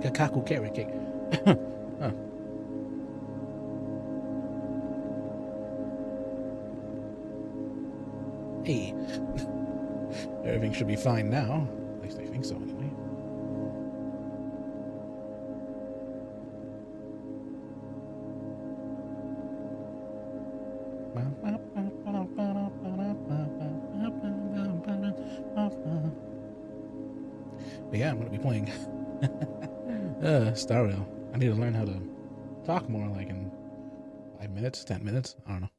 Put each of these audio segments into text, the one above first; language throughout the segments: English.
Kakaku carrot cake. Huh. Hey, everything should be fine now. At least I think so, anyway. But yeah, I'm gonna be playing Star Rail. I need to learn how to talk more, like in 5 minutes, 10 minutes. I don't know.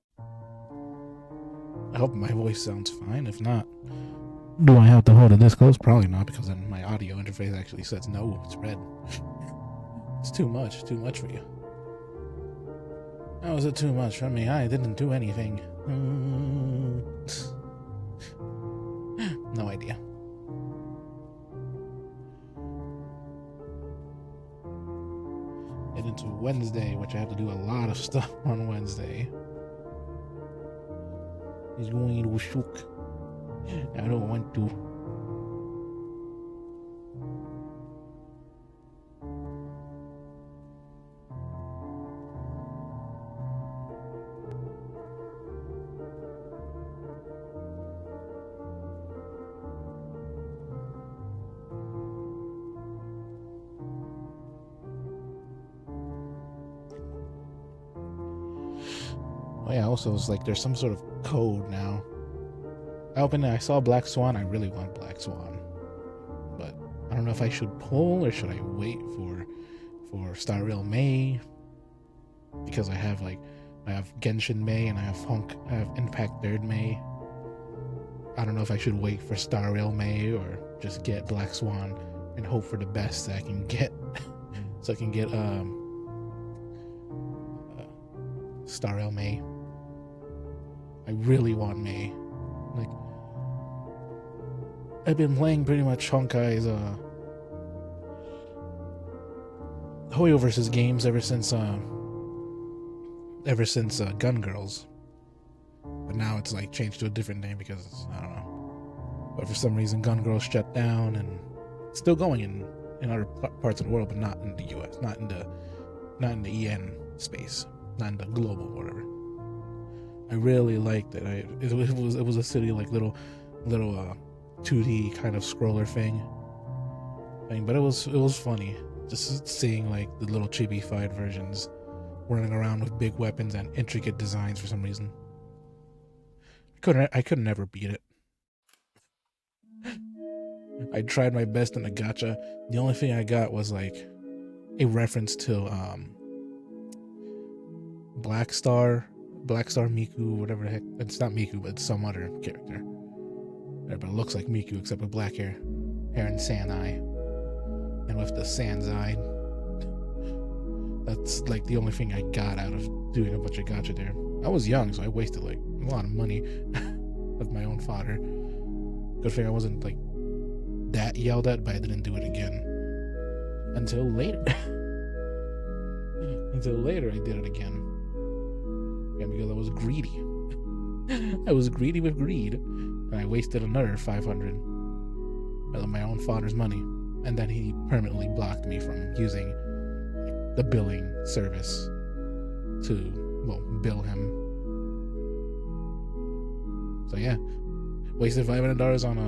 I hope my voice sounds fine. If not, do I have to hold it this close? Probably not, because then my audio interface actually says no, it's red. It's too much for you. How is it too much for me? I didn't do anything. No idea. And into Wednesday, which I have to do a lot of stuff on Wednesday. He's going to shook. I don't want to. Oh yeah, also it's like there's some sort of code now. I opened it, I saw Black Swan. I really want Black Swan, but I don't know if I should pull or should I wait for Star Rail May, because I have Genshin May and I have Impact 3rd May. I don't know if I should wait for Star Rail May or just get Black Swan and hope for the best that I can get so I can get Star Rail May. I really want May. Like, I've been playing pretty much Honkai's Hoyo versus games ever since Gun Girls. But now it's like changed to a different name because I don't know. But for some reason Gun Girls shut down, and it's still going in other parts of the world, but not in the US, not in the EN space, not in the global whatever. I really liked it. It was a silly like little 2D kind of scroller thing, but it was funny just seeing like the little chibi-fied versions running around with big weapons and intricate designs for some reason. I could never beat it. I tried my best in the gacha. The only thing I got was like a reference to Black Star Miku, whatever the heck. It's not Miku, but it's some other character. But it looks like Miku except with black hair and sand eye, and with the sand's eye. That's like the only thing I got out of doing a bunch of gacha there. I was young, so I wasted like a lot of money of my own fodder. Good thing I wasn't like that yelled at, but I didn't do it again until later. Until later, I did it again. And because I was greedy. I was greedy with greed, and I wasted another 500 of my own father's money, and then he permanently blocked me from using the billing service to bill him. So yeah, wasted $500 on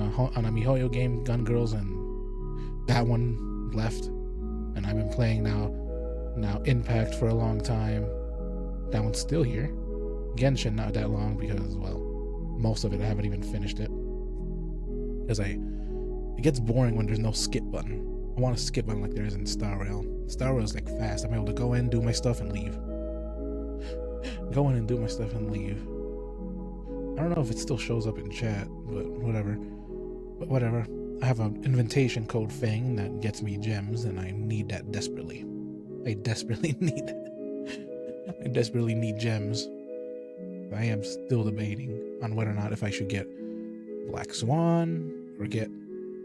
a MiHoYo game, Gun Girls, and that one left. And I've been playing now Impact for a long time. That one's still here. Genshin not that long because, well, most of it I haven't even finished it. Because it gets boring when there's no skip button. I want a skip button like there is in Star Rail. Star Rail is like fast. I'm able to go in, do my stuff, and leave. Go in and do my stuff and leave. I don't know if it still shows up in chat, but whatever. I have an invitation code thing that gets me gems, and I need that desperately. I desperately need that. I desperately need gems. I am still debating on whether or not if I should get Black Swan or get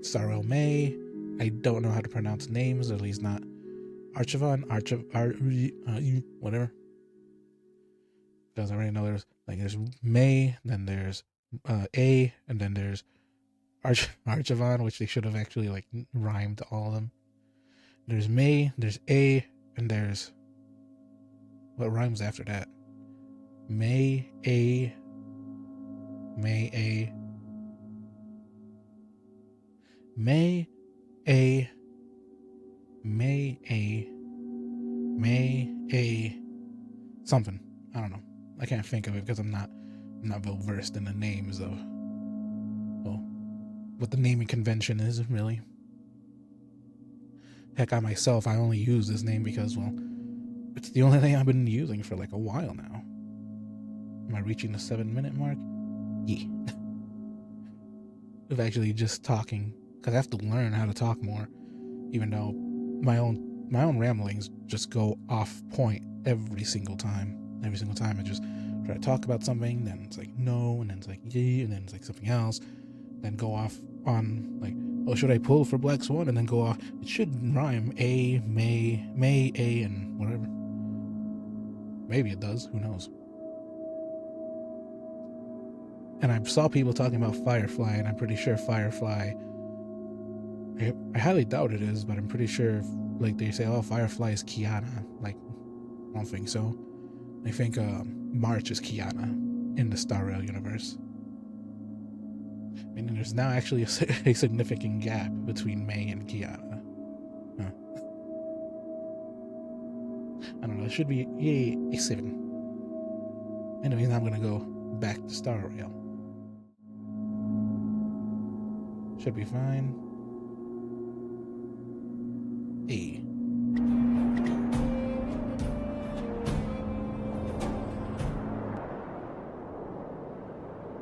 Star Rail May. I don't know how to pronounce names, at least not whatever. Because I already know there's May, then there's A, and then there's Archivon, which they should have actually like rhymed all of them. There's May, there's A, and there's... What rhymes after that? May, A, May, A, May, A, May, A, May, A, something. I don't know. I can't think of it because I'm not well versed in the names of, well, what the naming convention is, really. Heck, I myself, I only use this name because, well, it's the only thing I've been using for like a while now. Am I reaching the 7-minute mark? Yeah. Of actually just talking, because I have to learn how to talk more, even though my own ramblings just go off point every single time. Every single time I just try to talk about something, then it's like no, and then it's like yeah, and then it's like something else, then go off on like, oh, should I pull for Black Swan, and then go off. It should rhyme A, May, A, and whatever. Maybe it does. Who knows? And I saw people talking about Firefly, and I'm pretty sure Firefly, I highly doubt it is, but I'm pretty sure, like, they say, oh, Firefly is Kiana. Like, I don't think so. I think March is Kiana in the Star Rail universe. I mean, there's now actually a significant gap between May and Kiana. Huh. I don't know, it should be a 7. Anyways, I'm gonna go back to Star Rail. Should be fine. A.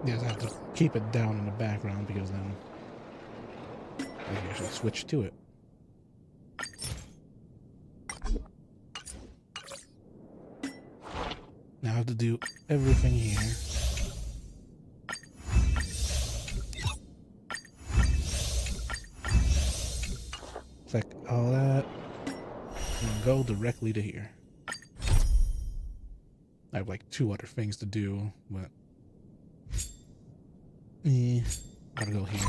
Yes, I have to keep it down in the background because then I can actually switch to it. Now I have to do everything here. Select all that and go directly to here. I have like 2 other things to do, but gotta go here.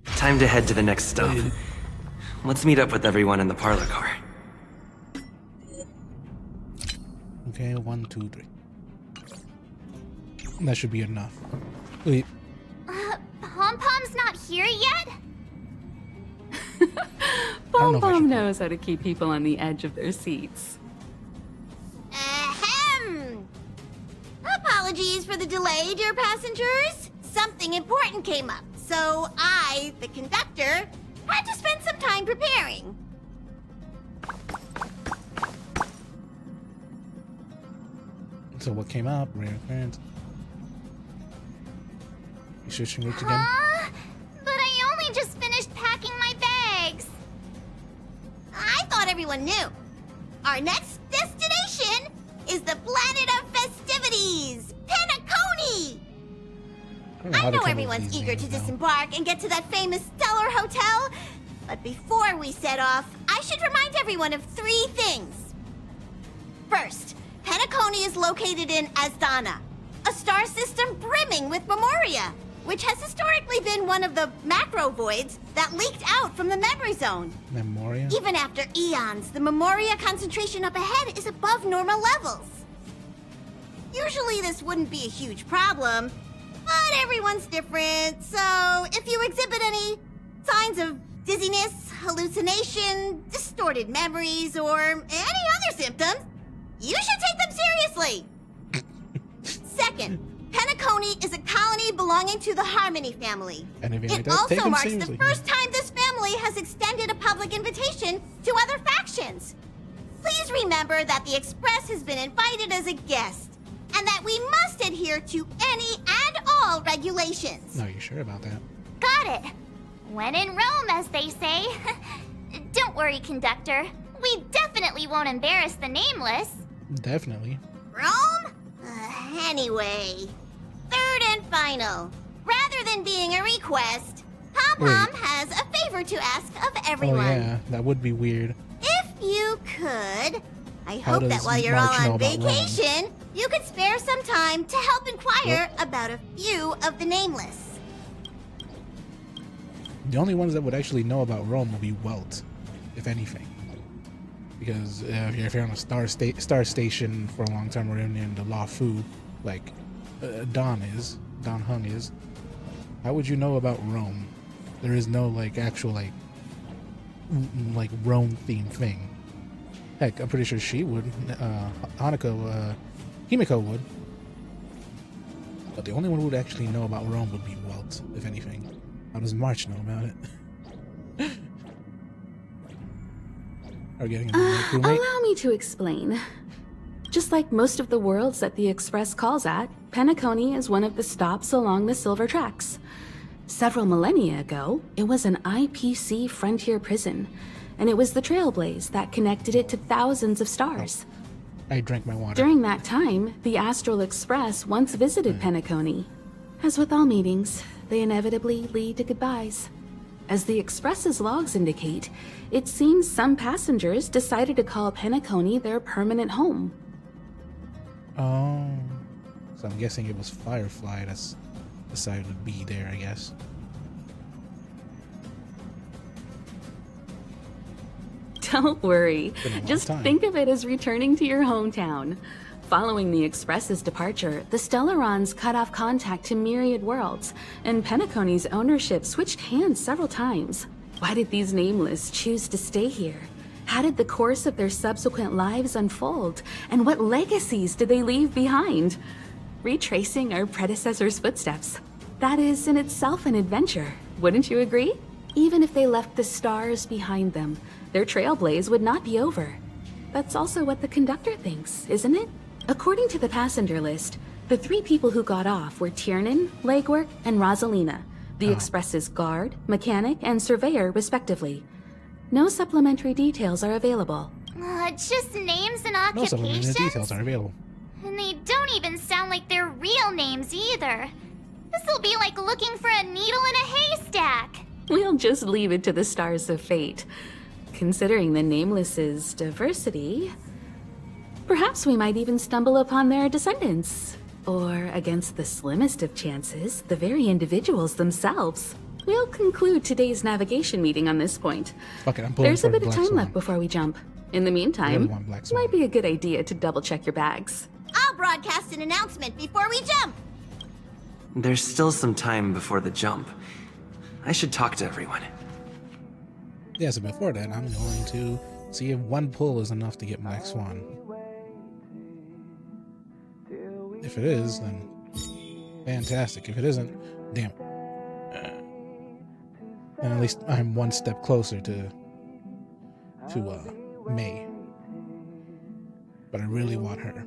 Time to head to the next stop. Let's meet up with everyone in the parlor car. Okay, 1, 2, 3. That should be enough. Wait. Pom-Pom's not here yet? Pom-Pom knows how to keep people on the edge of their seats. Ahem! Apologies for the delay, dear passengers. Something important came up, so I, the conductor, had to spend some time preparing. So what came up? Rare occurrence. You switching routes again? But I only just finished packing my bags. I thought everyone knew. Our next destination is the planet of festivities, Penacony! I know everyone's eager to disembark and get to that famous Stellar Hotel, but before we set off, I should remind everyone of 3 things. First, Penacony is located in Asdana, a star system brimming with Memoria, which has historically been one of the macro voids that leaked out from the memory zone. Memoria? Even after eons, the Memoria concentration up ahead is above normal levels. Usually this wouldn't be a huge problem, but everyone's different, so if you exhibit any signs of dizziness, hallucination, distorted memories, or any other symptoms, you should take them seriously. Second, Penacony is a colony belonging to the Harmony family. It also marks the first time this family has extended a public invitation to other factions. Please remember that the Express has been invited as a guest, and that we must adhere to any and all regulations. No, you sure about that? Got it. When in Rome, as they say. Don't worry, conductor. We definitely won't embarrass the nameless. Definitely. Rome? Anyway, third and final. Rather than being a request, Pom-Pom has a favor to ask of everyone. Oh yeah, that would be weird. If you could, I hope that while you're all on vacation, you could spare some time to help inquire about a few of the nameless. The only ones that would actually know about Rome will be Welt, if anything. Because if you're on a star station for a long time, or in the Law Fu, like Don Hung is, how would you know about Rome? There is no like actual like Rome themed thing. Heck, I'm pretty sure she would. Himiko would. But the only one who would actually know about Rome would be Welt, if anything. How does March know about it? Are we getting a new crewmate? Allow me to explain. Just like most of the worlds that the Express calls at, Penacony is one of the stops along the Silver Tracks. Several millennia ago, it was an IPC frontier prison, and it was the Trailblaze that connected it to thousands of stars. I drank my water. During that time, the Astral Express once visited Penacony. As with all meetings, they inevitably lead to goodbyes. As the Express's logs indicate, it seems some passengers decided to call Penacony their permanent home. Oh, so I'm guessing it was Firefly that's decided to be there, I guess. Don't worry. Been a long Just time. think of it as returning to your hometown. Following the Express's departure, the Stellarons cut off contact to myriad worlds, and Penacony's ownership switched hands several times. Why did these Nameless choose to stay here? How did the course of their subsequent lives unfold? And what legacies did they leave behind? Retracing our predecessors' footsteps. That is in itself an adventure, wouldn't you agree? Even if they left the stars behind them, their trailblaze would not be over. That's also what the conductor thinks, isn't it? According to the passenger list, the 3 people who got off were Tiernan, Legwork, and Rosalina, the Express's guard, mechanic, and surveyor, respectively. No supplementary details are available. Just names and No supplementary occupations? details are available. And they don't even sound like their real names either. This'll be like looking for a needle in a haystack. We'll just leave it to the stars of fate. Considering the Nameless's diversity, perhaps we might even stumble upon their descendants. Or, against the slimmest of chances, the very individuals themselves. We'll conclude today's navigation meeting on this point. Fuck it, I'm pulling There's a for bit of Black time Swan. left before we jump. In the Really meantime, want Black Swan. might be a good idea to double-check your bags. I'll broadcast an announcement before we jump. There's still some time before the jump. I should talk to everyone. Yeah, so before that, I'm going to see if one pull is enough to get Black Swan. If it is, then fantastic. If it isn't, damn. And at least I'm one step closer to May. But I really want her.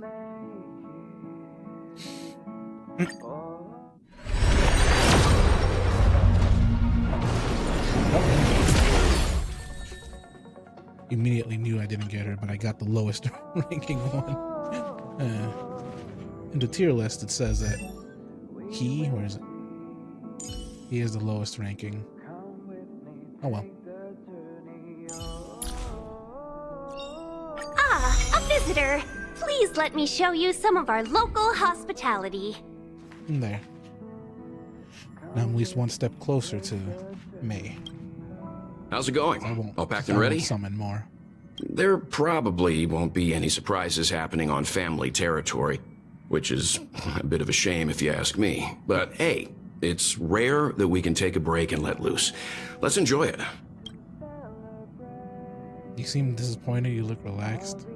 Immediately knew I didn't get her, but I got the lowest ranking one. In the tier list, it says that where is it? He is the lowest ranking. Oh well. Ah, a visitor. Please let me show you some of our local hospitality. In there. Now I'm at least one step closer to May. How's it I going? won't. All packed I and won't ready? Summon more. There probably won't be any surprises happening on family territory, which is a bit of a shame if you ask me. But hey, it's rare that we can take a break and let loose. Let's enjoy it. You seem disappointed. You look relaxed.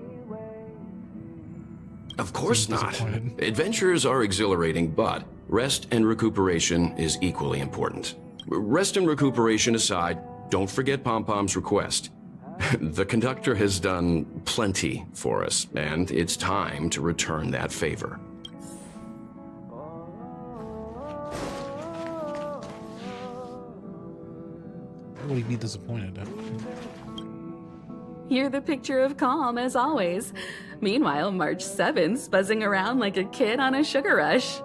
Of course Seems not. disappointed. Adventures are exhilarating, but rest and recuperation is equally important. Rest and recuperation aside, don't forget Pom-Pom's request. The conductor has done plenty for us, and it's time to return that favor. Why would he be disappointed though? You're the picture of calm, as always. Meanwhile, March 7th's buzzing around like a kid on a sugar rush.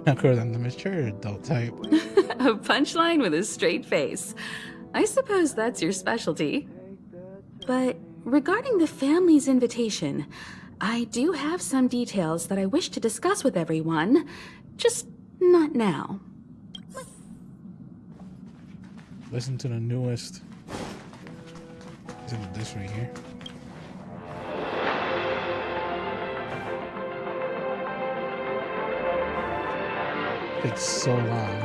Younger than the mature adult type. A punchline with a straight face. I suppose that's your specialty. But regarding the family's invitation, I do have some details that I wish to discuss with everyone. Just not now. Listen to the newest. Listen to this right here. Takes so long.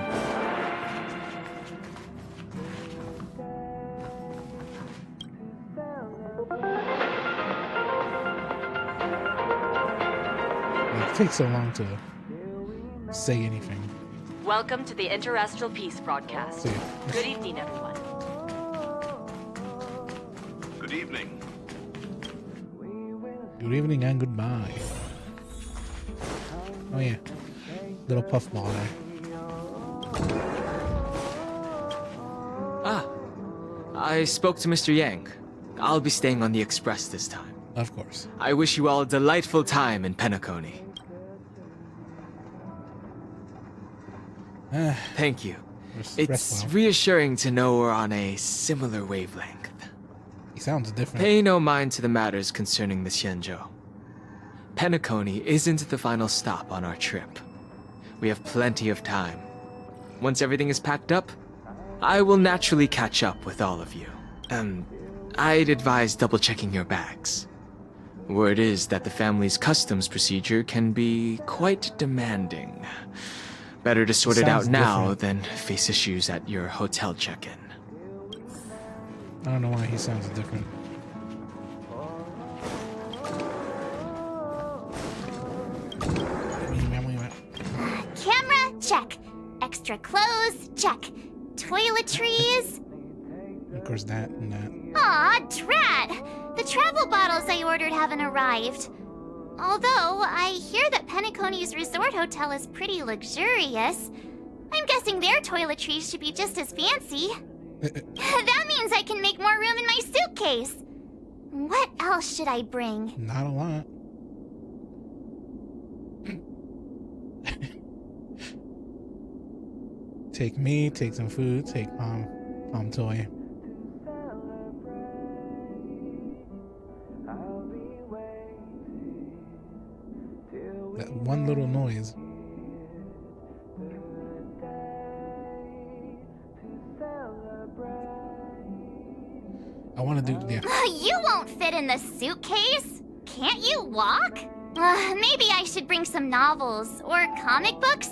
It takes so long to say anything. Welcome to the Interastral Peace broadcast. So, Good evening, everyone. Good evening. good evening and goodbye. Oh yeah, little puffball there. Ah, I spoke to Mr. Yang. I'll be staying on the express this time. Of course. I wish you all a delightful time in Penacony. Thank you. It's reassuring to know we're on a similar wavelength. He sounds different. Pay no mind to the matters concerning the Xianzhou. Penacony isn't the final stop on our trip. We have plenty of time. Once everything is packed up, I will naturally catch up with all of you. I'd advise double-checking your bags. Word is that the family's customs procedure can be quite demanding. Better to sort it out now than face issues at your hotel check-in. I don't know why he sounds different. Camera, check. Extra clothes, check. Toiletries. Of course, that and that. Aw, drat! The travel bottles I ordered haven't arrived. Although, I hear that Penacony's resort hotel is pretty luxurious. I'm guessing their toiletries should be just as fancy. That means I can make more room in my suitcase. What else should I bring? Not a lot. Take me, take some food, take Palm Toy. That one little noise. I want to do, yeah. You won't fit in the suitcase. Can't you walk? Maybe I should bring some novels or comic books.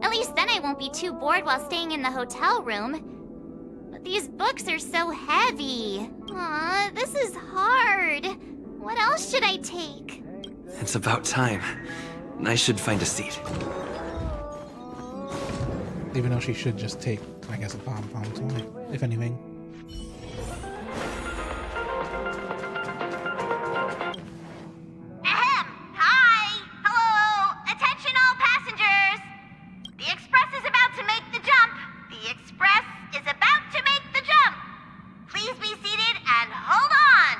At least then I won't be too bored while staying in the hotel room. But these books are so heavy. Aw, this is hard. What else should I take? It's about time. I should find a seat. Even though she should just take, I guess, a Palm Toy, if anything. Ahem! Hi! Hello! Attention all passengers! The express is about to make the jump! The express is about to make the jump! Please be seated and hold on!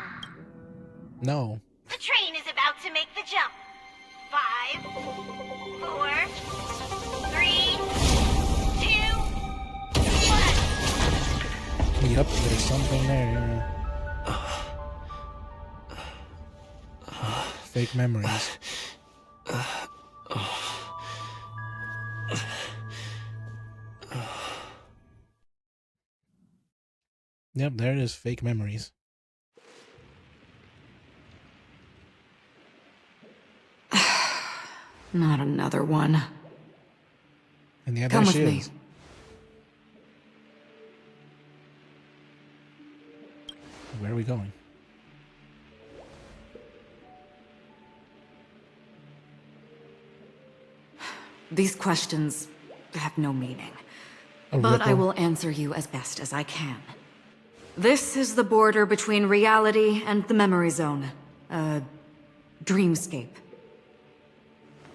No. The train is about to make the jump. 5, 4, 3, 2, 1. Yep, there's something there. Fake memories. Yep, there it is. Fake memories. Not another one. And yeah, Come there with she me. is. Where are we going? These questions have no meaning. A But I ripple? will answer you as best as I can. This is the border between reality and the memory zone. A dreamscape.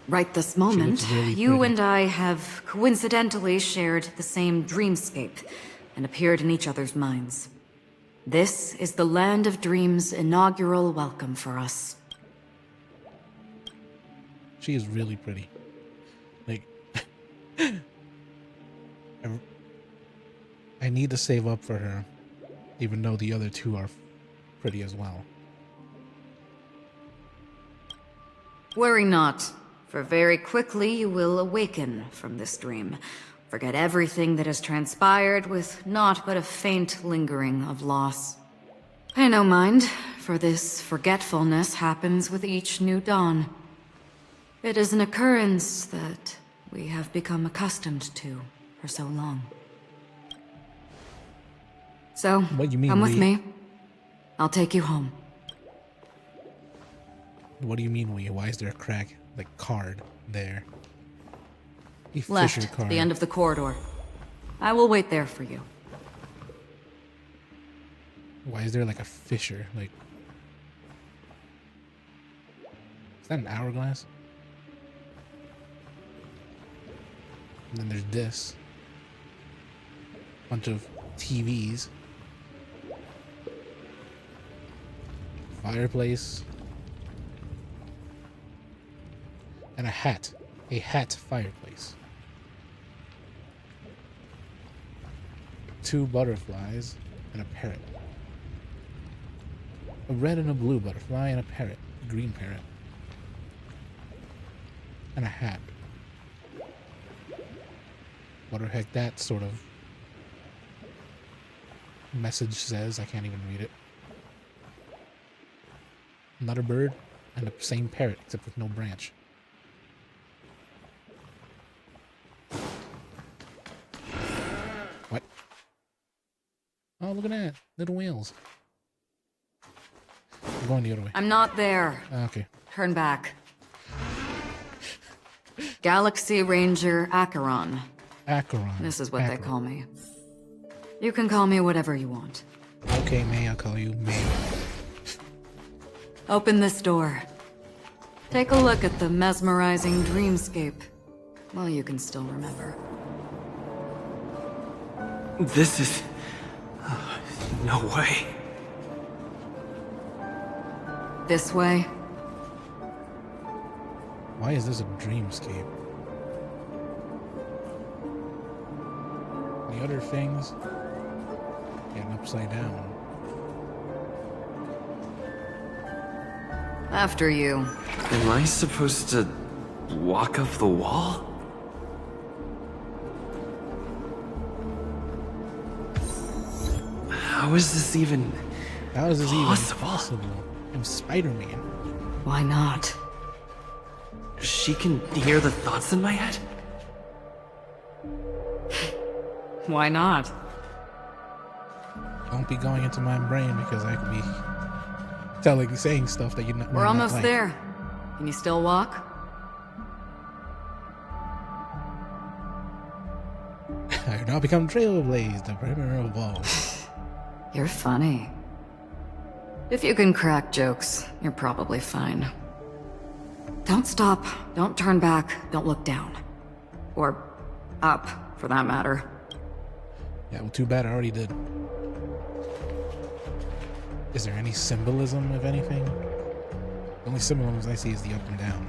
Right this moment, really you pretty. and I have coincidentally shared the same dreamscape and appeared in each other's minds. This is the Land of Dreams' inaugural welcome for us. She is really pretty. Like, I need to save up for her, even though the other two are pretty as well. Worry not, for very quickly you will awaken from this dream. forget everything that has transpired with naught but a faint lingering of loss. Pay no mind, for this forgetfulness happens with each new dawn. It is an occurrence that we have become accustomed to for so long. So, What do you mean, come with we? me. I'll take you home. What do you mean, why is there a crack, like, card there? A Fisher Left, card. the end of the corridor. I will wait there for you. Why is there like a fissure? Like, is that an hourglass? And then there's this. Bunch of TVs. Fireplace. And a hat. A hat fireplace. 2 butterflies and a parrot. A red and a blue butterfly and a parrot. A green parrot. And a hat. What the heck that sort of message says? I can't even read it. Another bird and the same parrot except with no branch. What? Oh, look at that. Little whales. I'm going the other way. I'm not there. Okay. Turn back. Galaxy Ranger Acheron. Acheron. This is what they Acheron. call me. You can call me whatever you want. Okay, May, I'll call you May. Open this door. Take a look at the mesmerizing dreamscape. Well, you can still remember. This is... no way. This way. Why is this a dreamscape? The other things getting upside down. After you. Am I supposed to walk up the wall? How is this even How is this possible? even possible? I'm Spider-Man. Why not? She can hear the thoughts in my head? Why not? Don't be going into my brain because I could be saying stuff that you're not. We're almost there. Can you still walk? I have now become Trailblaze, the perimeter of walls. You're funny. If you can crack jokes, you're probably fine. Don't stop, don't turn back, don't look down. Or up, for that matter. Yeah, well, too bad I already did. Is there any symbolism of anything? The only symbolism I see is the up and down.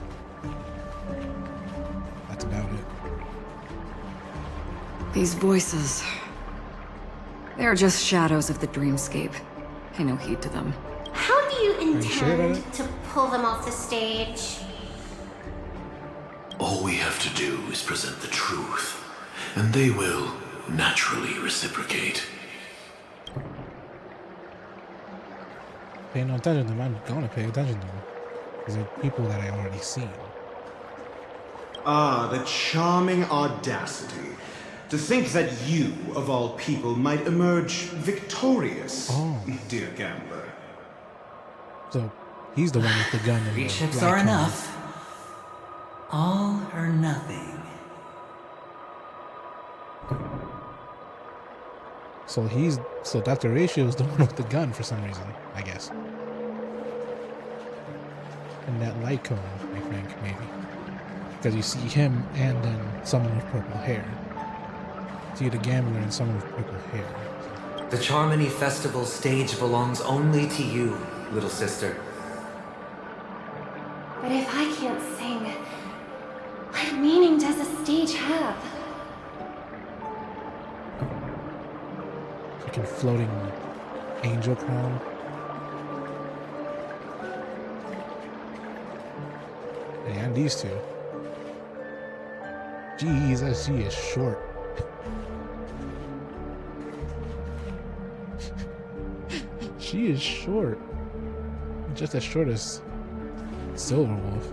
That's about it. These voices... they're just shadows of the dreamscape. Pay no heed to them. How do you you sure about intend it? to pull them off the stage? All we have to do is present the truth, and they will naturally reciprocate. Pay no attention to them. I'm gonna pay attention to them. Because they're people that I already seen. Ah, the charming audacity. To think that you, of all people, might emerge victorious, dear gambler. So, he's the one with the gun and 3 the chips black are cone. enough. All or nothing. So Dr. Ratio is the one with the gun for some reason, I guess. And that light cone, I think, maybe. Because you see him and then someone with purple hair. See the gambler and someone with purple hair. The Charmony Festival stage belongs only to you, little sister. But if I can't sing, what meaning does a stage have? Freaking floating angel crown. And these two. Jesus, she is short. She is short. Just as short as Silverwolf.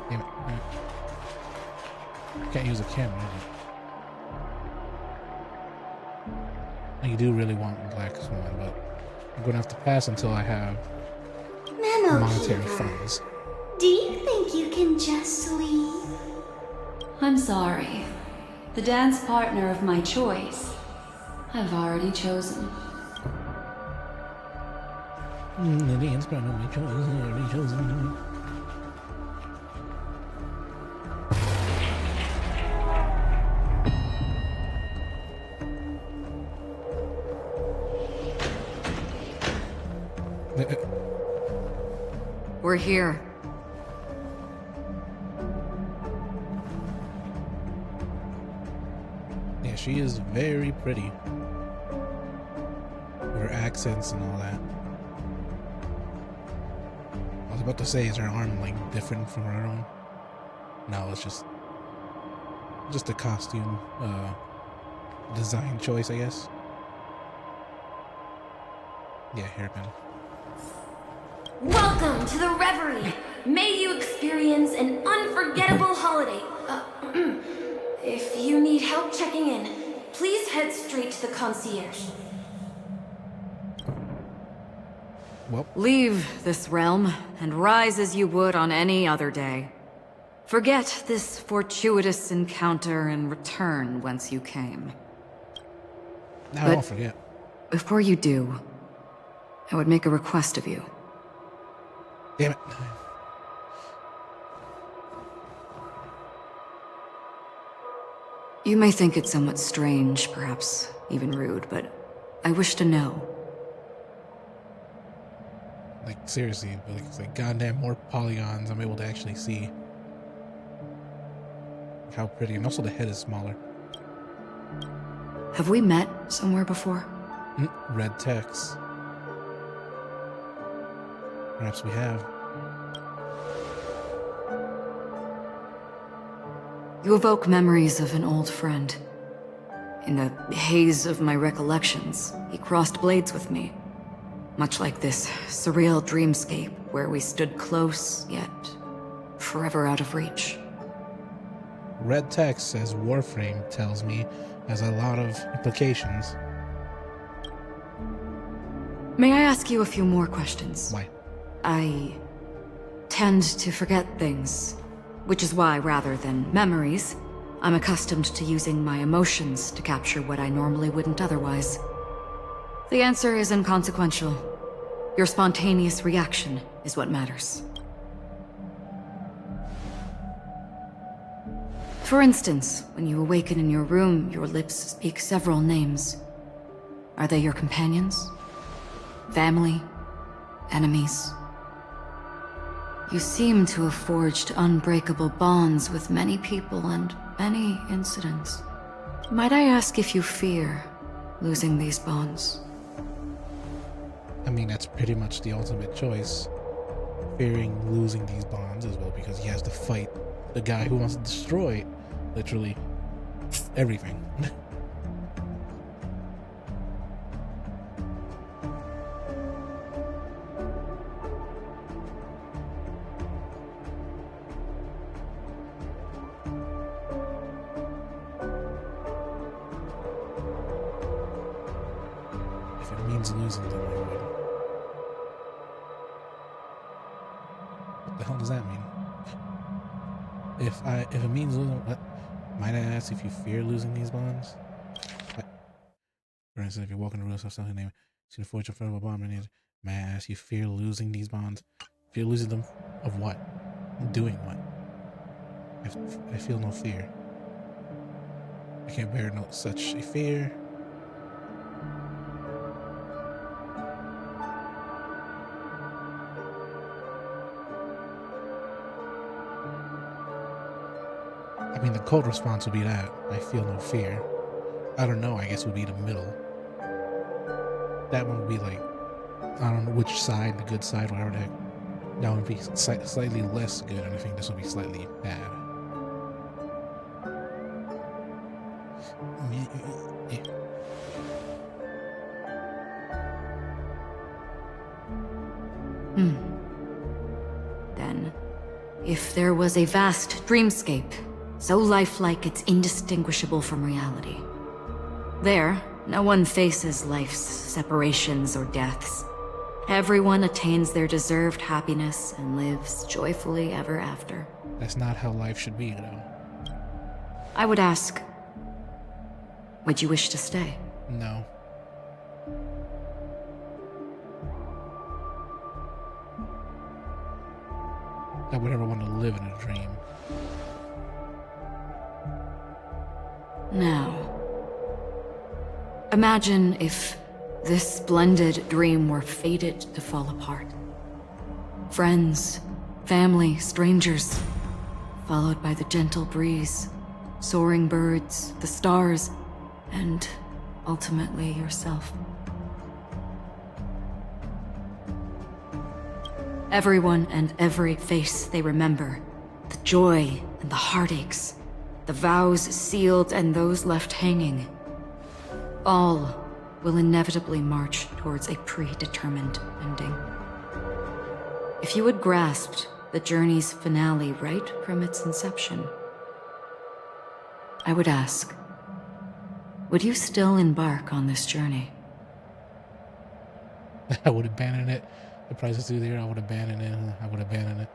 Damn it. Can't use a camera, you do really want Black Swan, but I'm gonna have to pass until I have monetary funds. Do you think you can just leave? I'm sorry. The dance partner of my choice, I've already chosen. The dance partner of my choice, I've already chosen. We're here. Yeah, she is very pretty. With her accents and all that. I was about to say, is her arm like different from her own? No, it's just a costume design choice, I guess. Yeah, hairpin. Welcome to the Reverie! May you experience an unforgettable holiday. If you need help checking in, please head straight to the concierge. Well, leave this realm and rise as you would on any other day. Forget this fortuitous encounter and return whence you came. I won't forget. Before you do, I would make a request of you. Damn it. You may think it somewhat strange, perhaps even rude, but I wish to know. Like, seriously, like, it's like goddamn more polygons I'm able to actually see. How pretty. And also the head is smaller. Have we met somewhere before? Red text. Perhaps we have. You evoke memories of an old friend. In the haze of my recollections, he crossed blades with me. Much like this surreal dreamscape where we stood close, yet forever out of reach. Red text, as Warframe tells me, has a lot of implications. May I ask you a few more questions? Why? I tend to forget things, which is why, rather than memories, I'm accustomed to using my emotions to capture what I normally wouldn't otherwise. The answer is inconsequential. Your spontaneous reaction is what matters. For instance, when you awaken in your room, your lips speak several names. Are they your companions? Family? Enemies? You seem to have forged unbreakable bonds with many people and many incidents. Might I ask if you fear losing these bonds? I mean, that's pretty much the ultimate choice. Fearing losing these bonds as well, because he has to fight the guy who wants to destroy literally everything. If it means losing them, I would. What the hell does that mean? If it means losing, what? Might I ask if you fear losing these bonds? For instance, if you're walking the road, something name, see the fortune in front of a bomb, and may I ask you fear losing these bonds? Fear losing them of what? Doing what? I feel no fear. I can't bear no such a fear. I mean, the cold response would be that. I feel no fear. I don't know, I guess would be the middle. That one would be like, I don't know which side, the good side, whatever the heck. That would be slightly less good, and I think this would be slightly bad. Then, if there was a vast dreamscape, so lifelike it's indistinguishable from reality, there, no one faces life's separations or deaths. Everyone attains their deserved happiness and lives joyfully ever after. That's not how life should be, though. I would ask, would you wish to stay? No. I would never want to live in a dream. Now, imagine if this splendid dream were fated to fall apart. Friends, family, strangers, followed by the gentle breeze, soaring birds, the stars, and ultimately yourself. Everyone and every face they remember, the joy and the heartaches, the vows sealed and those left hanging, all will inevitably march towards a predetermined ending. If you had grasped the journey's finale right from its inception, I would ask, would you still embark on this journey? I would abandon it. The price is too dear. I would abandon it. I would abandon it.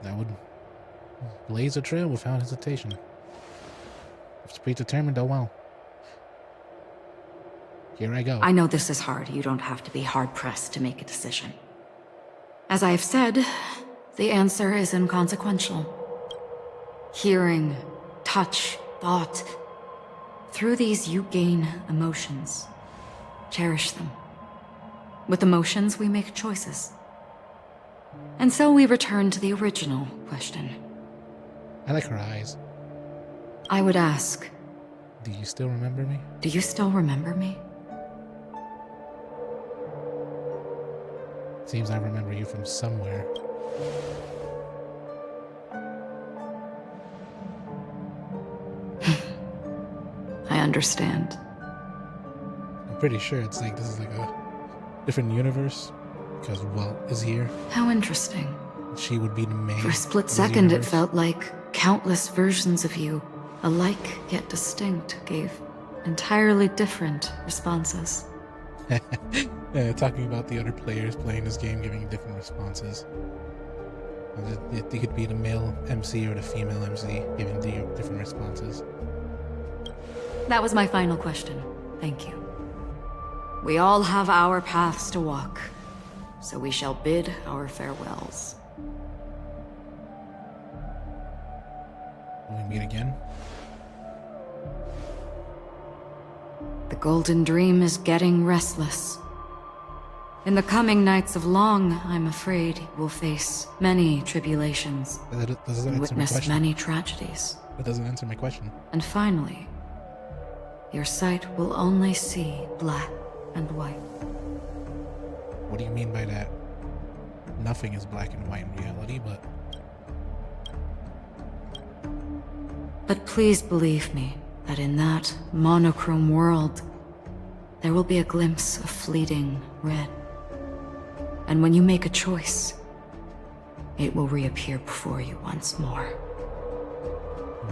I would blaze a trail without hesitation. If it's predetermined, oh well. Here I go. I know this is hard. You don't have to be hard-pressed to make a decision. As I have said, the answer is inconsequential. Hearing, touch, thought. Through these you gain emotions. Cherish them. With emotions, we make choices. And so we return to the original question. I like her eyes. I would ask, do you still remember me? Do you still remember me? Seems I remember you from somewhere. I understand. I'm pretty sure it's like this is like a different universe because Walt is here. How interesting. She would be the main. For a split second, it felt like countless versions of you, alike yet distinct, gave entirely different responses. Yeah, talking about the other players playing this game giving different responses. It could be the male MC or the female MC giving different responses. That was my final question. Thank you. We all have our paths to walk, so we shall bid our farewells. Will we meet again? The Golden Dream is getting restless. In the coming nights of Long, I'm afraid you will face many tribulations and witness many tragedies. That doesn't answer my question. And finally, your sight will only see black and white. What do you mean by that? Nothing is black and white in reality, but... But please believe me that in that monochrome world, there will be a glimpse of fleeting red. And when you make a choice, it will reappear before you once more.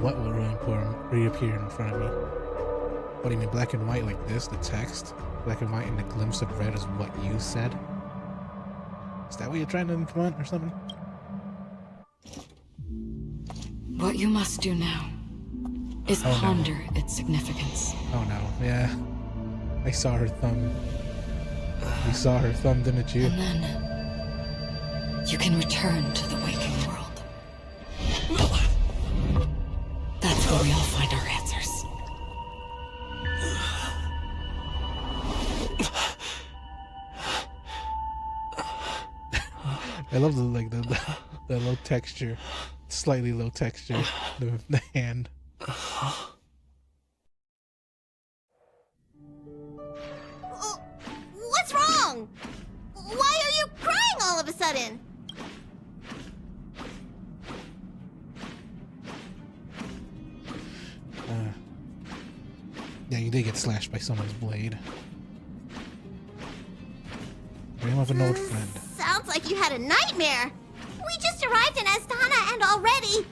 What will reappear in front of me? What do you mean, black and white like this? The text? Black and white and the glimpse of red is what you said? Is that what you're trying to implement or something? What you must do now is ponder its significance. Oh no, yeah. I saw her thumb. You saw her thumb, didn't you? And then you can return to the waking world. That's where we all find our answers. I love the low texture, slightly low texture, the hand. What's wrong? Why are a sudden? Yeah, you did get slashed by someone's blade. Dream of an old friend. Sounds like you had a nightmare. We just arrived in Astana and already...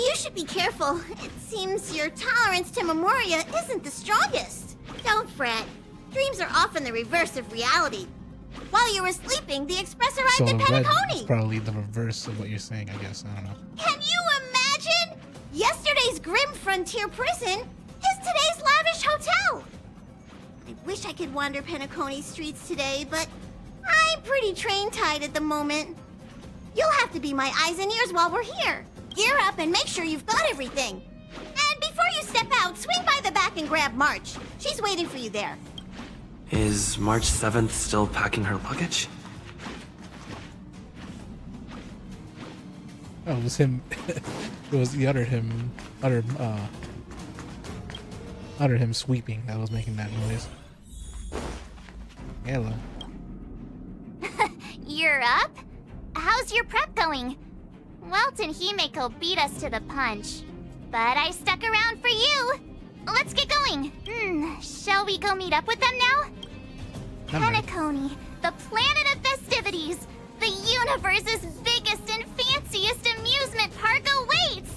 you should be careful. It seems your tolerance to Memoria isn't the strongest. Don't fret. Dreams are often the reverse of reality. While you were sleeping, the Express arrived in red Penacony. is probably the reverse of what you're saying, I guess. I don't know. Can you imagine? Yesterday's grim frontier prison is today's lavish hotel. I wish I could wander Penacony streets today, but I'm pretty train-tied at the moment. You'll have to be my eyes and ears while we're here. Gear up and make sure you've got everything. And before you step out, swing by the back and grab March. She's waiting for you there. Is March 7th still packing her luggage? Oh, it was him. It was the uttered him sweeping that was making that noise. Hello. You're up? How's your prep going? Welt and Himeko beat us to the punch, but I stuck around for you. Let's get going. Shall we go meet up with them now? Penacony, the planet of festivities. The universe's biggest and fanciest amusement park awaits.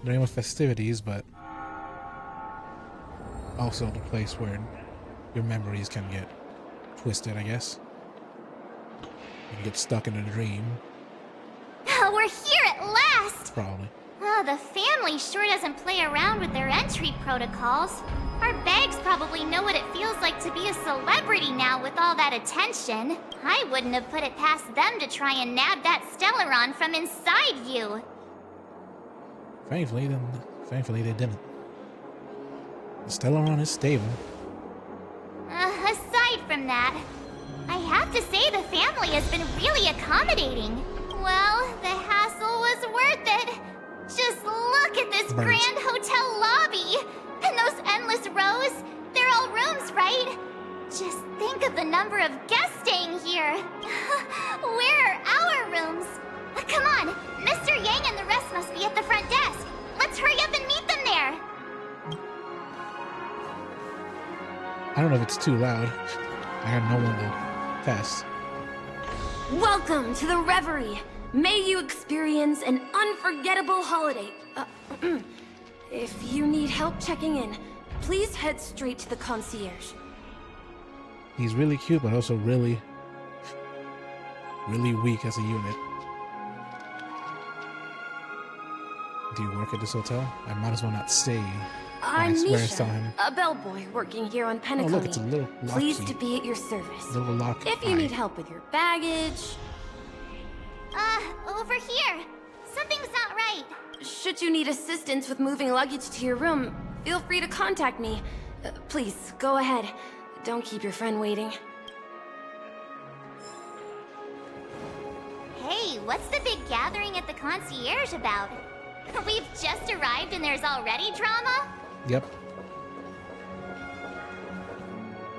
During with festivities, but also the place where your memories can get twisted, I guess. You can get stuck in a dream. We're here at last! Probably. Oh, the family sure doesn't play around with their entry protocols. Our bags probably know what it feels like to be a celebrity now with all that attention. I wouldn't have put it past them to try and nab that Stellaron from inside you. Thankfully they didn't. The Stellaron is stable. Aside from that, I have to say the family has been really accommodating. Well, the hassle was worth it. Just look at this grand hotel lobby. And those endless rows. They're all rooms, right? Just think of the number of guests staying here. Where are our rooms? Come on, Mr. Yang and the rest must be at the front desk. Let's hurry up and meet them there. I don't know if it's too loud. I got no one to test. Welcome to the Reverie. May you experience an unforgettable holiday. If you need help checking in, please head straight to the concierge. He's really cute, but also really weak as a unit. Do you work at this hotel? I might as well not say. I'm Misha, a bellboy working here on Penacony. Oh, look, it's a little lock Pleased key. to be at your service. Little lock If you need help with your baggage... Over here. Something's not right. Should you need assistance with moving luggage to your room, feel free to contact me. Please, go ahead. Don't keep your friend waiting. Hey, what's the big gathering at the concierge about? We've just arrived and there's already drama? Yep.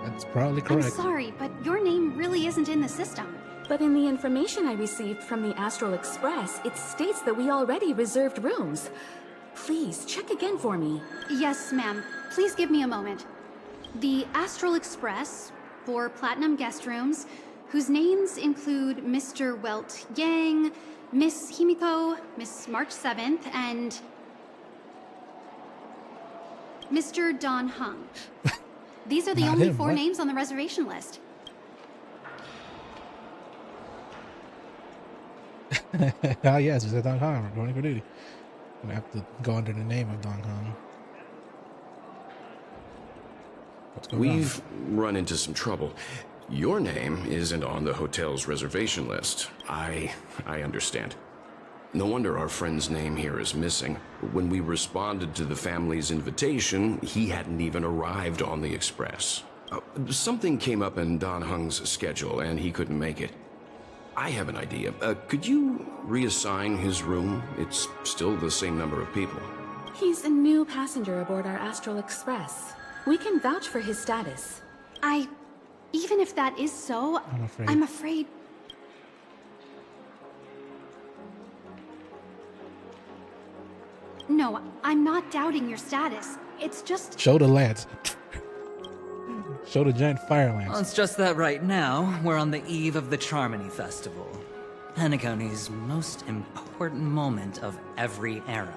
That's probably correct. I'm sorry, but your name really isn't in the system. But in the information I received from the Astral Express, it states that we already reserved rooms. Please, check again for me. Yes, ma'am. Please give me a moment. The Astral Express, for Platinum guest rooms, whose names include Mr. Welt Yang, Miss Himiko, Miss March 7th, and Mr. Don Hung. These are the only four names on the reservation list. Ah, yes, it's Don Hong. We're going for duty. I'm gonna have to go under the name of Don Hong. What's going on? We've run into some trouble. Your name isn't on the hotel's reservation list. I understand. No wonder our friend's name here is missing. When we responded to the family's invitation, he hadn't even arrived on the express. Something came up in Don Hung's schedule, and he couldn't make it. I have an idea. Could you reassign his room? It's still the same number of people. He's a new passenger aboard our Astral Express. We can vouch for his status. Even if that is so, I'm afraid. No, I'm not doubting your status. It's just... Show the lads. Show the giant fire lance. Well, it's just that right now, we're on the eve of the Charmony Festival. Penacony's most important moment of every era.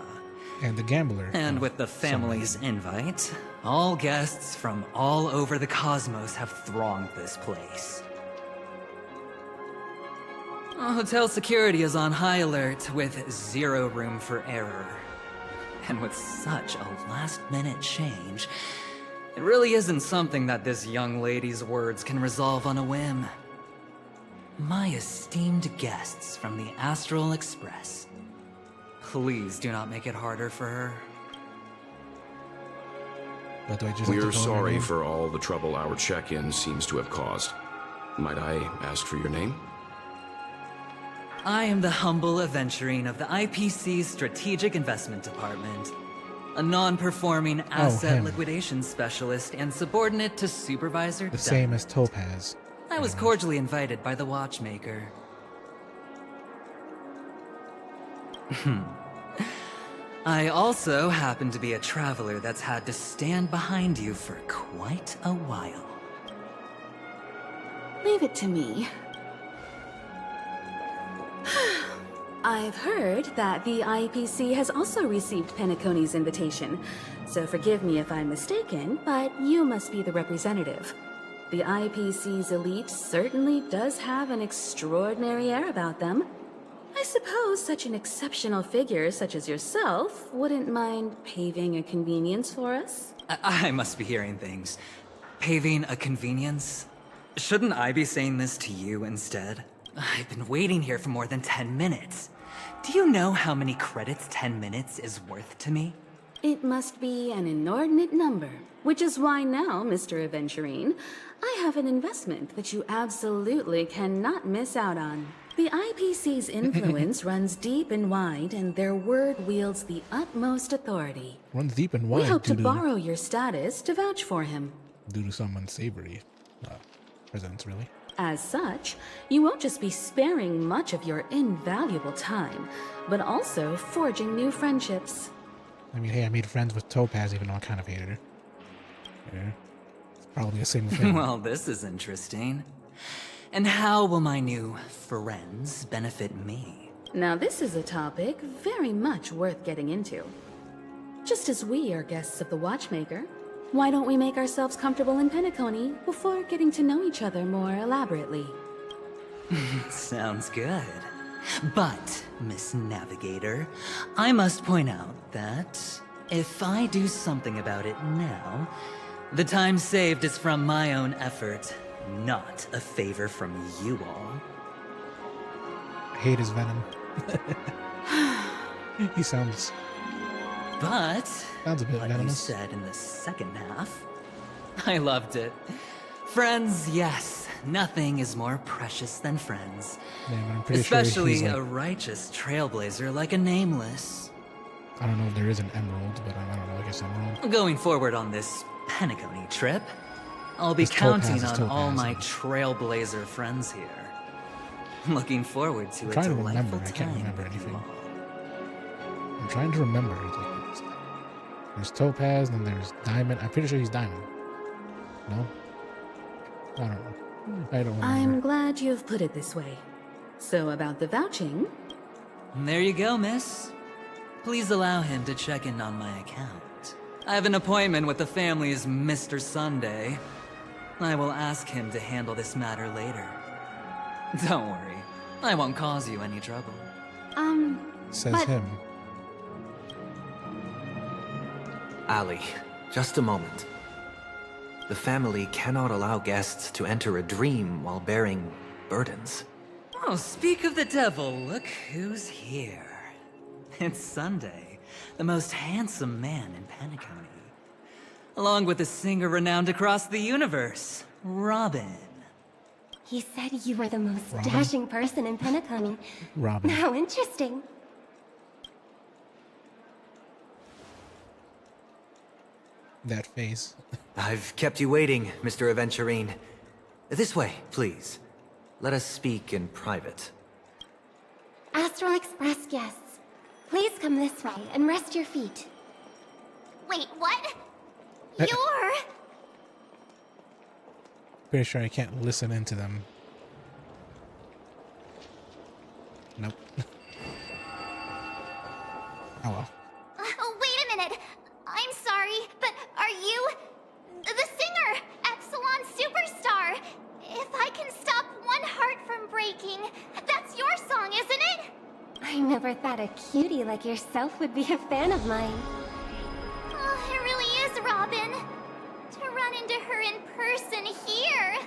And the gambler. And with the family's invite, all guests from all over the cosmos have thronged this place. Hotel security is on high alert with zero room for error. And with such a last-minute change, it really isn't something that this young lady's words can resolve on a whim. My esteemed guests from the Astral Express, please do not make it harder for her. But do I just We're sorry for all the trouble our check-in seems to have caused. Might I ask for your name? I am the humble aventurine of the IPC's Strategic Investment Department. A non-performing asset liquidation specialist and subordinate to Supervisor The same as Topaz. I was cordially invited by the watchmaker. I also happen to be a traveler that's had to stand behind you for quite a while. Leave it to me. I've heard that the IPC has also received Penacony's invitation, so forgive me if I'm mistaken, but you must be the representative. The IPC's elite certainly does have an extraordinary air about them. I suppose such an exceptional figure such as yourself wouldn't mind paving a convenience for us? I must be hearing things. Paving a convenience? Shouldn't I be saying this to you instead? I've been waiting here for more than 10 minutes. Do you know how many credits 10 minutes is worth to me? It must be an inordinate number, which is why now, Mr. Aventurine, I have an investment that you absolutely cannot miss out on. The IPC's influence runs deep and wide, and their word wields the utmost authority. Runs deep and wide. We hope to borrow your status to vouch for him. Due to some unsavory presence, really. As such, you won't just be sparing much of your invaluable time, but also forging new friendships. I mean, hey, I made friends with Topaz, even though I kind of hated her. Yeah. It's probably the same thing. Well, this is interesting. And how will my new friends benefit me? Now, this is a topic very much worth getting into. Just as we are guests of the Watchmaker, why don't we make ourselves comfortable in Penacony before getting to know each other more elaborately? Sounds good. But, Miss Navigator, I must point out that if I do something about it now, the time saved is from my own effort, not a favor from you all. I hate his venom. He sounds... But, sounds a bit like venomous. you said in the second half, I loved it. Friends, yes, nothing is more precious than friends. Yeah, but I'm pretty Especially sure he's a righteous trailblazer like a Nameless. I don't know if there is an emerald, but I don't know, I guess emerald. Going forward on this Penacony trip, I'll be This counting Topaz is on all Topaz. my trailblazer friends here. Looking forward to I'm a trying to delightful remember, I can't time remember with you anything. all. I'm trying to remember. Like, there's Topaz, and then there's Diamond. I'm pretty sure he's Diamond. No? I don't know. I don't remember. I'm glad you've put it this way. So about the vouching... There you go, miss. Please allow him to check in on my account. I have an appointment with the family's Mr. Sunday. I will ask him to handle this matter later. Don't worry. I won't cause you any trouble. Says but- him. Ali, just a moment. The family cannot allow guests to enter a dream while bearing burdens. Oh, speak of the devil, look who's here. It's Sunday, the most handsome man in Penacony. Along with a singer renowned across the universe, Robin. He said you were the most Robin? dashing person in Penacony. Robin. How interesting. That face. I've kept you waiting, Mr. Aventurine. This way, please. Let us speak in private. Astral Express guests, please come this way and rest your feet. Wait, what? Eh. You're... Pretty sure I can't listen into them. Nope. Oh well. Oh, wait a minute. I'm sorry, but are you... the singer, Epsilon Superstar? If I can stop one heart from breaking, that's your song, isn't it? I never thought a cutie like yourself would be a fan of mine. Oh, it really is, Robin. To run into her in person here.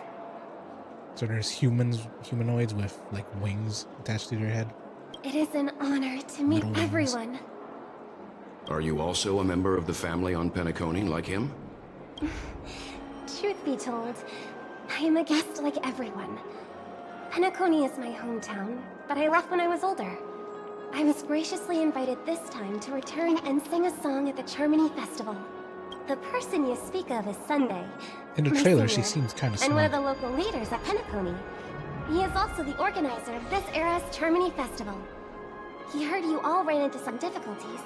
So there's humanoids with like wings attached to their head. It is an honor to meet Little wings. everyone. Are you also a member of the family on Penacony like him? Truth be told, I am a guest like everyone. Penacony is my hometown, but I left when I was older. I was graciously invited this time to return and sing a song at the Charmony Festival. The person you speak of is Sunday. In the my trailer, she senior, seems kind of and one of smart. the local leaders at Penacony. He is also the organizer of this era's Charmony Festival. He heard you all ran into some difficulties,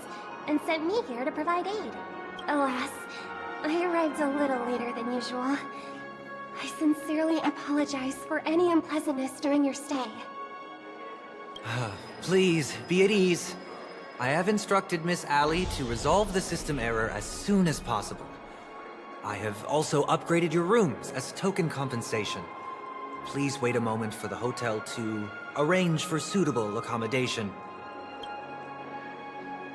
and sent me here to provide aid. Alas, I arrived a little later than usual. I sincerely apologize for any unpleasantness during your stay. Please, be at ease. I have instructed Miss Allie to resolve the system error as soon as possible. I have also upgraded your rooms as token compensation. Please wait a moment for the hotel to arrange for suitable accommodation.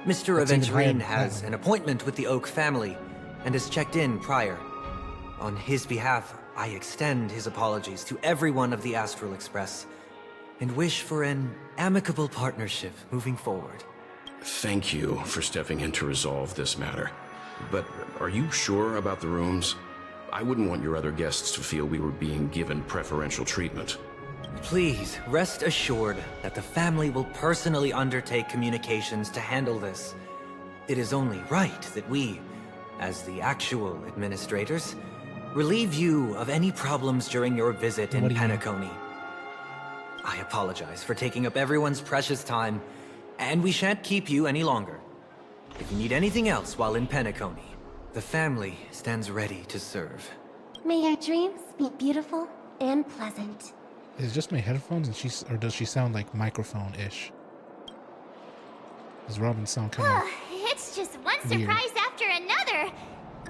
Mr. That's even higher Aventurine than has that. an appointment with the Oak family and has checked in prior. On his behalf, I extend his apologies to everyone of the Astral Express and wish for an amicable partnership moving forward. Thank you for stepping in to resolve this matter. But are you sure about the rooms? I wouldn't want your other guests to feel we were being given preferential treatment. Please, rest assured that the family will personally undertake communications to handle this. It is only right that we, as the actual administrators, relieve you of any problems during your visit in What do you mean? Penacony. I apologize for taking up everyone's precious time, and we shan't keep you any longer. If you need anything else while in Penacony, the family stands ready to serve. May your dreams be beautiful and pleasant. Is it just my headphones, and or does she sound like microphone-ish? Does Robin sound kind of? It's just one Weird. surprise after another.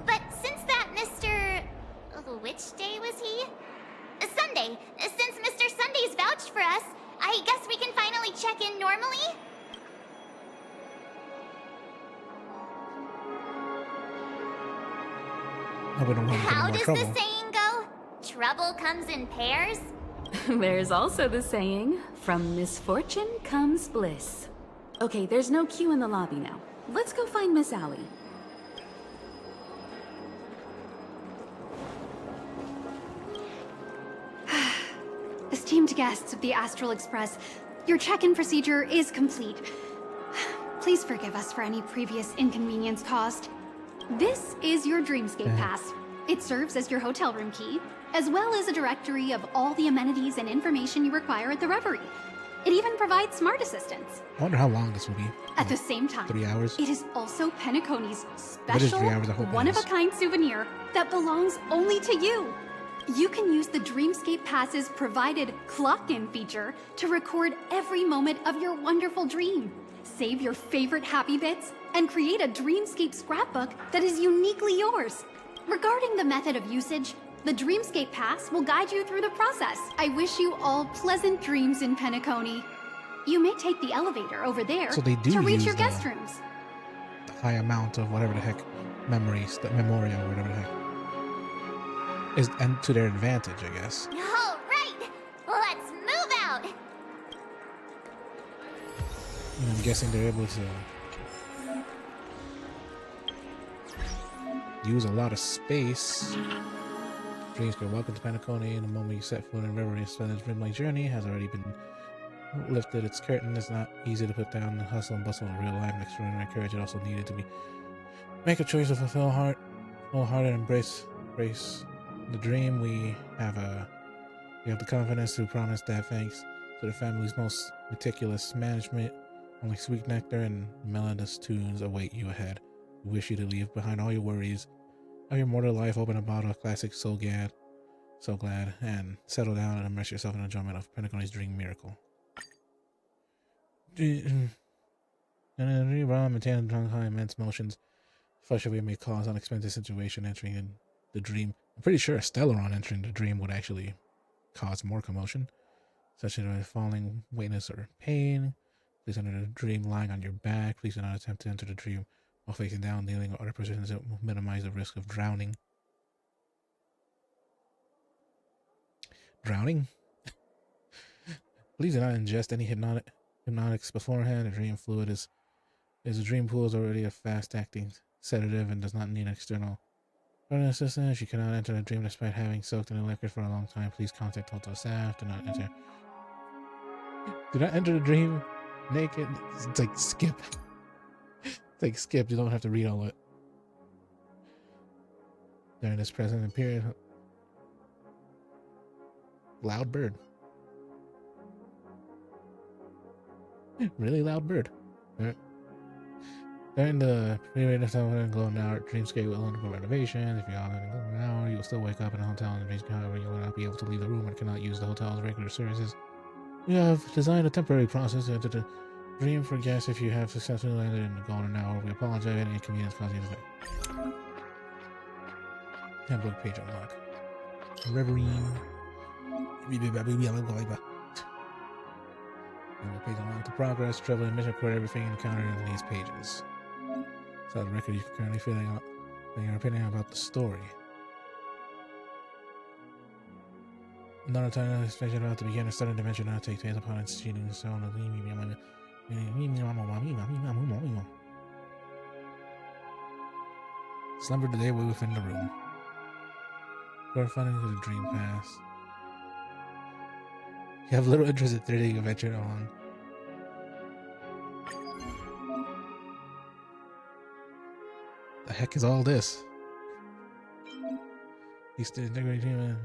But since that Mr... which day was he? Sunday. Since Mr. Sunday's vouched for us, I guess we can finally check in normally? I wouldn't want to get in How more does trouble. the saying go? Trouble comes in pairs? There's also the saying, from misfortune comes bliss. Okay, there's no queue in the lobby now. Let's go find Miss Allie. Esteemed guests of the Astral Express, your check-in procedure is complete. Please forgive us for any previous inconvenience caused. This is your Dreamscape Pass. It serves as your hotel room key, as well as a directory of all the amenities and information you require at the Reverie. It even provides smart assistants. I wonder how long this will be. At the same time, 3 hours? it is also Penacony's What is special, 3 hours? I hope it is. one-of-a-kind souvenir that belongs only to you. You can use the Dreamscape Pass's provided clock-in feature to record every moment of your wonderful dream. Save your favorite happy bits and create a Dreamscape scrapbook that is uniquely yours. Regarding the method of usage, the Dreamscape Pass will guide you through the process. I wish you all pleasant dreams in Penacony. You may take the elevator over there So they do to reach use your the- guest rooms. The high amount of whatever the heck memories, the memoria or whatever the heck, is and to their advantage, I guess. All right, let's move out. And I'm guessing they're able to use a lot of space. Dreamscape, welcome to Penacony. The moment you set foot in Reverie and spend a dreamlike journey has already been lifted. Its curtain is not easy to put down. The hustle and bustle of real life and extraordinary courage it also needed to be. Make a choice to fulfill wholehearted embrace the dream. We have a You have the confidence to promise that thanks to the family's most meticulous management, only sweet nectar and melodious tunes await you ahead. We wish you to leave behind all your worries of your mortal life, open a bottle of classic So Glad, and settle down and immerse yourself in enjoyment of Penacony's Dream Miracle. And maintain high immense motions. Fluctuate may cause unexpected situation entering in the dream. I'm pretty sure a Stellaron entering the dream would actually cause more commotion, such as falling, weakness, or pain. Please enter the dream lying on your back. Please do not attempt to enter the dream while facing down, kneeling, or other positions that will minimize the risk of drowning. Drowning? Please do not ingest any hypnotics beforehand. The dream fluid is a dream pool is already a fast-acting sedative and does not need external assistance. You cannot enter the dream despite having soaked in the liquid for a long time. Please contact hotel staff. Do not enter the dream naked. It's like skip. It's like skip. You don't have to read all it. During this present period. Loud bird. Really loud bird. During the period of time when glow now, dreamscape will undergo renovations. If you're out in an hour, you will still wake up in a hotel in the dreamscape. However, you will not be able to leave the room and cannot use the hotel's regular services. You have designed a temporary process to enter the dream for guests if you have successfully landed in the golden hour. We apologize for any inconvenience caused you today. Handbook page unlock. Reverine. Handbook page unlock. The progress, travel, and mission report, everything encountered in these pages. So the record you can currently feeling your opinion about the story. Another time I mentioned about the beginning, starting dimension now takes place upon its cheating so slumber today within the room. Corresponding to the dream pass. You have little interest in threading a venture along. The heck is all this? He's still integrating him.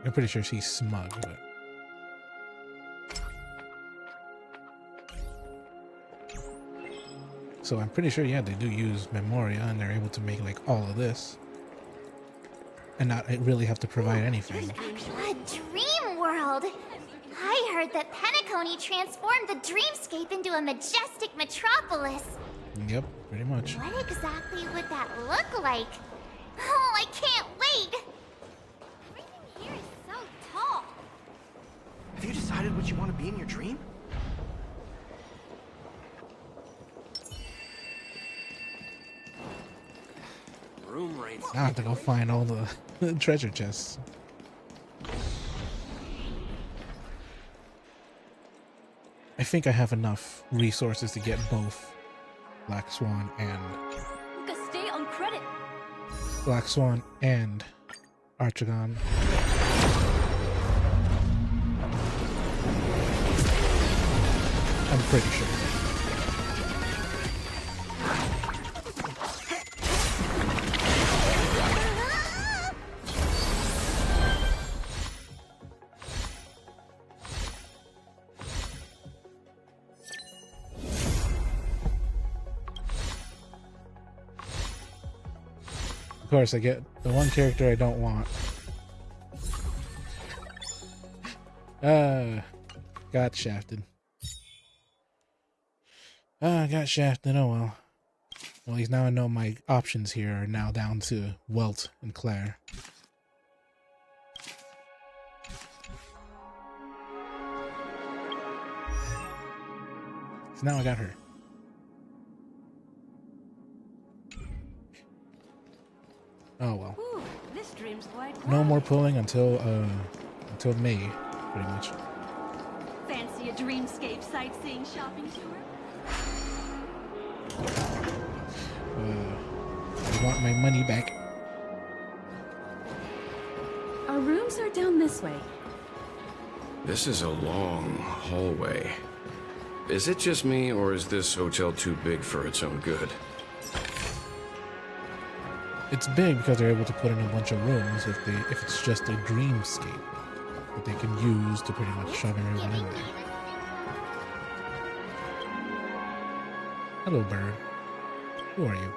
I'm pretty sure she's smug, but so I'm pretty sure, yeah, they do use Memoria, and they're able to make like all of this, and not really have to provide anything. A dream world! I heard that Penacony transformed the dreamscape into a majestic metropolis. Yep, pretty much. What exactly would that look like? Oh, I can't wait! Everything here is so tall. Have you decided what you want to be in your dream? Room rates. I have to go find all the treasure chests. I think I have enough resources to get both Black Swan and Stay on credit. Black Swan and Archagon. I'm pretty sure. Of course, I get the one character I don't want. Got shafted. Got shafted. Oh well. Well, at least now I know my options here are now down to Welt and Claire. So now I got her. Oh well. Ooh, this dream's quite No more pulling until May, pretty much. Fancy a dreamscape sightseeing shopping tour? I want my money back. Our rooms are down this way. This is a long hallway. Is it just me, or is this hotel too big for its own good? It's big because they're able to put in a bunch of rooms if it's just a dreamscape that they can use to pretty much shove everyone in there. Hello, bird. Who are you?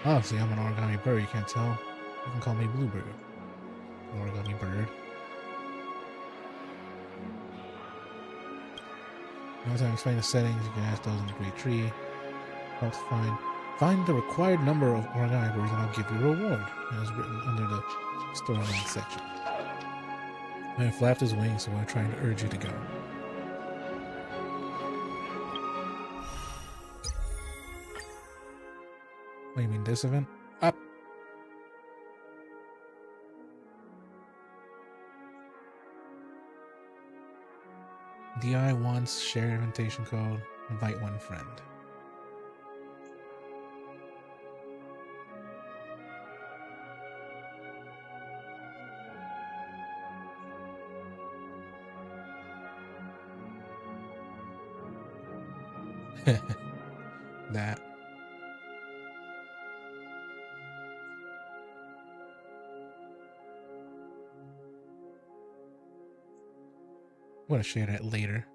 Oh, see, I'm an origami bird. You can't tell. You can call me Bluebird. An origami bird. Once I explain the settings, you can ask those in the great tree. Helps find the required number of origami birds and I'll give you a reward. It is written under the storyline section. I have flapped his wings, so we're trying to urge you to go. What do you mean, this event? Up! DI wants share invitation code. Invite one friend. That. I'm gonna share that later.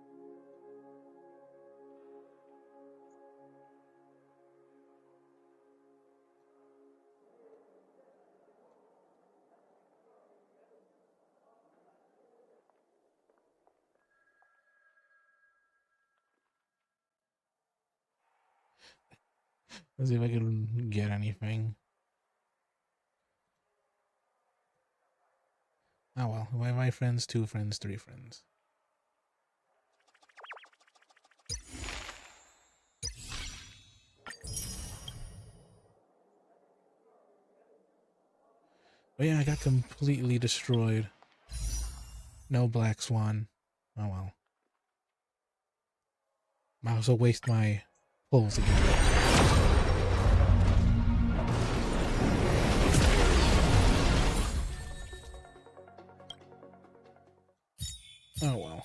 Let's see if I can get anything. Oh well, my friends, 2 friends, 3 friends. But yeah, I got completely destroyed. No black swan. Oh well. I also waste my pulls again. Oh well.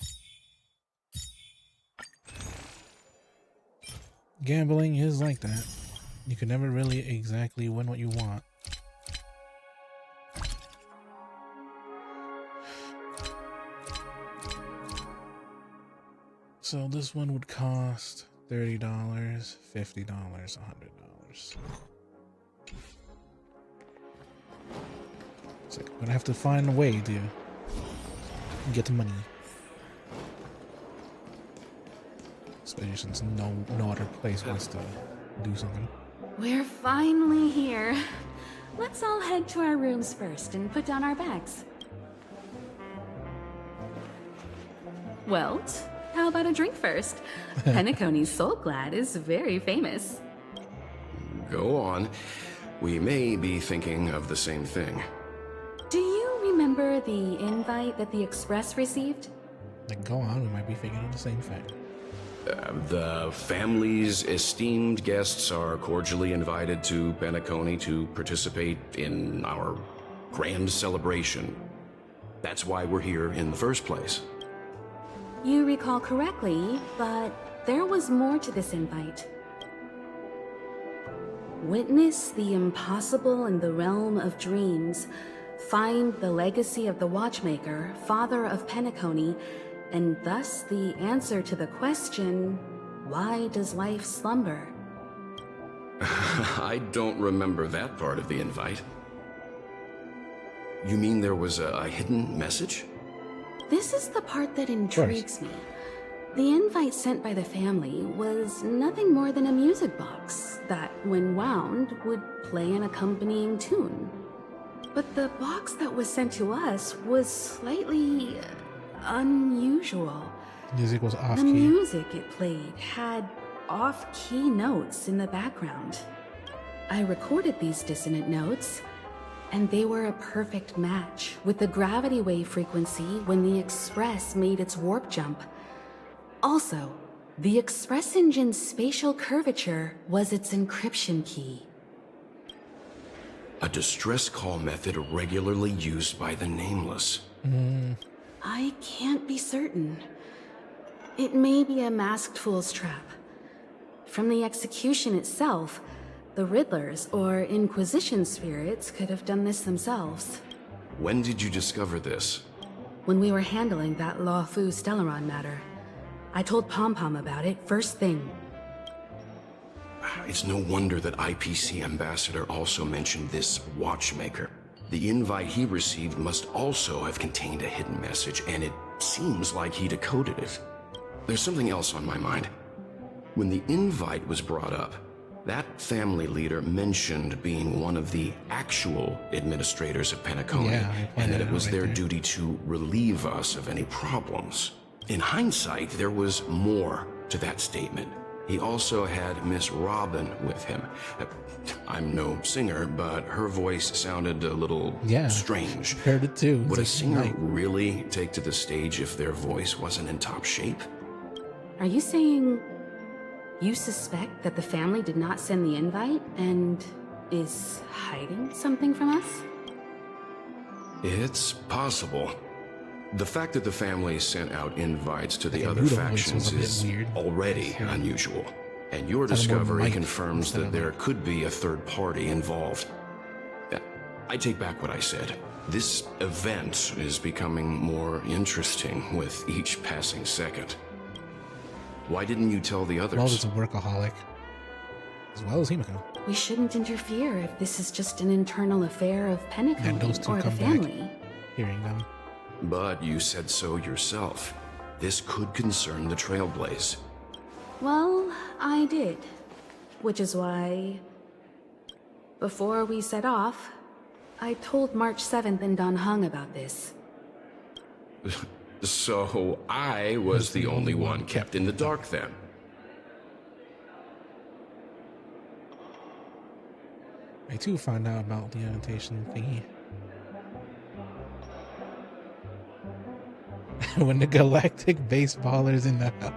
Gambling is like that. You can never really exactly win what you want. So this one would cost $30, $50, $100. So I'm gonna have to find a way to get the money. Especially since no other place wants to do something. We're finally here. Let's all head to our rooms first and put down our bags. Welt, how about a drink first? Penacony's Soul Glad is very famous. Go on. We may be thinking of the same thing. Do you remember the invite that the Express received? Like, go on, we might be thinking of the same thing. The family's esteemed guests are cordially invited to Penacony to participate in our grand celebration. That's why we're here in the first place. You recall correctly, but there was more to this invite. Witness the impossible in the realm of dreams. Find the legacy of the Watchmaker, father of Penacony, and thus the answer to the question, why does life slumber? I don't remember that part of the invite. You mean there was a hidden message? This is the part that intrigues me. The invite sent by the family was nothing more than a music box that, when wound, would play an accompanying tune. But the box that was sent to us was slightly unusual. Music was off-key. The music it played had off-key notes in the background. I recorded these dissonant notes, and they were a perfect match with the gravity wave frequency when the Express made its warp jump. Also, The Express Engine's spatial curvature was its encryption key. A distress call method regularly used by the Nameless. I can't be certain. It may be a masked fool's trap. From the execution itself, the Riddlers or Inquisition spirits could have done this themselves. When did you discover this? When we were handling that Law Fu Stellaron matter. I told Pom Pom about it first thing. It's no wonder that IPC Ambassador also mentioned this watchmaker. The invite he received must also have contained a hidden message, and it seems like he decoded it. There's something else on my mind. When the invite was brought up, that family leader mentioned being one of the actual administrators of Penacony, and that it was their duty to relieve us of any problems. In hindsight, there was more to that statement. He also had Miss Robin with him. I'm no singer, but her voice sounded a little strange. Heard it too. Would a singer really take to the stage if their voice wasn't in top shape? Are you saying you suspect that the family did not send the invite and is hiding something from us? It's possible. The fact that the family sent out invites to the other Rudo factions voice was a is bit weird. already unusual. And your discovery confirms that there could be a third party involved. I take back what I said. This event is becoming more interesting with each passing second. Why didn't you tell the others? Wells is a workaholic. As well as Himiko. We shouldn't interfere if this is just an internal affair of Penacony And those two or the come family. back, hearing them. But you said so yourself. This could concern the Trailblaze. Well, I did. Which is why, before we set off, I told March 7th and Don Hung about this. So I was the only one kept in the dark then. I too found out about the annotation thingy. When the galactic baseballers in the house.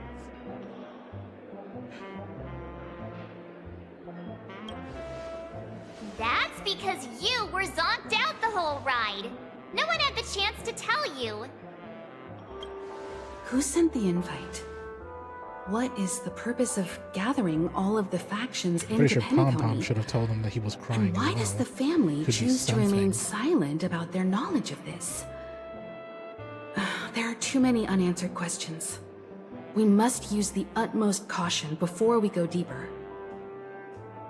That's because you were zonked out the whole ride. No one had the chance to tell you. Who sent the invite? What is the purpose of gathering all of the factions Pretty into sure Pom Pom Penacony? should have told him that he was crying. And why as does well. the family Could be choose to remain something. silent about their knowledge of this? There are too many unanswered questions. We must use the utmost caution before we go deeper.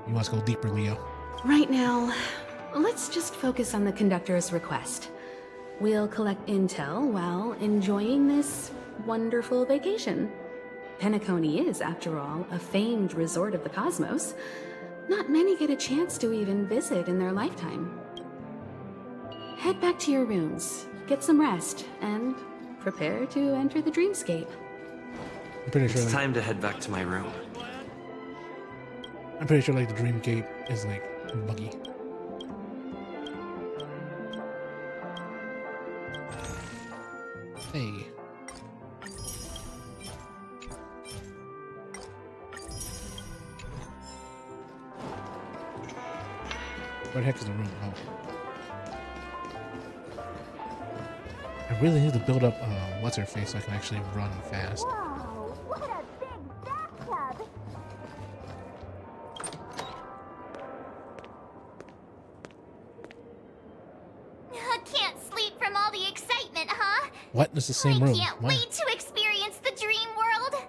You must go deeper, Leo. Right now, let's just focus on the conductor's request. We'll collect intel while enjoying this wonderful vacation. Penacony is, after all, a famed resort of the cosmos. Not many get a chance to even visit in their lifetime. Head back to your rooms, get some rest, and prepare to enter the dreamscape. I'm pretty sure. It's time to head back to my room. I'm pretty sure like the Dreamgate is like buggy. Hey. Where the heck is the room? Oh. I really need to build up what's her face so I can actually run fast. Whoa, what a big bathtub! Can't sleep from all the excitement, huh? What? It's the same room. Can't What? wait to experience the dream world.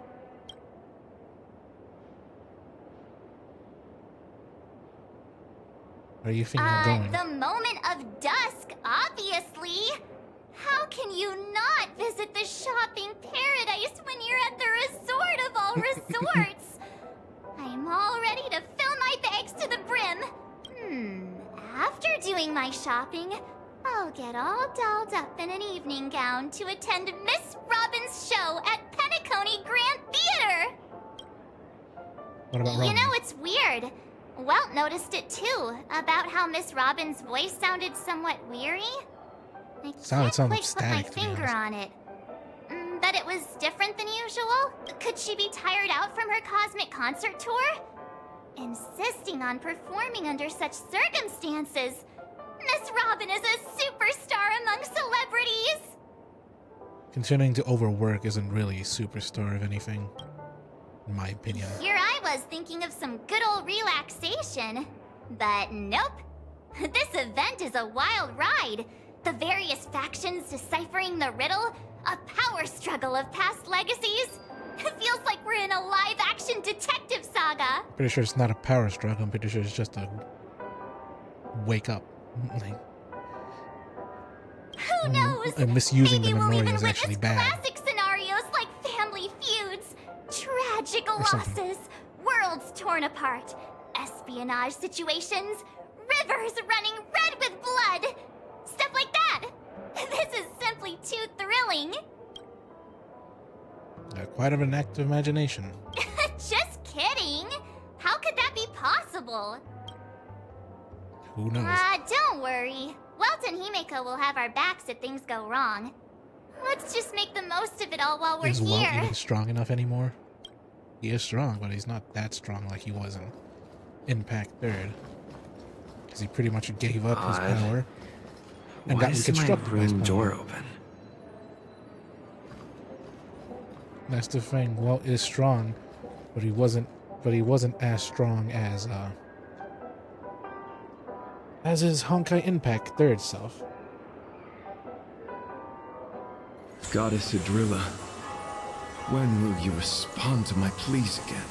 Where are you thinking of going? The moment of dusk, obviously. How can you not visit the shopping paradise when you're at the resort of all resorts? I'm all ready to fill my bags to the brim. After doing my shopping, I'll get all dolled up in an evening gown to attend Miss Robin's show at Penacony Grand Theater. What about You Robin? know, it's weird. Welt noticed it too, about how Miss Robin's voice sounded somewhat weary. I Sounded can't quite put my static, to be finger honest. on it. But it was different than usual? Could she be tired out from her cosmic concert tour? Insisting on performing under such circumstances. Miss Robin is a superstar among celebrities! Continuing to overwork isn't really a superstar of anything, in my opinion. Here I was thinking of some good old relaxation. But nope. This event is a wild ride. The various factions deciphering the riddle, a power struggle of past legacies. It feels like we're in a live-action detective saga. Pretty sure it's not a power struggle. I'm pretty sure it's just a wake up. Like, who knows? And misusing Maybe the we'll memory even is actually witness bad. classic scenarios like family feuds, tragic Or something. losses, worlds torn apart, espionage situations, rivers running red with blood, stuff like that. This is simply too thrilling. Quite of an active imagination. Just kidding. How could that be possible? Who knows? Don't worry. Welt and Himeko will have our backs if things go wrong. Let's just make the most of it all while we're Is Walt here. even strong enough anymore? He is strong, but he's not that strong like he was in Impact 3rd. Because he pretty much gave up his power and Why got is my reconstructed by his room power. door open? That's the thing. Walt is strong, but he wasn't as strong as his Honkai Impact 3rd self. Goddess Idrilla, when will you respond to my pleas again?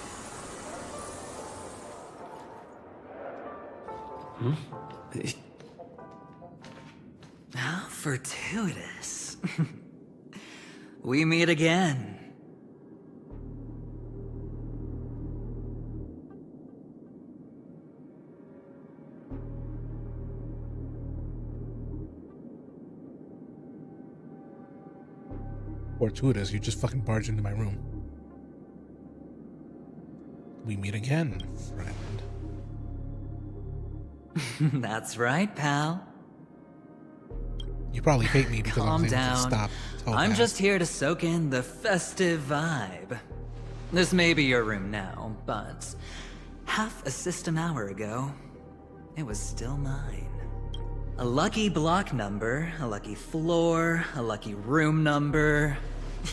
How fortuitous. We meet again. Fortuitous, you just fucking barged into my room. We meet again, friend. That's right, pal. You probably hate me because Calm I'm able to down. stop. I'm just here to soak in the festive vibe. This may be your room now, but half a system hour ago, it was still mine. A lucky block number, a lucky floor, a lucky room number.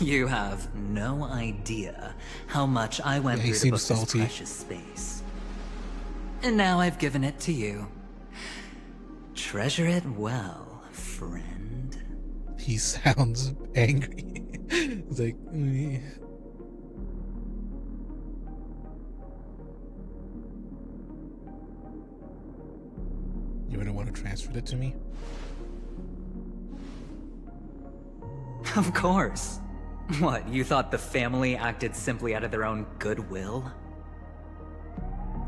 You have no idea how much I went Yeah, he through to book seems this salty. precious space. And now I've given it to you. Treasure it well, friend. He sounds angry. It's like, You wouldn't want to transfer it to me? Of course. What, you thought the family acted simply out of their own goodwill?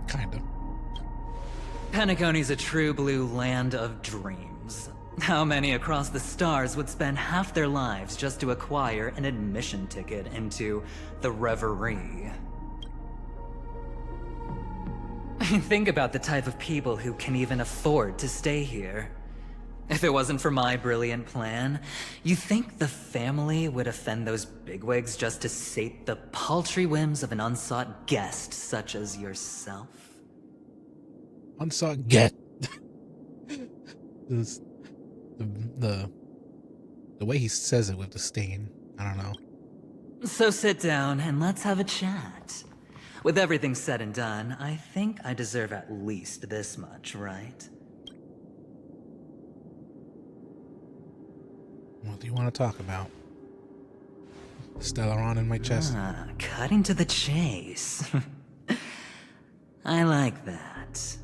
Kind of. Penacony's a true blue land of dreams. How many across the stars would spend half their lives just to acquire an admission ticket into the Reverie? Think about the type of people who can even afford to stay here. If it wasn't for my brilliant plan, you think the family would offend those bigwigs just to sate the paltry whims of an unsought guest such as yourself? Unsought get. This, the way he says it with disdain. I don't know. So sit down and let's have a chat. With everything said and done, I think I deserve at least this much, right? What do you want to talk about? Stellaron in my chest. Cutting to the chase. I like that.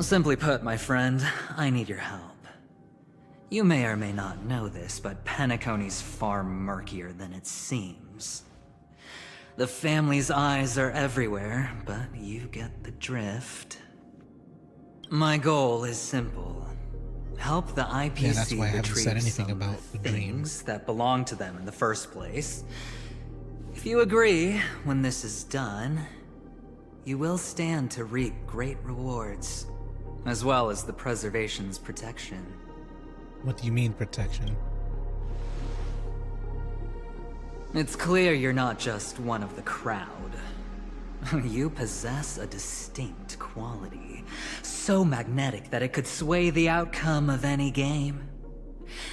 Simply put, my friend, I need your help. You may or may not know this, but Penacony's far murkier than it seems. The family's eyes are everywhere, but you get the drift. My goal is simple. Help the IPC Yeah, that's why I haven't retrieve said anything some about the dream. things that belong to them in the first place. If you agree, when this is done, you will stand to reap great rewards, as well as the preservation's protection. What do you mean protection? It's clear you're not just one of the crowd. You possess a distinct quality, so magnetic that it could sway the outcome of any game.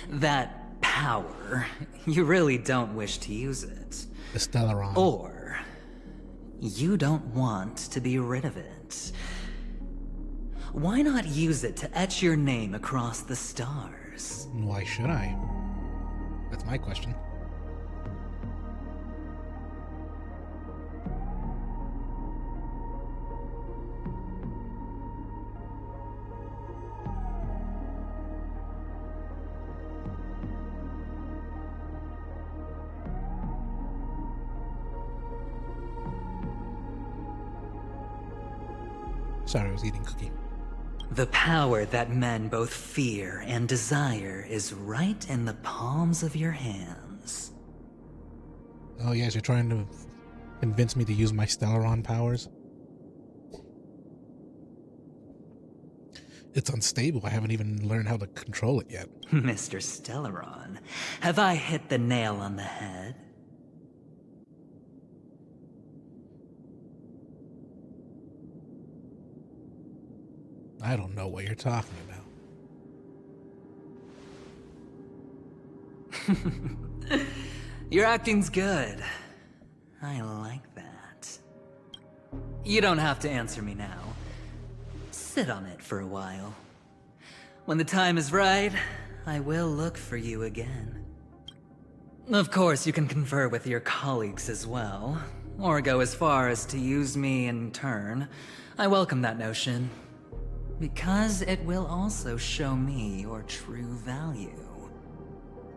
That power, you really don't wish to use it. The Stellaron. Or, you don't want to be rid of it. Why not use it to etch your name across the stars? Why should I? That's my question. Sorry, I was eating cookie. The power that men both fear and desire is right in the palms of your hands. Oh yes, you're trying to convince me to use my Stellaron powers? It's unstable. I haven't even learned how to control it yet. Mr. Stellaron, have I hit the nail on the head? I don't know what you're talking about. Your acting's good. I like that. You don't have to answer me now. Sit on it for a while. When the time is right, I will look for you again. Of course, you can confer with your colleagues as well, or go as far as to use me in turn. I welcome that notion, because it will also show me your true value.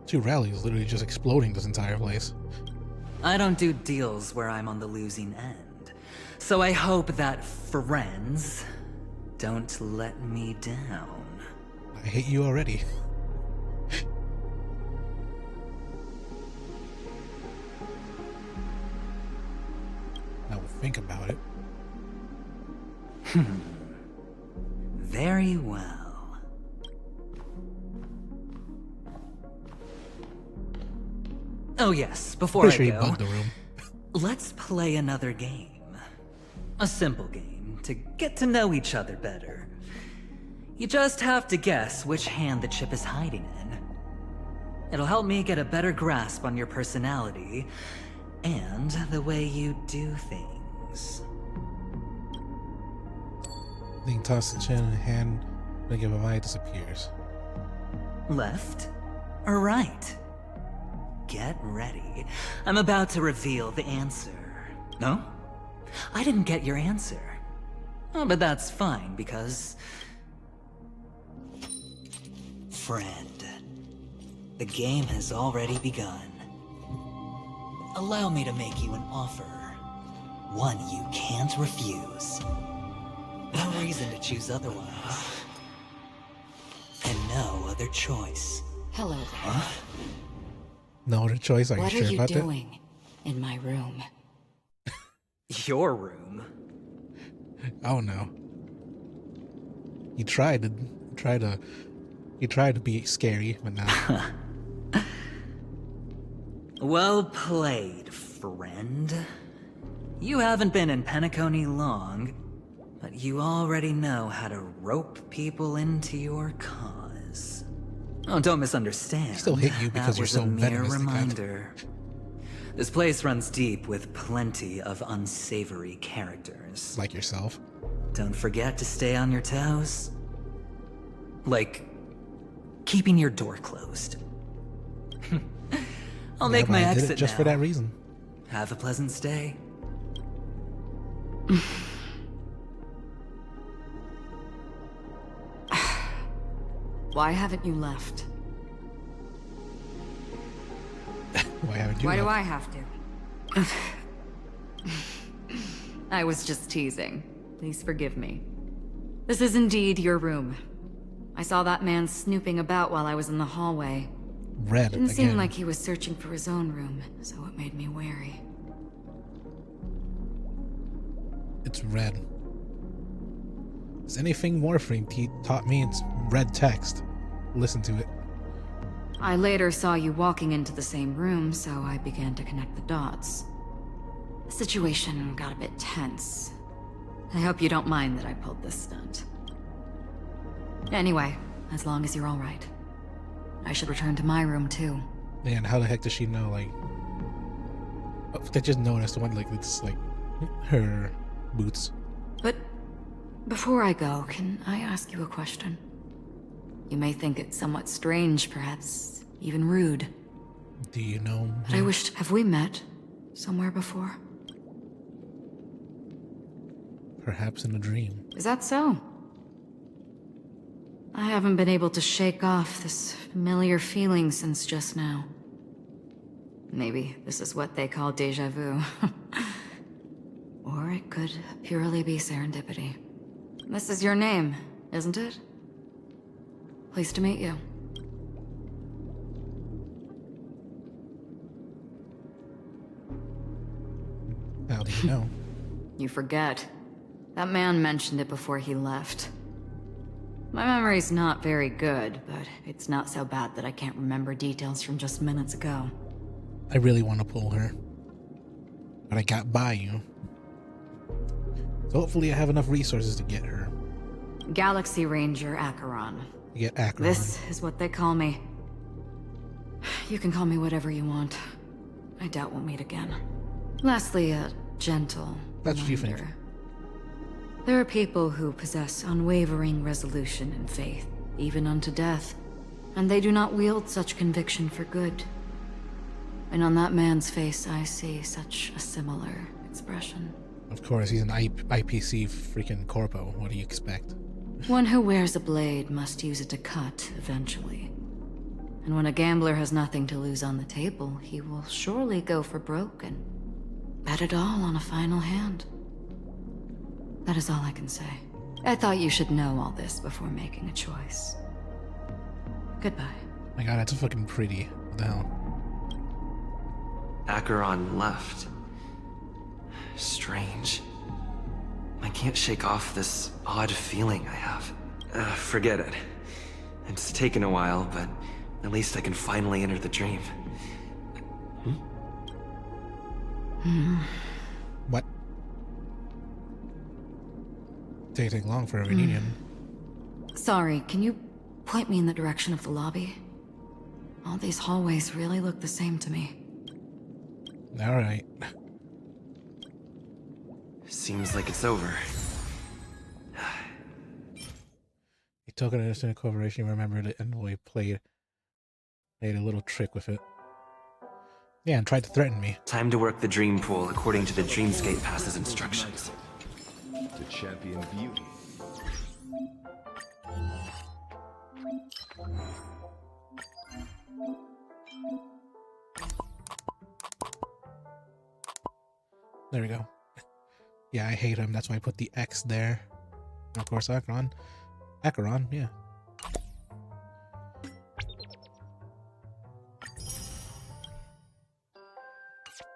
True value is literally just exploding this entire place. I don't do deals where I'm on the losing end, so I hope that friends don't let me down. I hate you already. Now think about it. Very well. Oh yes, before Pretty I sure you go, bugged the room. let's play another game. A simple game to get to know each other better. You just have to guess which hand the chip is hiding in. It'll help me get a better grasp on your personality and the way you do things. Then toss the chin in hand, blink of an eye disappears. Left or right? Get ready. I'm about to reveal the answer. No? I didn't get your answer. Oh, but that's fine, because... Friend, the game has already begun. Allow me to make you an offer. One you can't refuse. No reason to choose otherwise. And no other choice. Hello there. Huh? No other choice? Are What you sure are you about that? doing in my room? Your room? Oh no. He tried to be scary, but now. Well played, friend. You haven't been in Penacony long, but you already know how to rope people into your cause. Oh, don't misunderstand. I still hit you because That you're was so a mere venomous. reminder. This place runs deep with plenty of unsavory characters. Like yourself. Don't forget to stay on your toes. Like, keeping your door closed. I'll make my I did exit it just now. for that reason. Have a pleasant stay. Why haven't you left? Why haven't you? Why do left? I have to? I was just teasing. Please forgive me. This is indeed your room. I saw that man snooping about while I was in the hallway. Red Didn't again. seem like he was searching for his own room, so it made me wary. It's red. Is anything Morphine taught me? It's red text. Listen to it. I later saw you walking into the same room, so I began to connect the dots. The situation got a bit tense. I hope you don't mind that I pulled this stunt. Anyway, as long as you're all right. I should return to my room too. Man, how the heck does she know, like... I just noticed one, like, it's like her boots. But before I go, can I ask you a question? You may think it somewhat strange, perhaps even rude. Do you know? But I wished... Have we met somewhere before? Perhaps in a dream. Is that so? I haven't been able to shake off this familiar feeling since just now. Maybe this is what they call déjà vu. Or it could purely be serendipity. This is your name, isn't it? Pleased to meet you. How do you know? You forget. That man mentioned it before he left. My memory's not very good, but it's not so bad that I can't remember details from just minutes ago. I really want to pull her, but I can't buy you. So hopefully I have enough resources to get her. Galaxy Ranger Acheron. Get Acheron. This is what they call me. You can call me whatever you want. I doubt we'll meet again. Lastly, a gentle That's what you think. reminder. There are people who possess unwavering resolution and faith, even unto death, and they do not wield such conviction for good. And on that man's face, I see such a similar expression. Of course, he's an IPC freaking corpo. What do you expect? One who wears a blade must use it to cut, eventually. And when a gambler has nothing to lose on the table, he will surely go for broke and bet it all on a final hand. That is all I can say. I thought you should know all this before making a choice. Goodbye. My god, that's fucking pretty. What the hell? Acheron left. Strange. I can't shake off this odd feeling I have. Forget it. It's taken a while, but at least I can finally enter the dream. What? Taking long for a reunion. Sorry, can you point me in the direction of the lobby? All these hallways really look the same to me. Alright. Seems like it's over. He took an instant cooperation, remembered it, and we made a little trick with it. Yeah, and tried to threaten me. Time to work the dream pool according to the Dreamscape Pass's instructions. To champion beauty. There we go. Yeah, I hate him. That's why I put the X there. And of course, Acheron. Acheron, yeah.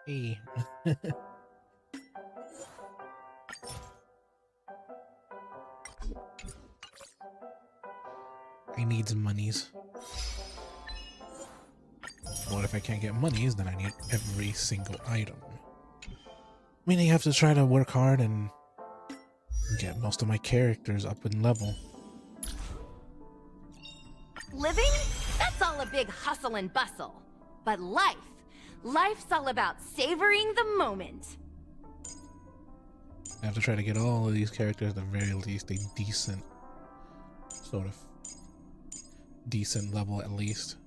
Hey. I need some monies. What if I can't get monies? Then I need every single item. Meaning I have to try to work hard and get most of my characters up in level. Living? That's all a big hustle and bustle. But life's all about savoring the moment. I have to try to get all of these characters at the very least a decent, sort of decent level at least.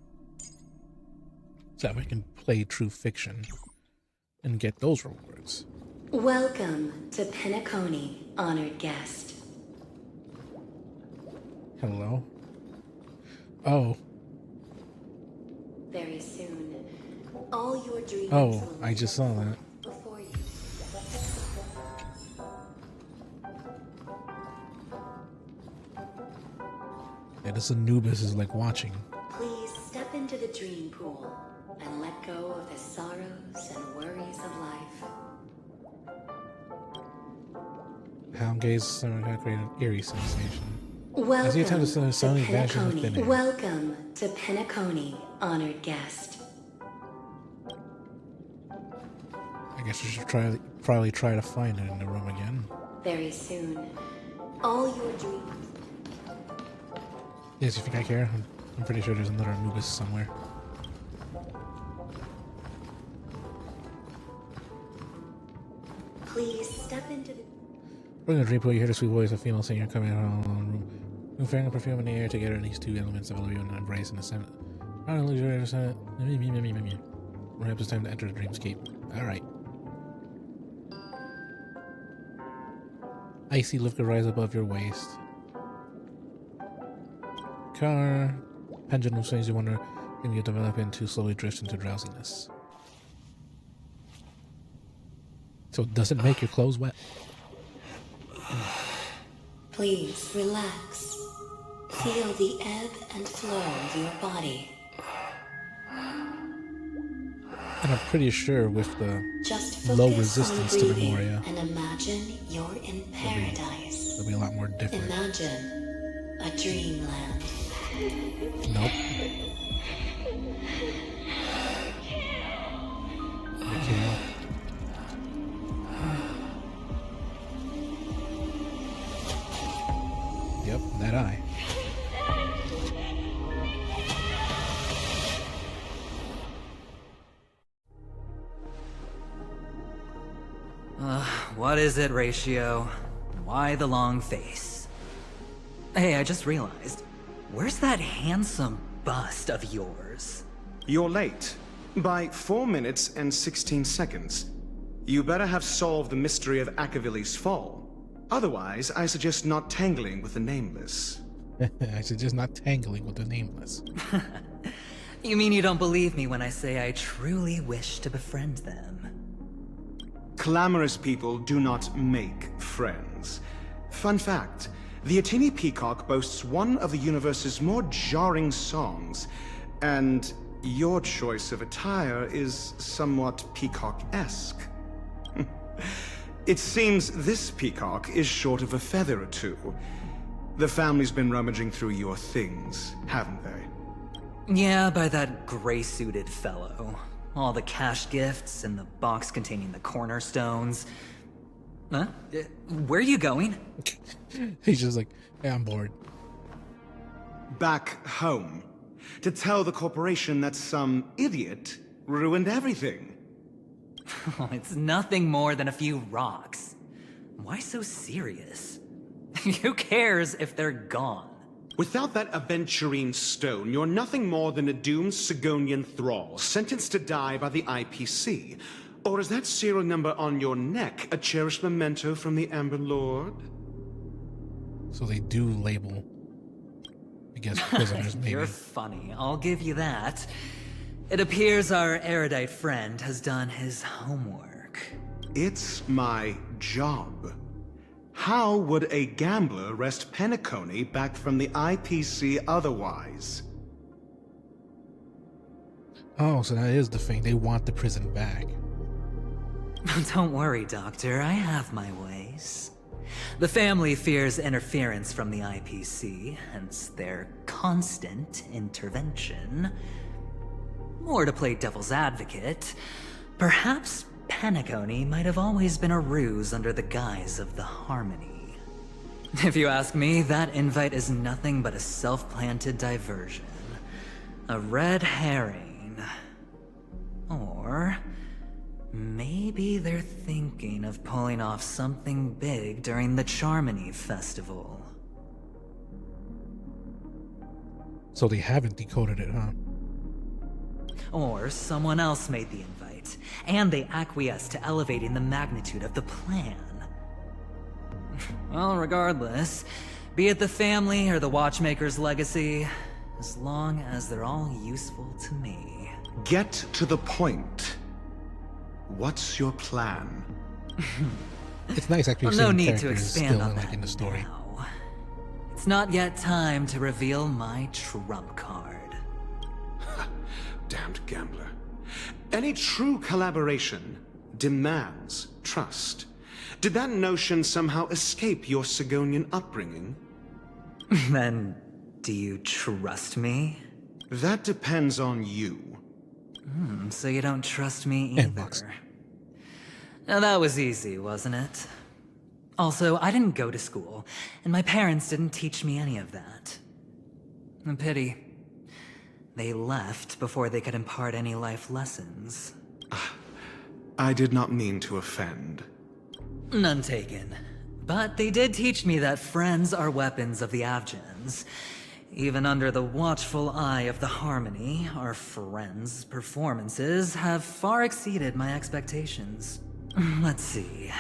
So that I can play true fiction and get those rewards. Welcome to Penacony, honored guest. Hello? Oh. Very soon, all your dreams Oh, I just saw that. before you. Yeah, this Anubis is like watching. Please step into the dream pool and let go of the sorrows and worries of life. Hound gaze create an eerie sensation. Welcome time to to suddenly vanish into thin Penacony. air. Welcome to Penacony, honored guest. I guess we should probably try to find it in the room again. Very soon, all your dreams. Yes, you think I care? I'm pretty sure there's another Anubis somewhere. Please step into the. We're in a dream pool, you hear the sweet voice of a female singer coming out of the room. New fragrant perfume in the air together, and these two elements of you and an embrace in the center. I don't know, perhaps it's time to enter the dreamscape. Alright. Icy lift could rise above your waist. Car. Pendulum swings you wonder if you develop into slowly drift into drowsiness. So does it make your clothes wet? Please relax. Feel the ebb and flow of your body. And I'm pretty sure with the Just low focus resistance on to breathing Memoria, and imagine you're in paradise. it'll be a lot more different. Imagine a dreamland. Nope. Okay. Yep, that eye. What is it, Ratio? Why the long face? Hey, I just realized. Where's that handsome bust of yours? You're late. By 4 minutes and 16 seconds. You better have solved the mystery of Akavili's fall. Otherwise, I suggest not tangling with the Nameless. I suggest not tangling with the Nameless. You mean you don't believe me when I say I truly wish to befriend them? Clamorous people do not make friends. Fun fact, the Atini Peacock boasts one of the universe's more jarring songs, and your choice of attire is somewhat peacock-esque. It seems this peacock is short of a feather or two. The family's been rummaging through your things, haven't they? Yeah, by that gray-suited fellow. All the cash gifts and the box containing the cornerstones. Huh? Where are you going? He's just like, hey, I'm bored. Back home. To tell the corporation that some idiot ruined everything. Oh, it's nothing more than a few rocks. Why so serious? Who cares if they're gone? Without that aventurine stone, you're nothing more than a doomed Sigonian thrall, sentenced to die by the IPC. Or is that serial number on your neck a cherished memento from the Amber Lord? So they do label, I guess, prisoners, maybe. You're funny, I'll give you that. It appears our erudite friend has done his homework. It's my job. How would a gambler wrest Penacony back from the IPC otherwise? Oh, so that is the thing. They want the prison back. Don't worry, Doctor. I have my ways. The family fears interference from the IPC, hence their constant intervention. Or to play devil's advocate, perhaps Penacony might have always been a ruse under the guise of the Harmony. If you ask me, that invite is nothing but a self-planted diversion. A red herring. Or maybe they're thinking of pulling off something big during the Charmony Festival. So they haven't decoded it, huh? Or someone else made the invite, and they acquiesced to elevating the magnitude of the plan. Well, regardless, be it the family or the Watchmaker's legacy, as long as they're all useful to me. Get to the point. What's your plan? It's nice actually Well, seeing no need to characters expand still on in, like, that in the story. now. It's not yet time to reveal my trump card. Damned gambler. Any true collaboration demands trust. Did that notion somehow escape your Sigonian upbringing? Then, do you trust me? That depends on you. So you don't trust me either. Now that was easy, wasn't it? Also, I didn't go to school, and my parents didn't teach me any of that. A pity. They left before they could impart any life lessons. I did not mean to offend. None taken. But they did teach me that friends are weapons of the Avgens. Even under the watchful eye of the Harmony, our friends' performances have far exceeded my expectations. Let's see.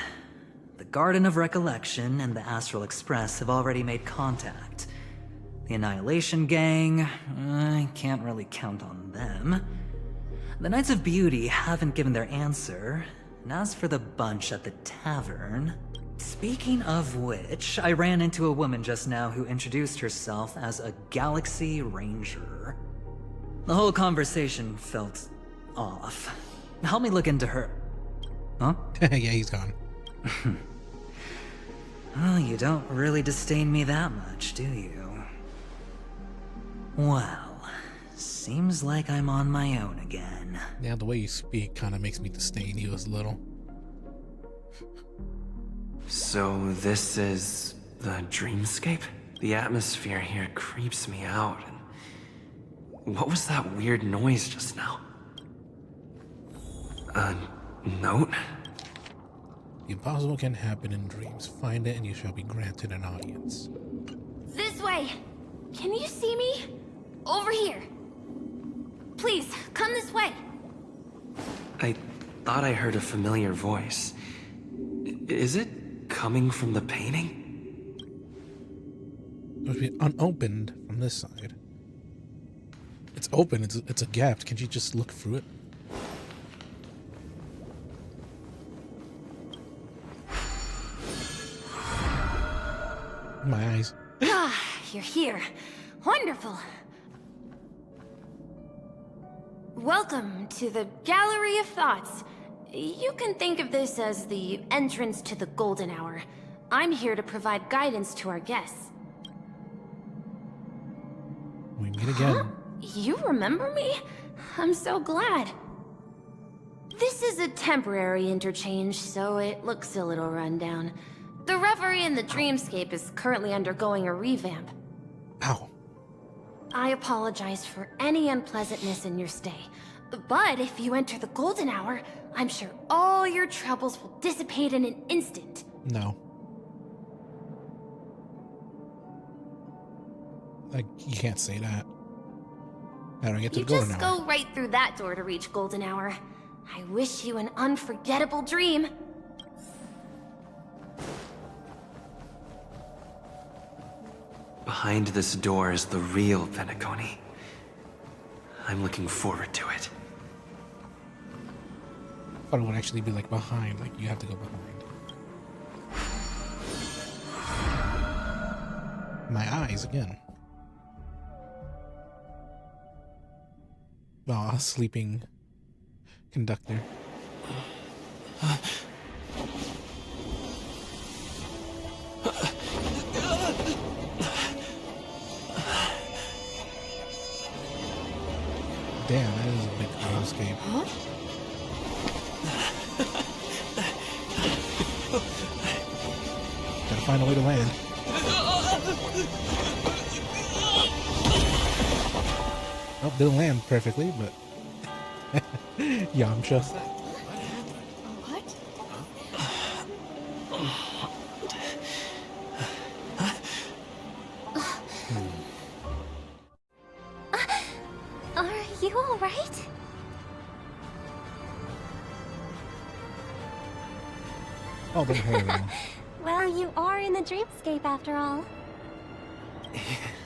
The Garden of Recollection and the Astral Express have already made contact. The Annihilation Gang, I can't really count on them. The Knights of Beauty haven't given their answer. And as for the bunch at the tavern... Speaking of which, I ran into a woman just now who introduced herself as a Galaxy Ranger. The whole conversation felt off. Help me look into her. Huh? Yeah, he's gone. Well, you don't really disdain me that much, do you? Well, seems like I'm on my own again. Yeah, the way you speak kind of makes me disdain you a little. So this is the dreamscape? The atmosphere here creeps me out. And what was that weird noise just now? A note? The impossible can happen in dreams. Find it and you shall be granted an audience. This way! Can you see me? Over here! Please, come this way! I thought I heard a familiar voice. Is it coming from the painting? It must be unopened from this side. It's open, it's a gap. Can't you just look through it? My eyes. Ah, you're here. Wonderful. Welcome to the Gallery of Thoughts. You can think of this as the entrance to the Golden Hour. I'm here to provide guidance to our guests. We meet again. Huh? You remember me? I'm so glad. This is a temporary interchange, so it looks a little rundown. The Reverie in the Dreamscape is currently undergoing a revamp. Ow. I apologize for any unpleasantness in your stay. But if you enter the Golden Hour, I'm sure all your troubles will dissipate in an instant. No. Like, you can't say that. How do I get to You the Golden just Hour? go right through that door to reach Golden Hour. I wish you an unforgettable dream. Behind this door is the real Penacony. I'm looking forward to it. I thought it would actually be like behind, like you have to go behind. My eyes again. Oh, a sleeping conductor. Damn, that is a big dreamscape. Huh? Gotta find a way to land. Oh, didn't land perfectly, but Yamcha. What? Are you alright? Oh, didn't hurt at all. Well, you are in the dreamscape after all.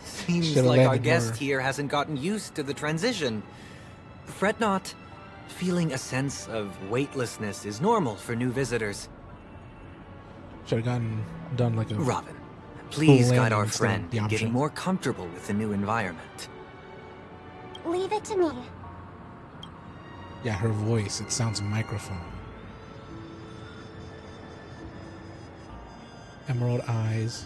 Seems Should've like our landed guest more. here hasn't gotten used to the transition. Fret not. Feeling a sense of weightlessness is normal for new visitors. Should have done like a Robin, please full guide landing our instead of friend in Yamcha. getting more comfortable with the new environment. Leave it to me. Yeah, her voice, it sounds microphone. Emerald eyes.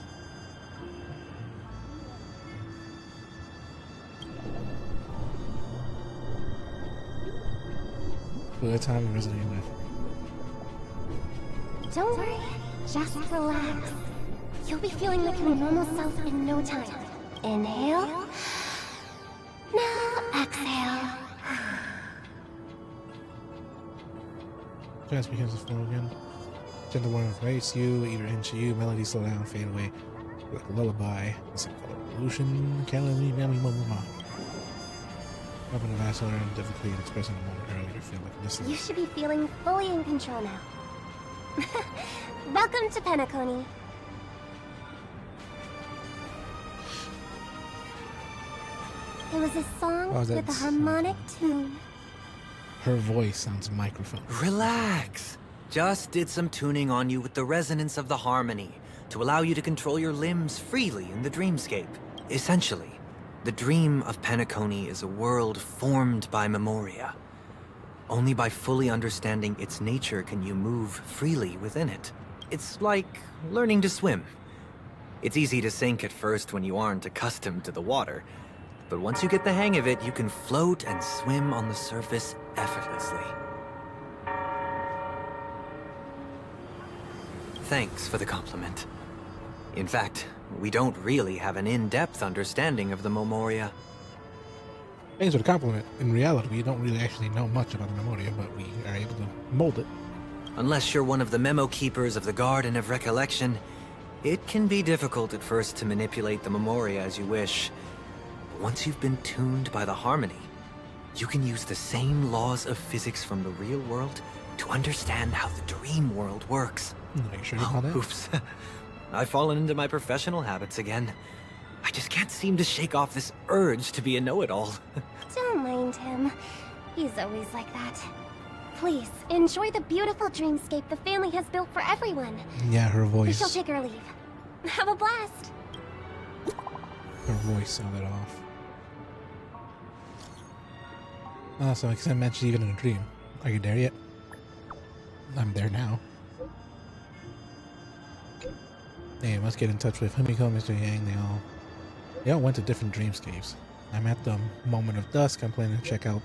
for the time we resonated with. Don't worry, just relax. You'll be feeling like your normal self in no time. Inhale. Now exhale. Jazz begins to flow again. Gentle warmth embrace you, either into you, melody slow down, fade away. Like a lullaby. It's like evolution, Kelly, Mammy, Mama. Open the vascular and difficulty in expressing a moment earlier. Feel like listening. You should be feeling fully in control now. Welcome to Penacony. It was a song Oh, with a that's- harmonic tune. Her voice sounds microphone. Relax. Just did some tuning on you with the resonance of the harmony to allow you to control your limbs freely in the dreamscape. Essentially, the dream of Penacony is a world formed by Memoria. Only by fully understanding its nature can you move freely within it. It's like learning to swim. It's easy to sink at first when you aren't accustomed to the water, but once you get the hang of it, you can float and swim on the surface effortlessly. Thanks for the compliment. In fact, we don't really have an in-depth understanding of the Memoria. Thanks for the compliment. In reality, we don't really actually know much about the Memoria, but we are able to mold it. Unless you're one of the memo keepers of the Garden of Recollection, it can be difficult at first to manipulate the Memoria as you wish. But once you've been tuned by the harmony, you can use the same laws of physics from the real world to understand how the dream world works. Are you sure you call that? Oops. I've fallen into my professional habits again. I just can't seem to shake off this urge to be a know-it-all. Don't mind him. He's always like that. Please, enjoy the beautiful dreamscape the family has built for everyone. Yeah, her We voice. shall take our leave. Have a blast. Her voice sounded off. So I can mention even in a dream. Are you there yet? I'm there now. Hey, must get in touch with Himiko, Mr. Yang. They all went to different dreamscapes. I'm at the moment of dusk. I'm planning to check out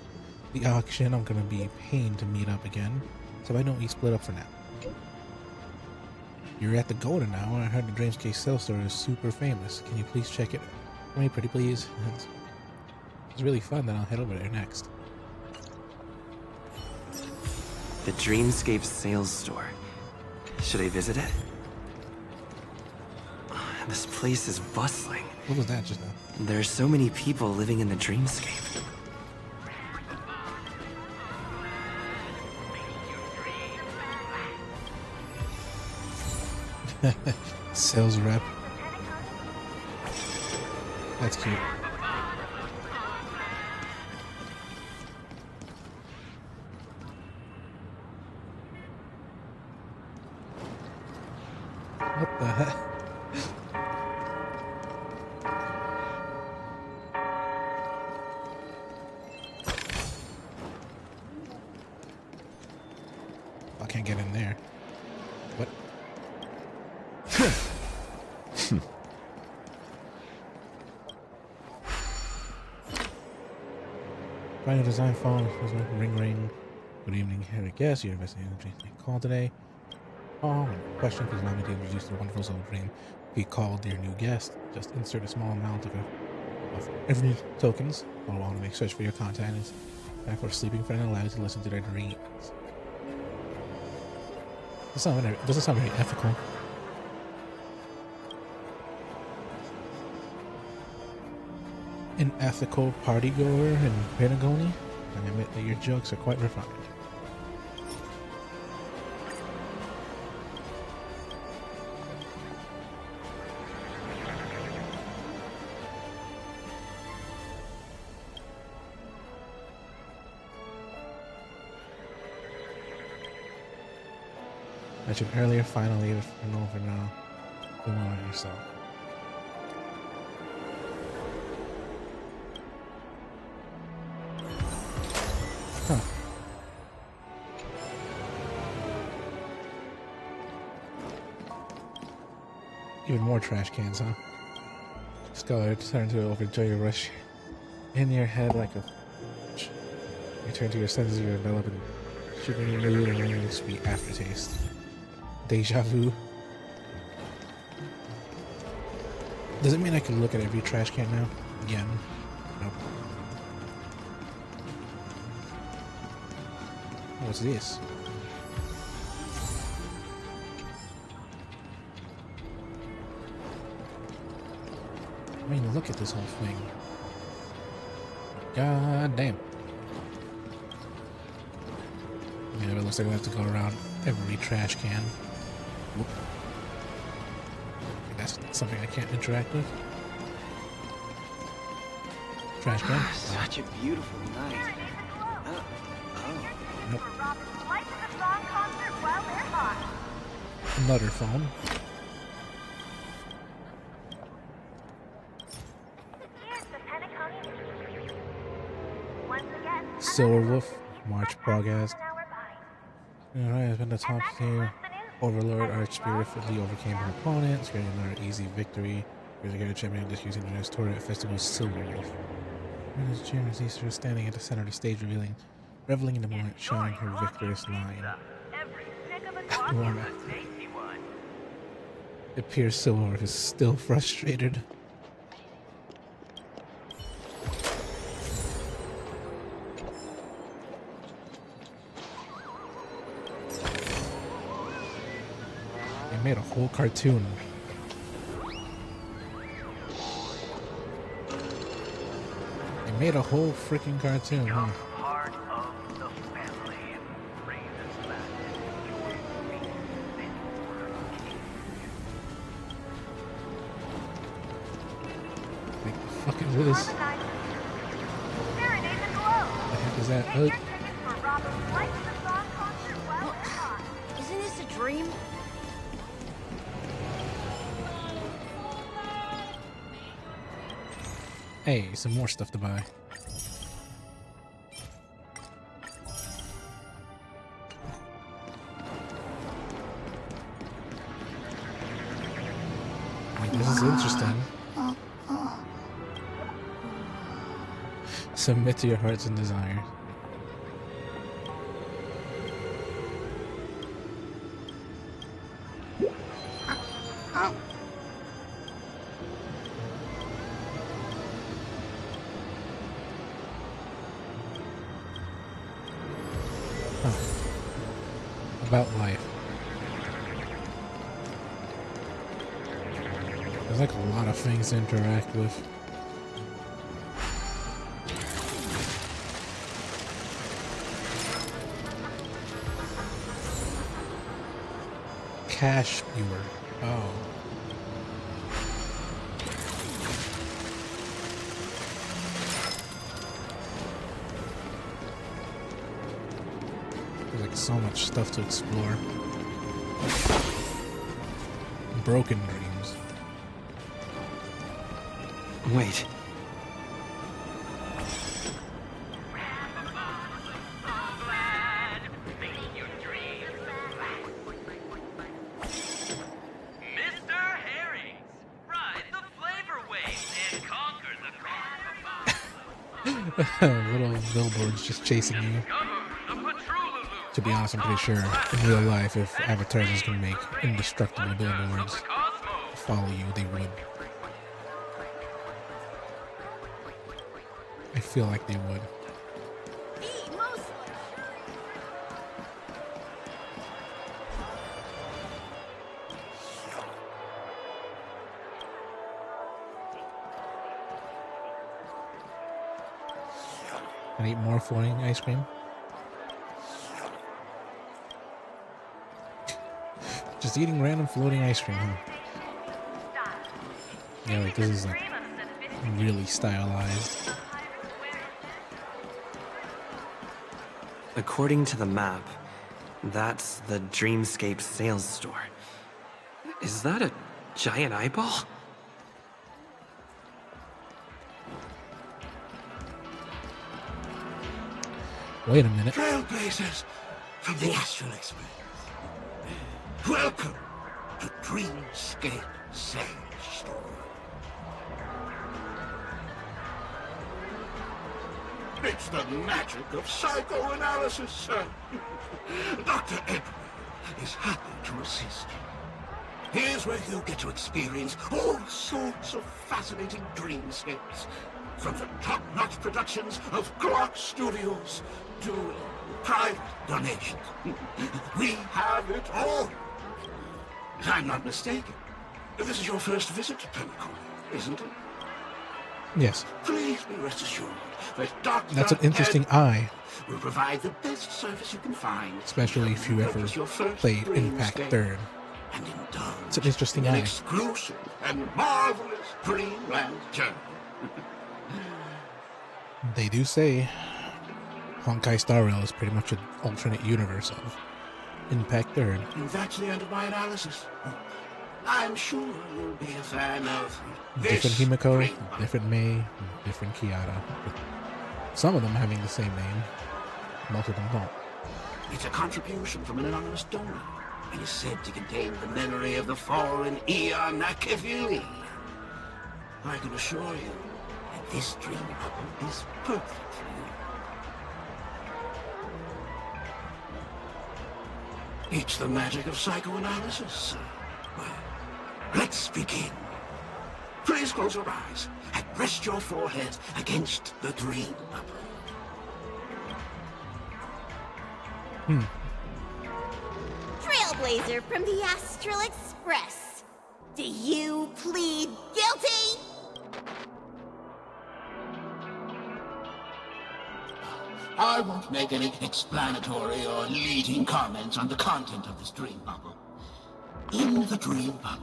the auction. I'm gonna be a pain to meet up again. So why don't we split up for now? You're at the Golden Hour. I heard the Dreamscape sales store is super famous. Can you please check it for me, pretty please? It's really fun. Then I'll head over there next. The Dreamscape sales store. Should I visit it? This place is bustling. What was that just now? There are so many people living in the Dreamscape. Sales rep. That's cute. What the heck? I can't get in there. What? Final design phone. Ring ring. Good evening, Harry. Guess you're investigating the dream call today. Oh, question, please allow me to introduce the wonderful soul dream. We called their new guest. Just insert a small amount of every tokens. I'll want to make search for your contact and for sleeping friend and allow you to listen to their dreams. Doesn't sound very ethical. An ethical party goer in Penacony? I admit that your jokes are quite refined. Mentioned earlier, finally, it's over now. Come on yourself. Huh. Even more trash cans, huh? Scholar, turn to overjoy your rush in your head like a. You turn to your senses, you develop and Sugar mood and really sweet aftertaste. Deja vu. Does it mean I can look at every trash can now? Again? Nope. What's this? I mean, look at this whole thing. God damn. Yeah, it looks like I have to go around every trash can. Whoop. That's something I can't interact with. Trash can. Such a beautiful night. Nope. Another phone. Silverwolf, March Progress. Alright, it's been the top team. Overlord, Archspirit fitly overcame her opponent, securing another easy victory. Here's a champion of this year's International Tournament Festival, Silverwolf. Winners Champions Easter standing at the center of the stage, reveling in the moment, shouting her victorious line. It appears Silverwolf is still frustrated. They made a whole cartoon. They made a whole freaking cartoon, huh? What the fuck is this? What the heck is that? Oh. Isn't this a dream? Hey, some more stuff to buy. Wait, this is interesting. Submit to your hearts and desires. About life. There's like a lot of things to interact with. Cash viewer. Oh. There's like so much stuff to explore. Broken dreams. Wait. Little billboards just chasing you. To be honest, I'm pretty sure in real life, if advertisers can make indestructible billboards follow you, they would. I feel like they would. Can I eat more floating ice cream? Just eating random floating ice cream, huh? Yeah, like this is like really stylized. According to the map, that's the Dreamscape sales store. Is that a giant eyeball? Wait a minute. Trailblazers from the Astral Express. Welcome to Dreamscape Sales Store. It's the magic of psychoanalysis, sir. Dr. Edward is happy to assist you. Here's where you get to experience all sorts of fascinating dreamscapes. From the top-notch productions of Clark Studios to private donations. We have it all. If I'm not mistaken, this is your first visit to Pinnacle, isn't it? Yes. Please be rest assured that Dr. That's an interesting eye. will provide the best service you can find. Especially if you ever played Impact Third. It's an interesting An eye. exclusive and marvelous dreamland journey. They do say Honkai Star Rail is pretty much an alternate universe of Impact Third. And that's the end of my analysis. I'm sure you'll be a fan of Different this Himiko, dream. different Mei, different Kiara. With some of them having the same name, most of them don't. It's a contribution from an anonymous donor, and is said to contain the memory of the fallen Eon Nakavili. I can assure you that this dream bubble is perfect for you. It's the magic of psychoanalysis, sir. Well, let's begin. Please close your eyes and rest your forehead against the dream bubble. Trailblazer from the Astral Express. Do you plead guilty? I won't make any explanatory or leading comments on the content of this dream bubble. In the dream bubble,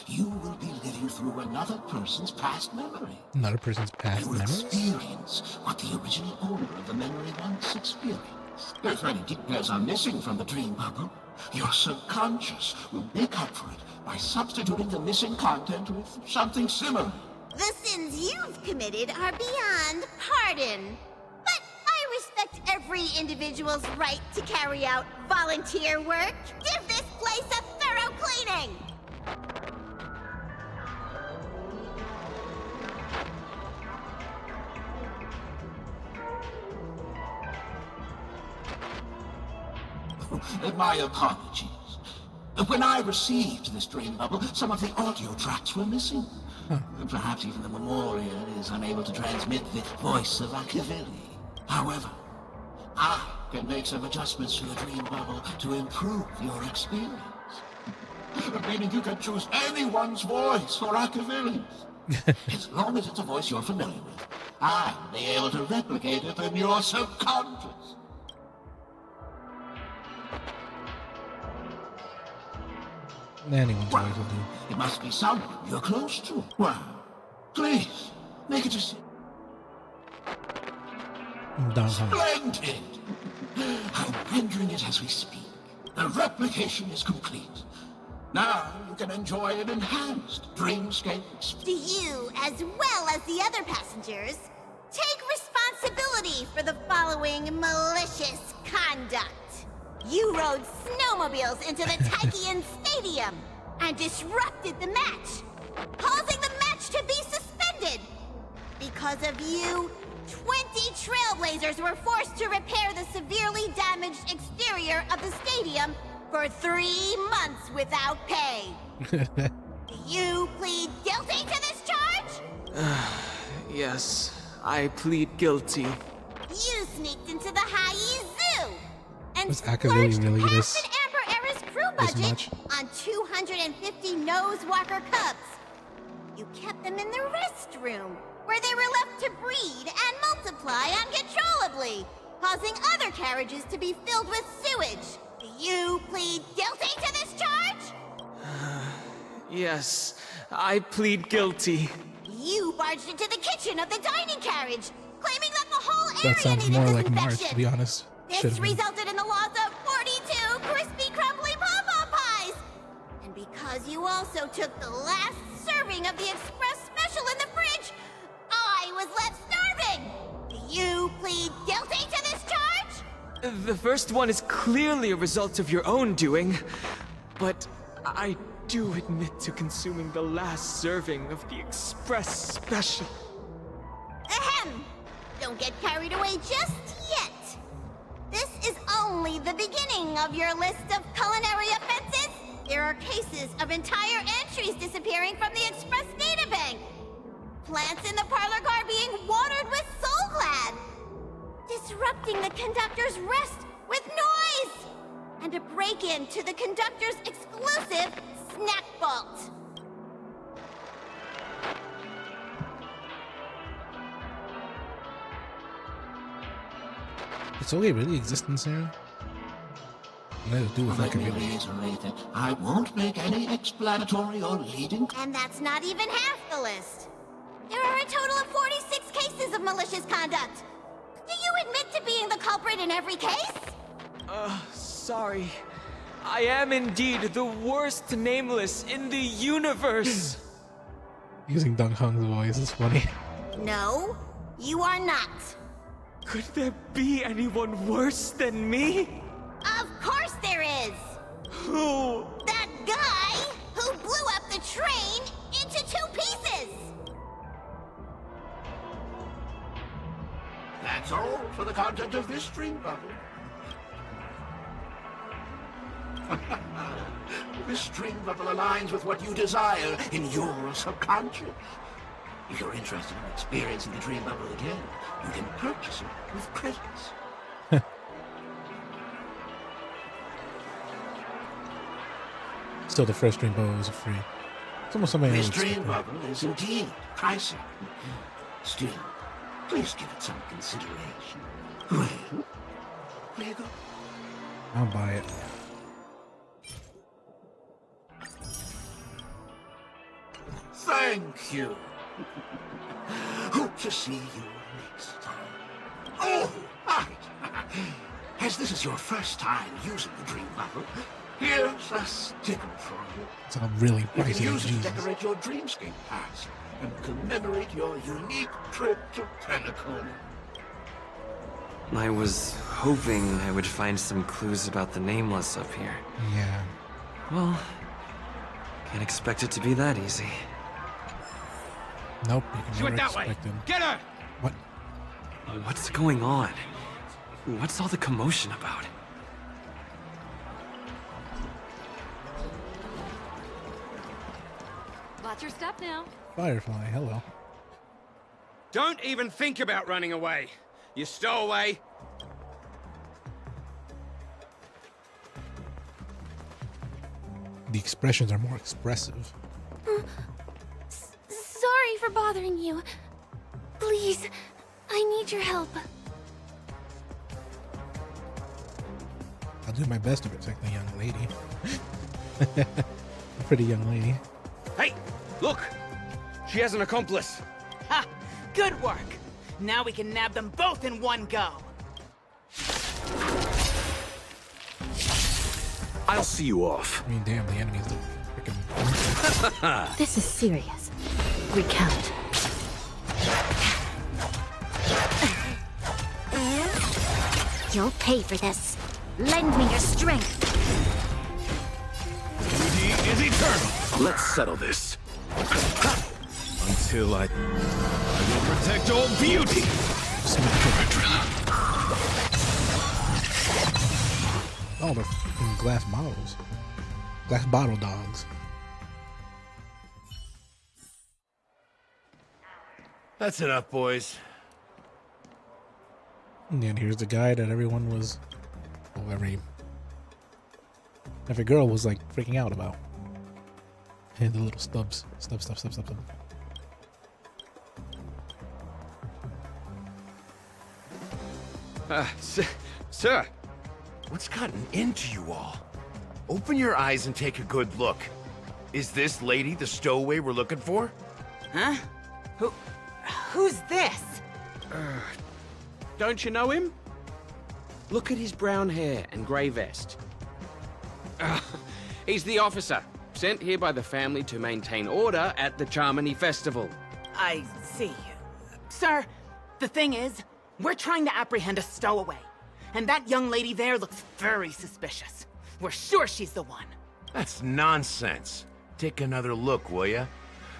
you will be living through another person's past memory. Another person's past You will memories? experience what the original owner of the memory once experienced. If any details are missing from the dream bubble, your subconscious will make up for it by substituting the missing content with something similar. The sins you've committed are beyond pardon. But I respect every individual's right to carry out volunteer work. Give this place a thorough cleaning! My apologies. When I received this dream bubble, some of the audio tracks were missing. Perhaps even the Memoria is unable to transmit the voice of Akavili. However, I can make some adjustments to the dream bubble to improve your experience. Meaning you can choose anyone's voice for Akavili. As long as it's a voice you're familiar with, I'll be able to replicate it in your subconscious. Anyone's voice will do. It must be someone you're close to. Well, please, make it a... Splendid! I'm rendering it as we speak. The replication is complete. Now you can enjoy an enhanced dreamscape experience. Do you, as well as the other passengers, take responsibility for the following malicious conduct? You rode snowmobiles into the Taikian Stadium and disrupted the match, causing the match to be suspended. Because of you, 20 Trailblazers were forced to repair the severely damaged exterior of the stadium for 3 months without pay. Do you plead guilty to this charge? Yes, I plead guilty. You sneaked into the Haie Zoo and Was Akavili really half this an Amber Era's crew much? budget on 250 Nosewalker cubs. You kept them in the restroom, where they were left to breed and multiply uncontrollably, causing other carriages to be filled with sewage. Do you plead guilty to this charge? Yes, I plead guilty. You barged into the kitchen of the dining carriage, claiming that the whole area That sounds needed more like March, disinfection. to be honest. This Should've been. resulted in the loss of 42 crispy, crumbly pom-pom pies! And because you also took the last serving of the express special in the fridge, I was left starving! Do you plead guilty to this charge? The first one is clearly a result of your own doing, but I do admit to consuming the last serving of the express special. Ahem! The don't get carried away just yet. This is only the beginning of your list of culinary offenses. There are cases of entire entries disappearing from the Express databank. Plants in the parlor car being watered with Soulglad. Disrupting the conductor's rest with noise. And a break-in to the conductor's exclusive snack vault. Does Soulglad really exist in Sarah? What does it do with Let me Machiavelli? reiterate that I won't make any explanatory or leading. And that's not even half the list. There are a total of 46 cases of malicious conduct. Do you admit to being the culprit in every case? Sorry. I am indeed the worst nameless in the universe. Using Dong Hung's voice is funny. No, you are not. Could there be anyone worse than me? Of course there is. Who? That guy who blew up the train into 2 pieces. That's all for the content of this dream bubble. This dream bubble aligns with what you desire in your subconscious. If you're interested in experiencing the dream bubble again, you can purchase it with credits. Still, the first dream bubble was free. It's almost something I This would dream expect. bubble is indeed pricey. Still, please give it some consideration. Well, here you go. I'll buy it. Thank you. Hope to see you next time. Oh, right. As this is your first time using the dream bubble, here's a sticker for you. It's all really You can pricey. use it to Jesus. decorate your dreamscape pass and commemorate your unique trip to Penacony. I was hoping I would find some clues about the Nameless up here. Yeah. Well, can't expect it to be that easy. Nope, you can Do it never that way. expect them. Get her! What? What's going on? What's all the commotion about? Watch your step now. Firefly, hello. Don't even think about running away. You stowaway. The expressions are more expressive. Sorry for bothering you. Please, I need your help. I'll do my best to protect the young lady. A pretty young lady. Hey, look! She has an accomplice. Ha! Good work! Now we can nab them both in one go. I'll see you off. I mean, damn, the enemy's the freaking. This is serious. Recount. You'll pay for this. Lend me your strength. Duty is eternal. Let's settle this. Until I will protect all beauty. Oh, they're fucking glass bottles. Glass bottle dogs. That's enough, boys. And then here's the guy that everyone was, well, every girl was like freaking out about. And the little stubs. Stub. Sir, what's gotten into you all? Open your eyes and take a good look. Is this lady the stowaway we're looking for? Huh? Who's this? Don't you know him? Look at his brown hair and grey vest. He's the officer, sent here by the family to maintain order at the Charmony Festival. I see. Sir, the thing is, we're trying to apprehend a stowaway. And that young lady there looks very suspicious. We're sure she's the one. That's nonsense. Take another look, will ya?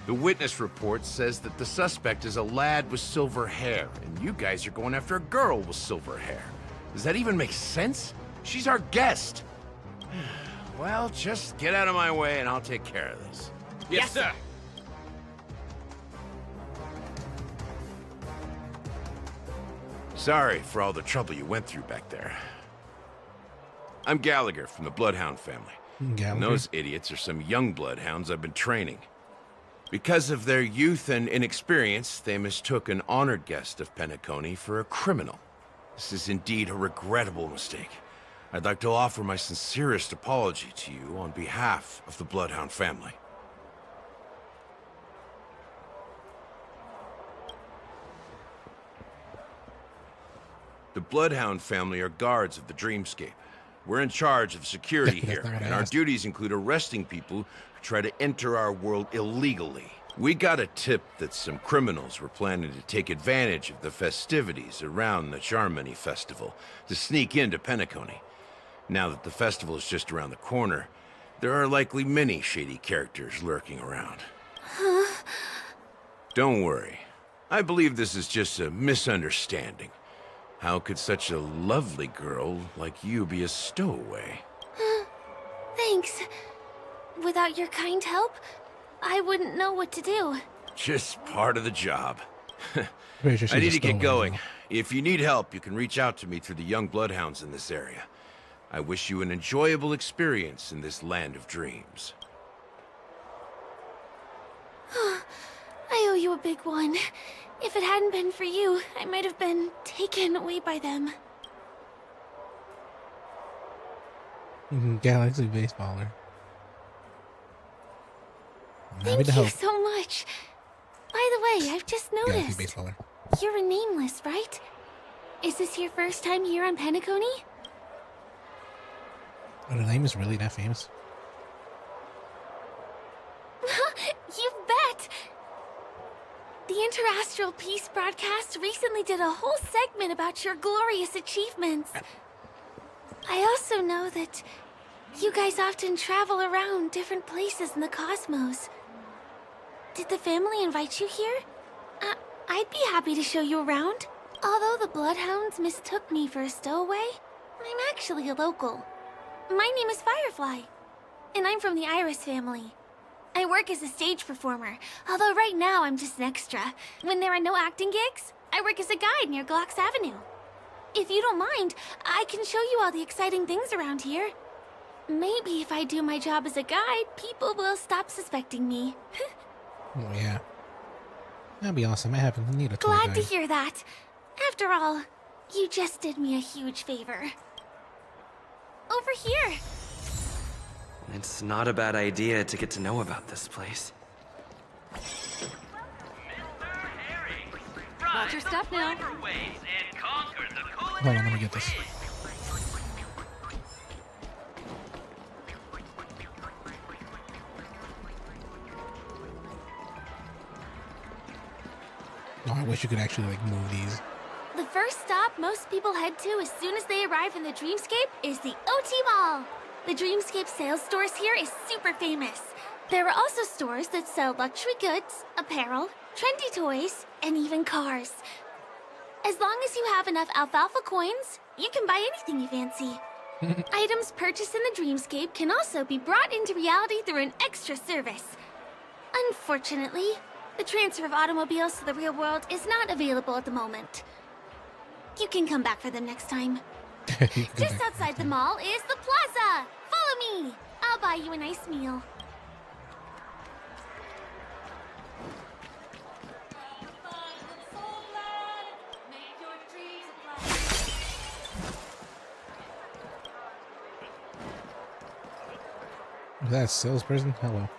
The witness report says that the suspect is a lad with silver hair, and you guys are going after a girl with silver hair. Does that even make sense? She's our guest. Well, just get out of my way and I'll take care of this. Yes, sir. Sorry for all the trouble you went through back there. I'm Gallagher from the Bloodhound family. Gallagher? And those idiots are some young bloodhounds I've been training. Because of their youth and inexperience, they mistook an honored guest of Penacony for a criminal. This is indeed a regrettable mistake. I'd like to offer my sincerest apology to you on behalf of the Bloodhound family. The Bloodhound family are guards of the Dreamscape. We're in charge of security here, and our duties include arresting people who try to enter our world illegally. We got a tip that some criminals were planning to take advantage of the festivities around the Charmony Festival to sneak into Penacony. Now that the festival is just around the corner, there are likely many shady characters lurking around. Don't worry. I believe this is just a misunderstanding. How could such a lovely girl like you be a stowaway? Thanks. Without your kind help, I wouldn't know what to do. Just part of the job. Pretty sure she's I need a to get stowaway, going. though. If you need help, you can reach out to me through the young bloodhounds in this area. I wish you an enjoyable experience in this land of dreams. I owe you a big one. If it hadn't been for you, I might have been taken away by them. Galaxy baseballer. I'm happy Thank to you help. so much. By the way, I've just Galaxy noticed. baseballer. You're a nameless, right? Is this your first time here on Penacony? Oh, the name is really that famous? You bet! The Interastral Peace broadcast recently did a whole segment about your glorious achievements. I also know that you guys often travel around different places in the cosmos. Did the family invite you here? I'd be happy to show you around. Although the Bloodhounds mistook me for a stowaway, I'm actually a local. My name is Firefly, and I'm from the Iris family. I work as a stage performer, although right now I'm just an extra. When there are no acting gigs, I work as a guide near Glocks Avenue. If you don't mind, I can show you all the exciting things around here. Maybe if I do my job as a guide, people will stop suspecting me. Oh, yeah. That'd be awesome. I happen to need a tour Glad guide. to hear that. After all, you just did me a huge favor. Over here. It's not a bad idea to get to know about this place. Watch your step now. Hold on, let me get this. Oh, I wish you could actually like move these. The first stop most people head to as soon as they arrive in the Dreamscape is the OT Mall. The Dreamscape sales stores here is super famous. There are also stores that sell luxury goods, apparel, trendy toys, and even cars. As long as you have enough alfalfa coins, you can buy anything you fancy. Items purchased in the Dreamscape can also be brought into reality through an extra service. Unfortunately, the transfer of automobiles to the real world is not available at the moment. You can come back for them next time. Just outside the mall is the plaza! Follow me! I'll buy you a nice meal. Is that a salesperson? Hello.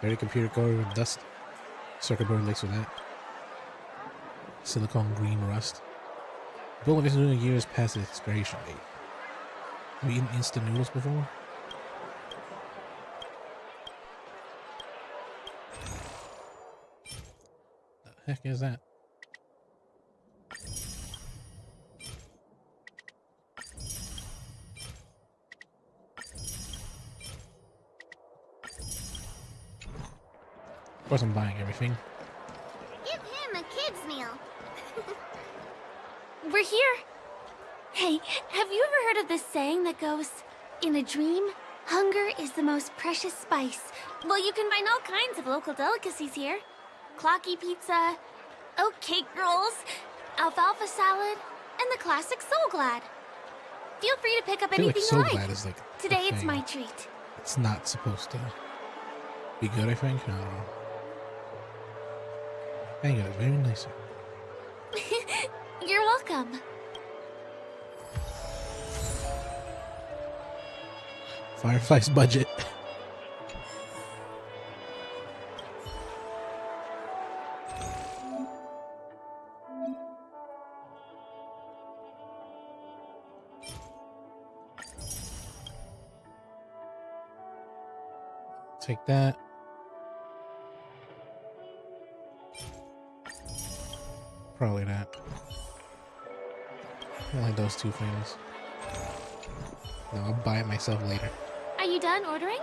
Dirty computer covered with dust. Circuit board laced with that. Silicone green rust. Bullet is doing years past its expiration date. Have you eaten instant noodles before? The heck is that? Of course, I'm buying everything. Give him a kid's meal. We're here. Hey, have you ever heard of this saying that goes, in a dream, hunger is the most precious spice? Well, you can find all kinds of local delicacies here. Clocky pizza, oat cake rolls, alfalfa salad, and the classic Soul Glad. Feel free to pick up I feel anything like Soul you Glad like. is like Today a it's thing. my treat. It's not supposed to be good, I think. I don't know. Thank you, very nice. You're welcome. Firefly's budget. Take that. Probably not. I like those two things. No, I'll buy it myself later. Are you done ordering?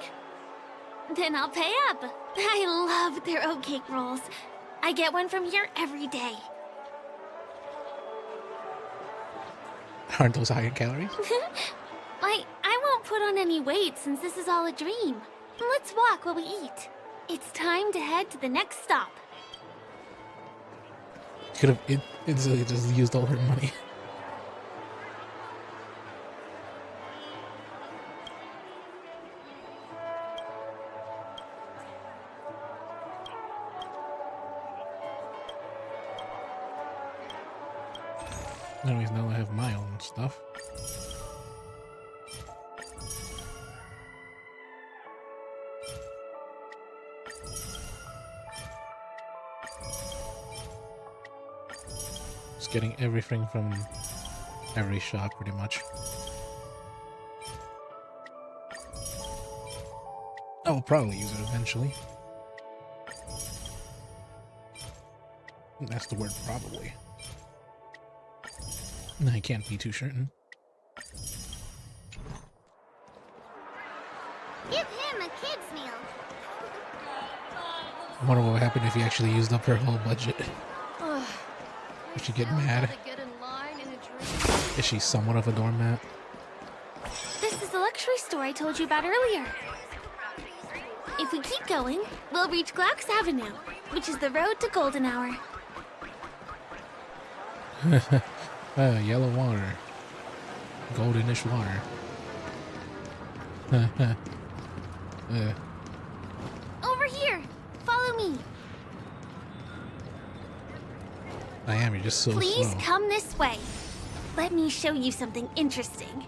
Then I'll pay up. I love their oat cake rolls. I get one from here every day. Aren't those higher calories? I won't put on any weight since this is all a dream. Let's walk while we eat. It's time to head to the next stop. Could have instantly just used all her money. Anyways, now I have my own stuff. Just getting everything from every shop, pretty much. I will probably use it eventually. That's the word, probably. I can't be too certain. Give him a kid's meal. I wonder what would happen if he actually used up her whole budget. Would she get mad? Is she somewhat of a doormat? This is the luxury store I told you about earlier. If we keep going, we'll reach Glauc's Avenue, which is the road to Golden Hour. Yellow water. Goldenish water. Over here! Follow me! I am, you're just so Please slow. come this way. Let me show you something interesting.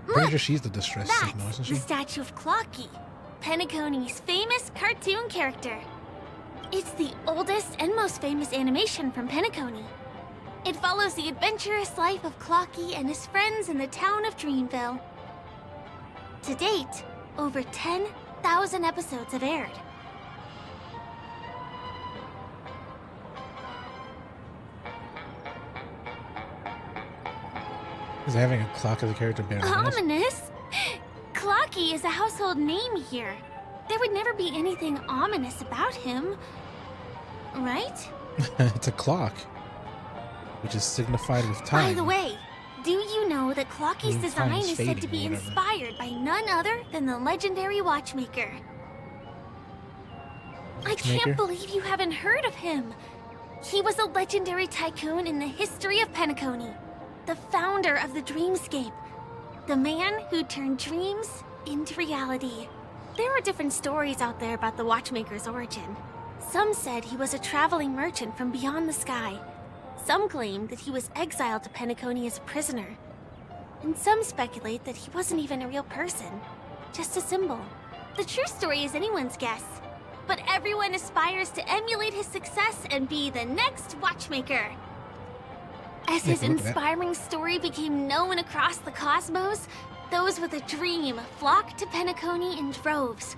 Pretty sure she's the distress signal, isn't The she? statue of Clocky, Penacony's famous cartoon character. It's the oldest and most famous animation from Penacony. It follows the adventurous life of Clocky and his friends in the town of Dreamville. To date, over 10,000 episodes have aired. Is having a clock as a character better than this? Ominous? Clocky is a household name here. There would never be anything ominous about him. Right? It's a clock, which is signified with time. By the way, do you know that Clocky's And design time's is said to fading be or whatever. inspired by none other than the legendary watchmaker? I Watchmaker? can't believe you haven't heard of him. He was a legendary tycoon in the history of Penacony, the founder of the Dreamscape, the man who turned dreams into reality. There are different stories out there about the watchmaker's origin. Some said he was a traveling merchant from beyond the sky. Some claimed that he was exiled to Penacony as a prisoner. And some speculate that he wasn't even a real person, just a symbol. The true story is anyone's guess, but everyone aspires to emulate his success and be the next watchmaker. As his Yeah, look at that. inspiring story became known across the cosmos, those with a dream flocked to Penacony in droves.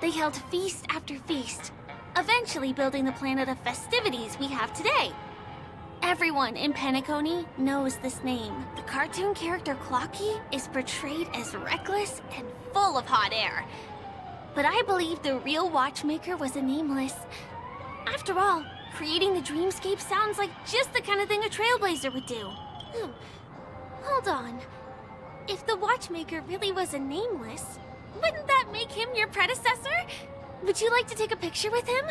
They held feast after feast, eventually building the planet of festivities we have today. Everyone in Penacony knows this name. The cartoon character Clocky is portrayed as reckless and full of hot air. but I believe the real watchmaker was a nameless. After all, creating the dreamscape sounds like just the kind of thing a trailblazer would do. Hold on. If the watchmaker really was a nameless, wouldn't that make him your predecessor? Would you like to take a picture with him?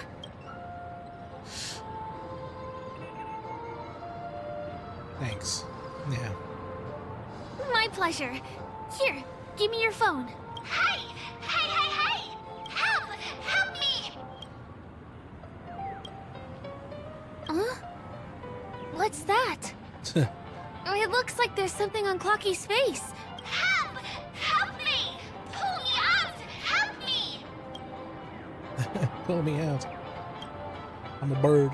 Thanks. Yeah. My pleasure. Here, give me your phone. Hey! Hey, hey, hey! Help! Help me! Huh? What's that? It looks like there's something on Clocky's face. Help! Help me! Pull me out! Help me! Pull me out. I'm a bird.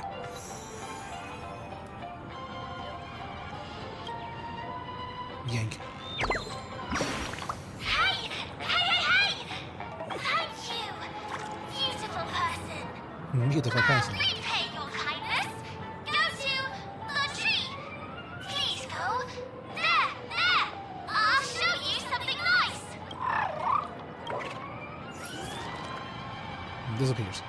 Yank. Hey! Hey, hey, hey! Thank you, beautiful person. Beautiful person. Repay your kindness. Go to the tree. Please go there, there. I'll show you something nice. Disappears.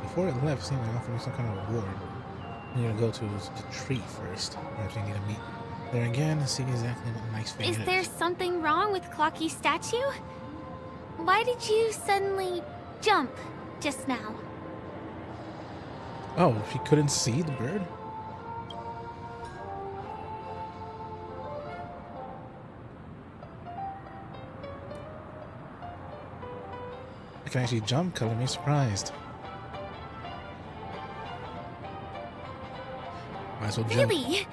Before it left, seemed to offer me some kind of reward. You need to go to the tree first. Perhaps you need to meet there again and see exactly what nice thing Is it there is. something wrong with Clocky's statue? Why did you suddenly jump just now? Oh, she couldn't see the bird? I can actually jump, color me surprised. Might as well jump. Really?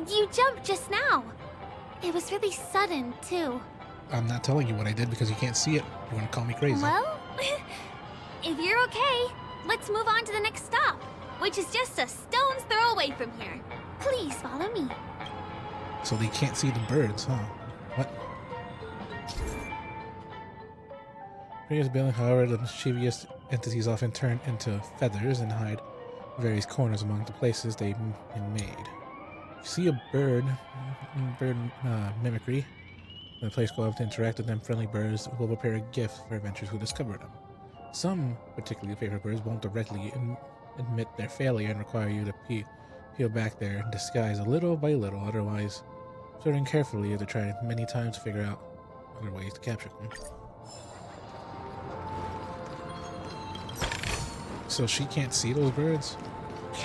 You jumped just now. It was really sudden, too. I'm not telling you what I did because you can't see it. You want to call me crazy? Well, if you're okay, let's move on to the next stop, which is just a stone's throw away from here. Please follow me. So they can't see the birds, huh? What? Previous building, however, the mischievous entities often turn into feathers and hide various corners among the places they've been made. If you see a bird mimicry, the place go up to interact with them. Friendly birds will prepare a gift for adventurers who discover them. Some particularly favorite birds won't directly admit their failure and require you to peel back their disguise a little by little. Otherwise, observing carefully, you have to try many times to figure out other ways to capture them. So she can't see those birds?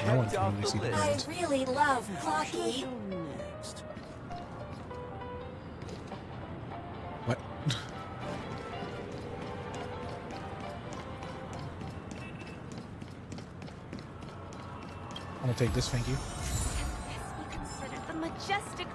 No one can really see the birds. I really love Clocky. What? I'm gonna take this, thank you. Consider the majestic.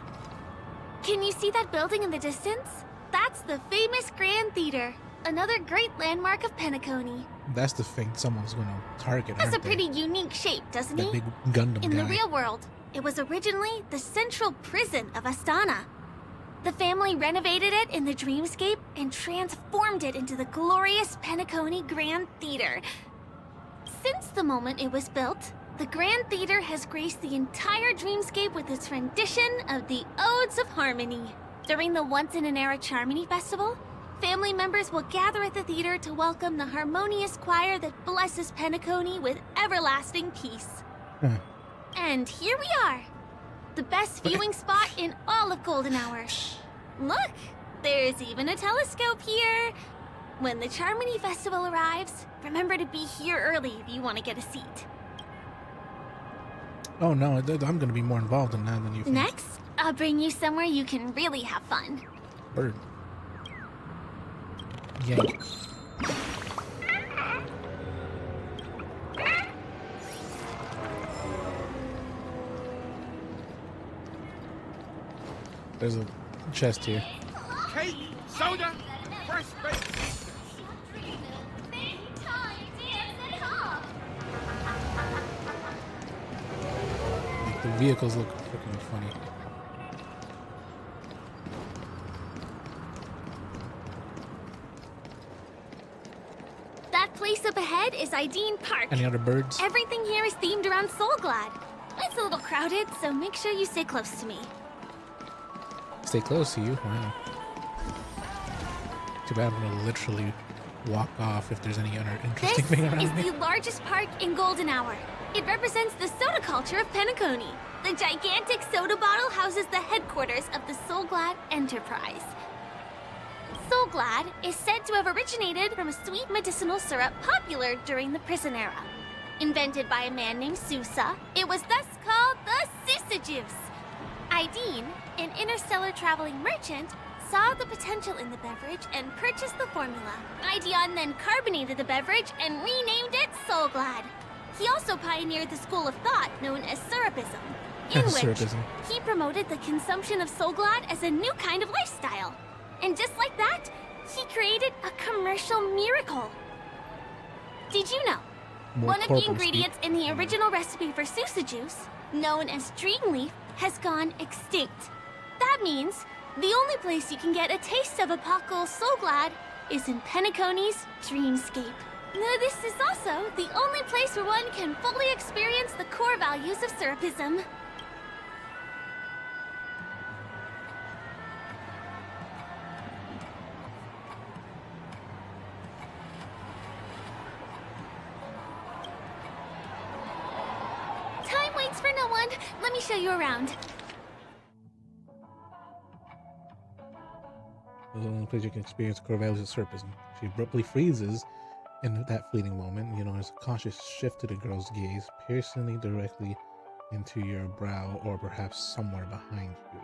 Can you see that building in the distance? That's the famous Grand Theater, another great landmark of Penacony. That's the thing someone's gonna target. Has a aren't they? pretty unique shape, doesn't That he? big Gundam In guy. the real world, it was originally the central prison of Astana. The family renovated it in the dreamscape and transformed it into the glorious Penacony Grand Theater. Since the moment it was built, the Grand Theater has graced the entire dreamscape with its rendition of the Odes of Harmony. During the once-in-an-era Charmony Festival, family members will gather at the theater to welcome the harmonious choir that blesses Penacony with everlasting peace. And here we are, the best viewing spot in all of Golden Hour. Look, there's even a telescope here. When the Charmony Festival arrives, remember to be here early if you want to get a seat. Oh no, I'm gonna be more involved in that than you think. Next, I'll bring you somewhere you can really have fun. Bird. Yank. There's a chest here. Cake, soda, fresh baked. Like, the vehicles look freaking funny. That place up ahead is Ideen Park. Any other birds? Everything here is themed around Soulglad. It's a little crowded, so make sure you stay close to me. Stay close to you. Wow. Too bad I'm gonna literally walk off if there's any other interesting thing around This me. is the largest park in Golden Hour. It represents the soda culture of Penacony. The gigantic soda bottle houses the headquarters of the Soulglad Enterprise. Soulglad is said to have originated from a sweet medicinal syrup popular during the prison era. Invented by a man named Sousa, it was thus called the Sousa Juice. Ideen, an interstellar traveling merchant, saw the potential in the beverage and purchased the formula. Ideon then carbonated the beverage and renamed it Soulglad. He also pioneered the school of thought known as Syrupism, in which Syrupism. he promoted the consumption of Soulglad as a new kind of lifestyle. And just like that, he created a commercial miracle. Did you know? One of the ingredients in the original recipe for Sousa juice, known as Dreamleaf, has gone extinct. That means the only place you can get a taste of Apocal Soulglad is in Penacony's Dreamscape. Now, this is also the only place where one can fully experience the core values of Syrupism. Time waits for no one. Let me show you around. The only place you can experience core values of Syrupism. She abruptly freezes in that fleeting moment. You notice a cautious shift to the girl's gaze, piercingly directly into your brow or perhaps somewhere behind you.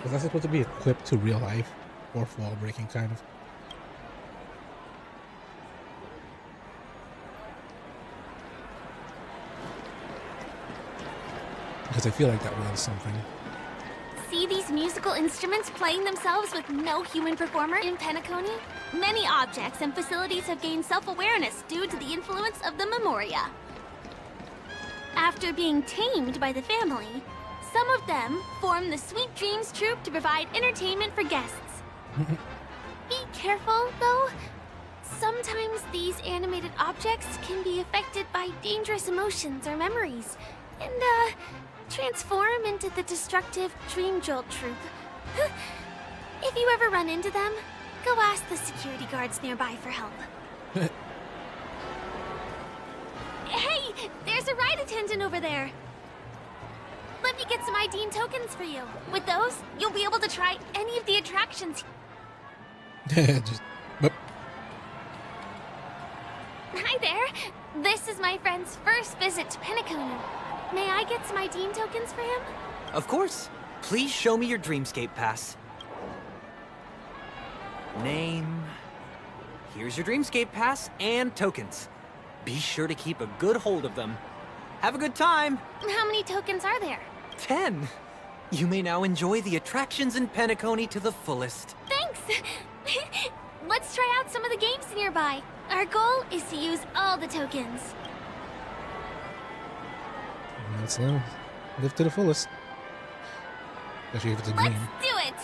Is that supposed to be equipped to real life? Fourth wall breaking, kind of? Because I feel like that was something. See these musical instruments playing themselves with no human performer in Penacony? Many objects and facilities have gained self-awareness due to the influence of the Memoria. After being tamed by the family, some of them form the Sweet Dreams Troupe to provide entertainment for guests. Be careful, though. Sometimes these animated objects can be affected by dangerous emotions or memories, and, transform into the destructive Dream Jolt Troupe. If you ever run into them, go ask the security guards nearby for help. Hey, there's a ride attendant over there. Let me get some Ideen tokens for you. With those, you'll be able to try any of the attractions. Just... Hi there. This is my friend's first visit to Penacony. May I get some Ideen tokens for him? Of course. Please show me your Dreamscape pass. Name. Here's your Dreamscape pass and tokens. Be sure to keep a good hold of them. Have a good time. How many tokens are there? 10. You may now enjoy the attractions in Penacony to the fullest. Thanks. Let's try out some of the games nearby. Our goal is to use all the tokens. Let's live to the fullest. Especially if it's a Let's game. do it.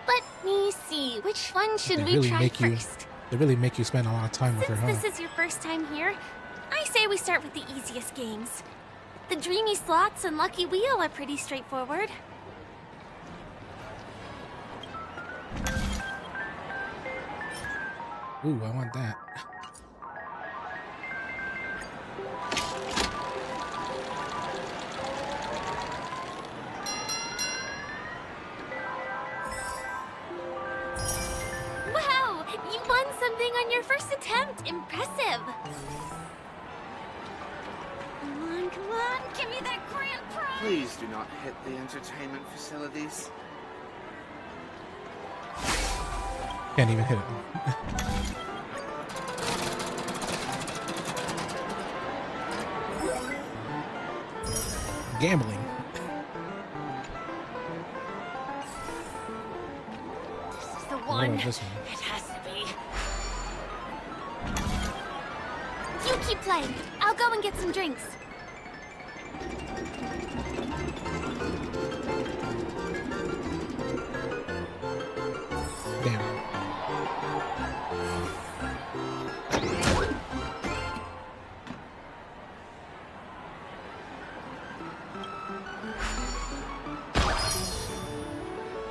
Let me see. Which one should we really try make you, first? they really make you spend a lot of time with her, Since huh? this is your first time here, I say we start with the easiest games. The Dreamy Slots and Lucky Wheel are pretty straightforward. Ooh, I want that. Wow! You won something on your first attempt! Impressive! Come on, give me that grand prize! Please do not hit the entertainment facilities. Can't even hit it. Gambling. This is the What one. about this one? It has to be. You keep playing. I'll go and get some drinks. Damn.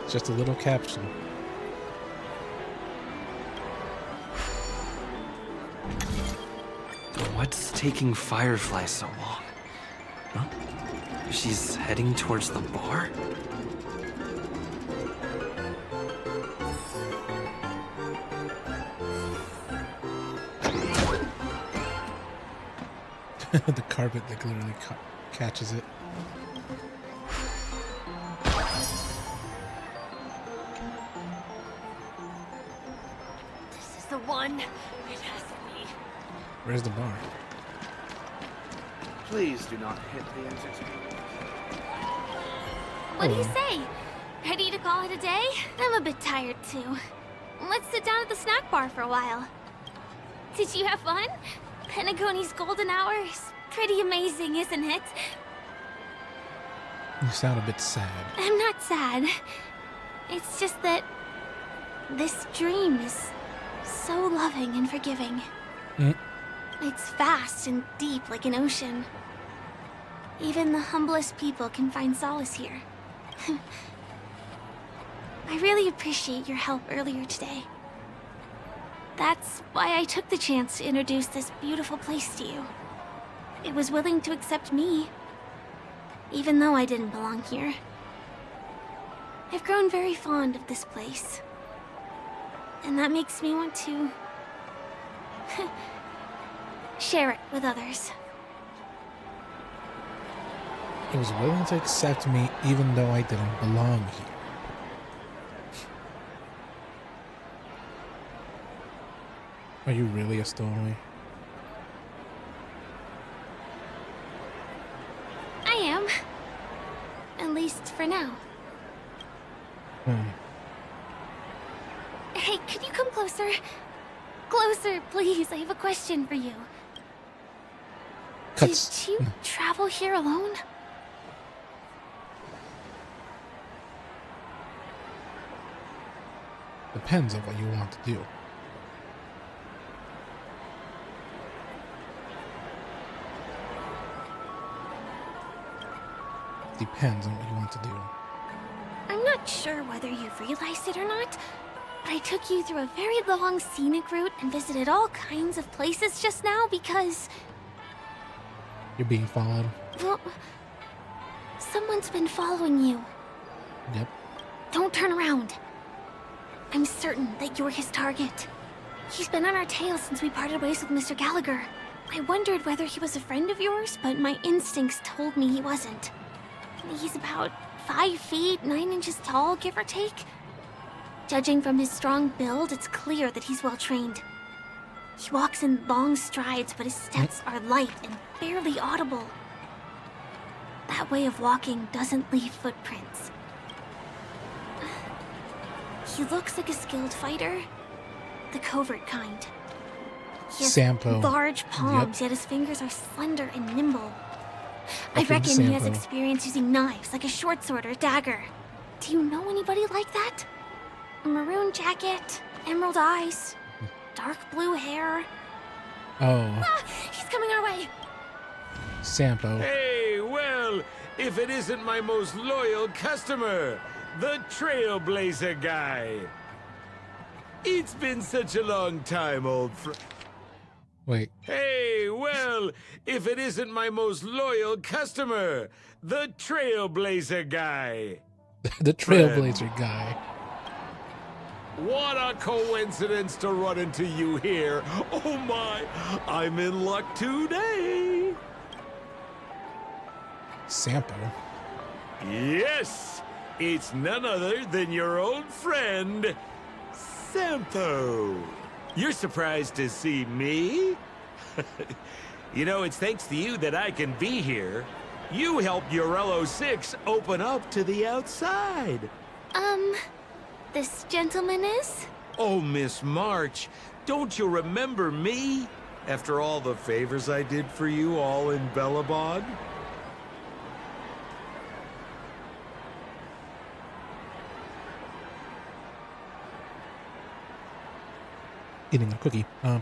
It's just a little capsule. What's taking Firefly so long? Huh? She's heading towards the bar? The carpet like literally catches it. This is the one. It has to be. Where's the bar? Please do not hit the entertainment. What do you say? Ready to call it a day? I'm a bit tired too. Let's sit down at the snack bar for a while. Did you have fun? Penacony's golden hour is pretty amazing, isn't it? You sound a bit sad. I'm not sad. It's just that this dream is so loving and forgiving. It's vast and deep like an ocean. Even the humblest people can find solace here. I really appreciate your help earlier today. That's why I took the chance to introduce this beautiful place to you. It was willing to accept me, even though I didn't belong here. I've grown very fond of this place. And that makes me want to share it with others. It was willing to accept me even though I didn't belong here. Are you really a stowaway? I am. At least for now. Hey, could you come closer? Closer, please. I have a question for you. Did you travel here alone? Depends on what you want to do. Depends on what you want to do. I'm not sure whether you've realized it or not, but I took you through a very long scenic route and visited all kinds of places just now because... You're being followed? Well, someone's been following you. Yep. Don't turn around. I'm certain that you're his target. He's been on our tail since we parted ways with Mr. Gallagher. I wondered whether he was a friend of yours, but my instincts told me he wasn't. He's about 5 feet, 9 inches tall, give or take. Judging from his strong build, it's clear that he's well trained. He walks in long strides, but his steps are light and barely audible. That way of walking doesn't leave footprints. He looks like a skilled fighter, the covert kind. He has Sampo. large palms, yet his fingers are slender and nimble. I reckon he has experience using knives, like a short sword or a dagger. Do you know anybody like that? A maroon jacket, emerald eyes, dark blue hair. Oh. Ah, he's coming our way. Sampo. Hey, well, if it isn't my most loyal customer, the Trailblazer guy. It's been such a long time, old friend. Wait. Hey, well, if it isn't my most loyal customer, the Trailblazer guy. The Trailblazer guy. What a coincidence to run into you here. Oh my, I'm in luck today. Sampo. Yes, it's none other than your old friend, Sampo. You're surprised to see me? You know, it's thanks to you that I can be here. You helped Urello 6 open up to the outside. This gentleman is? Oh, Miss March, don't you remember me? After all the favors I did for you all in Bellabog? Eating a cookie. Did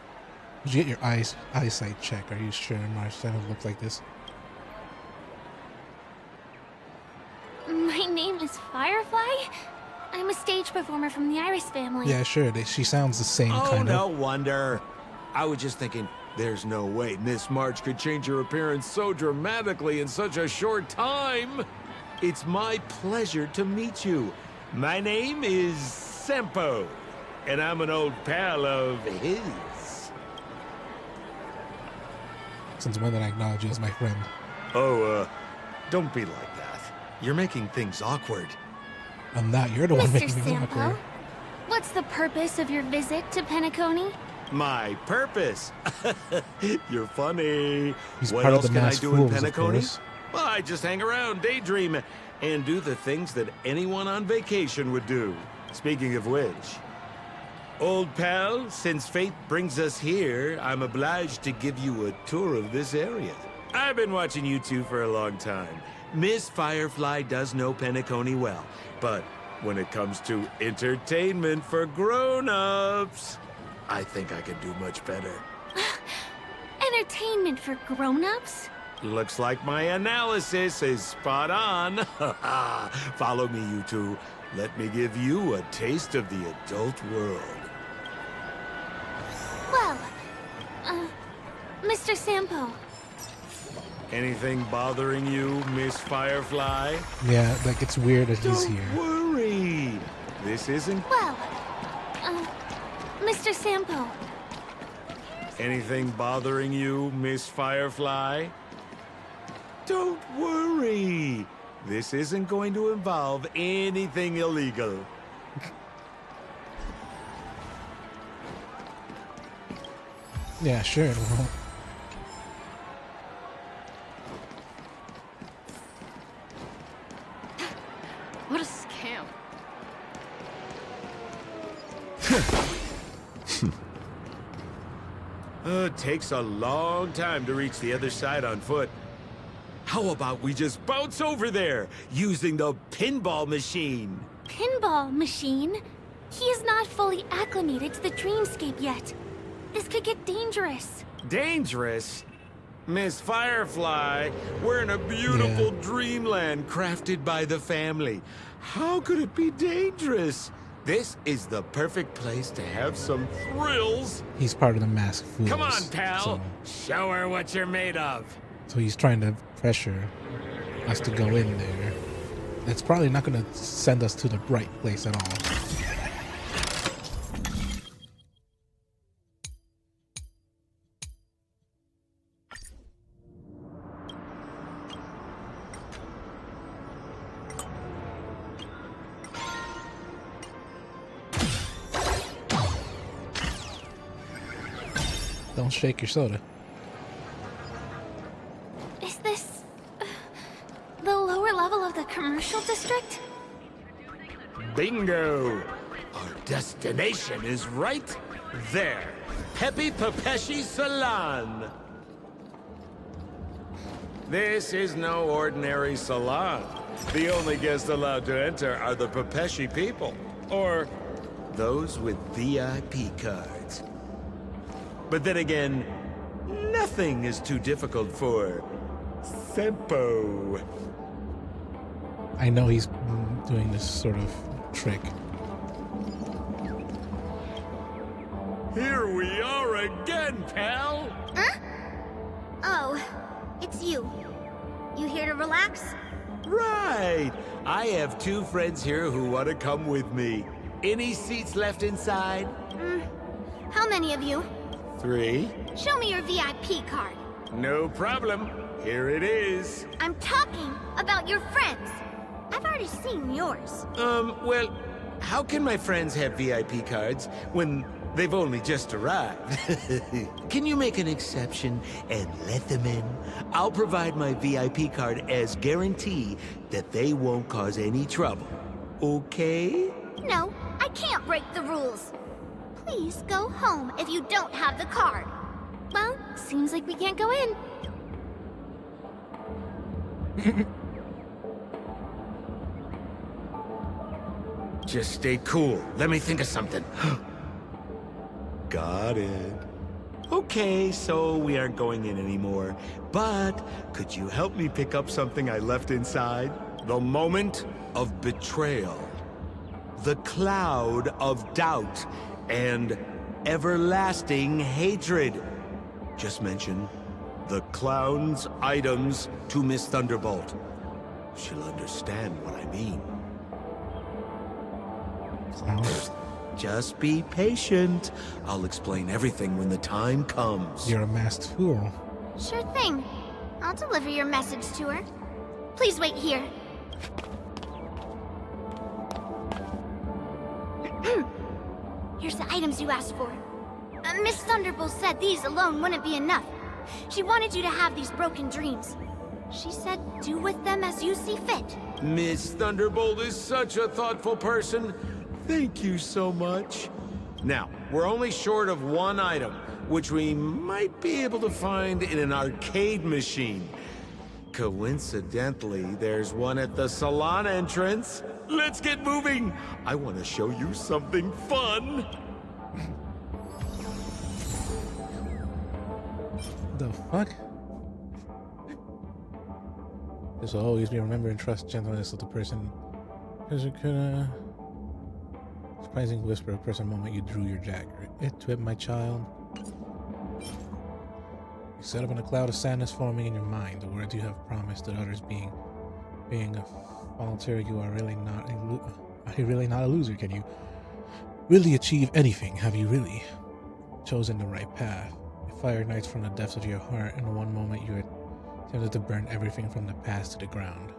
you get your eyesight checked? Are you sure March doesn't look like this? My name is Firefly? I'm a stage performer from the Iris family. Yeah, sure. She sounds the same Oh, kind no of. wonder. I was just thinking, there's no way Miss March could change her appearance so dramatically in such a short time. It's my pleasure to meet you. My name is Sempo, and I'm an old pal of his. Since when did I acknowledge you as my friend? Oh, don't be like that. You're making things awkward. I'm not. You're the one Mr. making me Sampo, awkward. what's the purpose of your visit to Penacony? My purpose? You're funny. He's What part of else the can I masked do fools, in of Penacony? course. Well, I just hang around, daydream, and do the things that anyone on vacation would do. Speaking of which, old pal, since fate brings us here, I'm obliged to give you a tour of this area. I've been watching you two for a long time. Miss Firefly does know Penacony well, but when it comes to entertainment for grown-ups, I think I could do much better. Entertainment for grown-ups? Looks like my analysis is spot on. Follow me, you two. Let me give you a taste of the adult world. Well, Mr. Sampo. Anything bothering you, Miss Firefly? Yeah, like it's weird that he's Don't here. worry. This isn't... Well, Mr. Sampo. Anything bothering you, Miss Firefly? Don't worry. This isn't going to involve anything illegal. Yeah, sure. It won't. What a scam. It takes a long time to reach the other side on foot. How about we just bounce over there using the pinball machine? Pinball machine? He is not fully acclimated to the dreamscape yet. This could get dangerous. Dangerous? Miss Firefly, we're in a beautiful dreamland crafted by the family. How could it be dangerous? This is the perfect place to have some thrills. He's part of the masked fools. Come on, pal. So, Show her what you're made of. so he's trying to pressure us to go in there. That's probably not going to send us to the right place at all. Don't shake your soda. Is this the lower level of the commercial district? Bingo! Our destination is right there. Peppy Papeshi Salon. This is no ordinary salon. The only guests allowed to enter are the Papeshi people, or those with VIP cards. But then again, nothing is too difficult for Sempo. I know he's doing this sort of trick. Here we are again, pal! Huh? Oh, it's you. You here to relax? Right! I have two friends here who want to come with me. Any seats left inside? How many of you? 3. Show me your VIP card. No problem. Here it is. I'm talking about your friends. I've already seen yours. Well, how can my friends have VIP cards when they've only just arrived? Can you make an exception and let them in? I'll provide my VIP card as guarantee that they won't cause any trouble. Okay? No, I can't break the rules. Please go home if you don't have the card. Well, seems like we can't go in. Just stay cool. Let me think of something. Got it. Okay, so we aren't going in anymore. But could you help me pick up something I left inside? The moment of betrayal. the cloud of doubt and everlasting hatred. Just mention the clown's items to Miss Thunderbolt. She'll understand what I mean. Just be patient. I'll explain everything when the time comes. You're a masked fool. Sure thing. I'll deliver your message to her. Please wait here. Here's the items you asked for. Miss Thunderbolt said these alone wouldn't be enough. She wanted you to have these broken dreams. She said do with them as you see fit. Miss Thunderbolt is such a thoughtful person. Thank you so much. Now, we're only short of one item, which we might be able to find in an arcade machine. Coincidentally, there's one at the salon entrance. Let's get moving. I want to show you something fun. The fuck? This will always be remembered and trust gentleness of the person. Because it could, surprising whisper of person moment you drew your dagger. It whipped my child. You set up in a cloud of sadness forming in your mind. The words you have promised to others being a falter. You are really not a loser. Can you really achieve anything? Have you really chosen the right path? Fire ignites from the depths of your heart. In one moment you are tempted to burn everything from the past to the ground,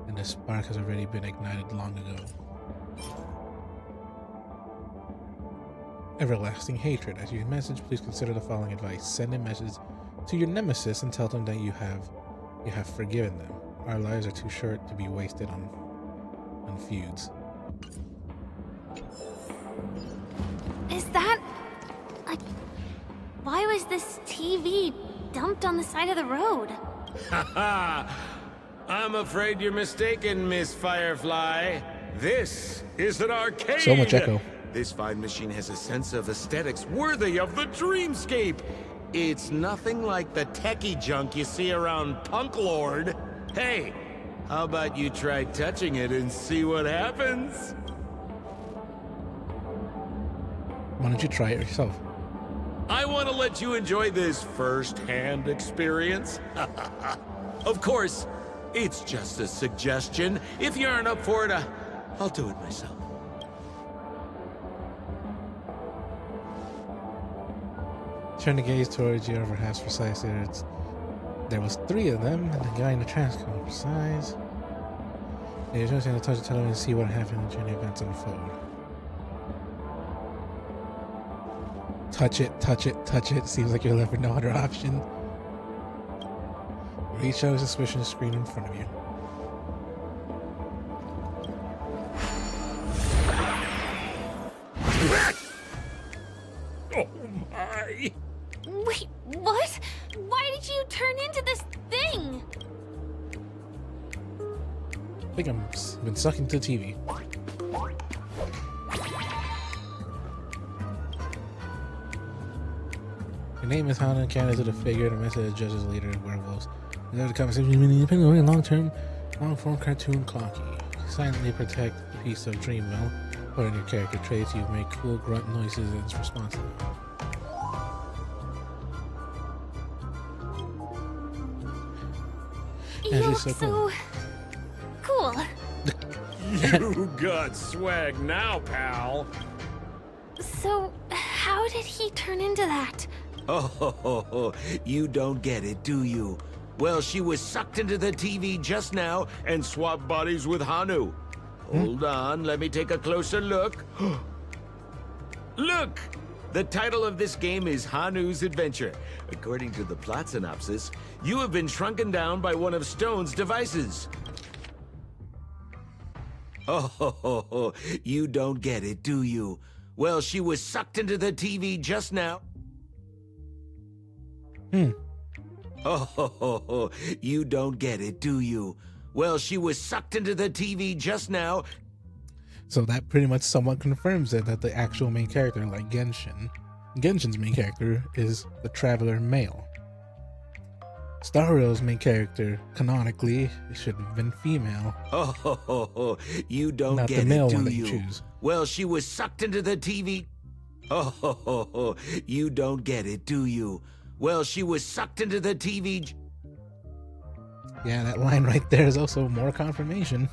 and the spark has already been ignited long ago. Everlasting hatred. As your message, please consider the following advice. Send a message to your nemesis and tell them that you have forgiven them. Our lives are too short to be wasted on feuds. Is that... why was this TV dumped on the side of the road? Haha! I'm afraid you're mistaken, Miss Firefly. This is an arcade! So much echo. This fine machine has a sense of aesthetics worthy of the dreamscape. It's nothing like the techie junk you see around Punk Lord. Hey, how about you try touching it and see what happens? Why don't you try it yourself? I want to let you enjoy this first-hand experience. Of course, it's just a suggestion. If you aren't up for it, I'll do it myself. Turn to gaze towards you over half precise. There was 3 of them, and the guy in the trash can precise. You're just going to touch the television and see what happened and turn the events unfold. Touch it, touch it, touch it. Seems like you're left with no other option. Reach out a suspicious screen in front of you. Oh my! Wait, what? Why did you turn into this thing? I think I've been sucked into the TV. Your name is Hana, candidate to the figure, the message of judges, leader, of werewolves. Without the conversation between independent and long-form cartoon Clocky. Silently protect the piece of Dreamville. Or in your character traits, you make cool grunt noises and it's responsive. You look so cool. You got swag now, pal. So, how did he turn into that? Oh, you don't get it, do you? Well, she was sucked into the TV just now and swapped bodies with Hanu. Hold on, let me take a closer look. Look! The title of this game is Hanu's Adventure. According to the plot synopsis, you have been shrunken down by one of Stone's devices. Oh, you don't get it, do you? Well, she was sucked into the TV just now. Oh, you don't get it, do you? Well, she was sucked into the TV just now. So that pretty much somewhat confirms it, that the actual main character, like Genshin's main character, is the Traveler male. Star Rail's main character, canonically, it should have been female. Oh, you don't Not get the male it, do one that you? you choose. Well, she was sucked into the TV. Oh, you don't get it, do you? Well, she was sucked into the TV. Yeah, that line right there is also more confirmation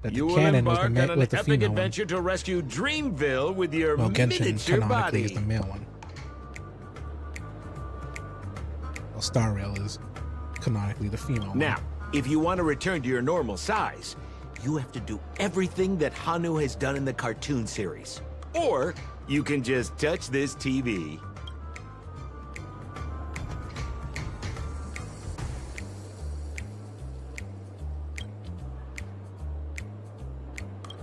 that You the will canon was embark the on an with the epic female one. adventure to rescue Dreamville with your Well, Genshin miniature canonically body. is the male one. Well, Star Rail is canonically the female one. Now, if you want to return to your normal size, you have to do everything that Hanu has done in the cartoon series. Or you can just touch this TV.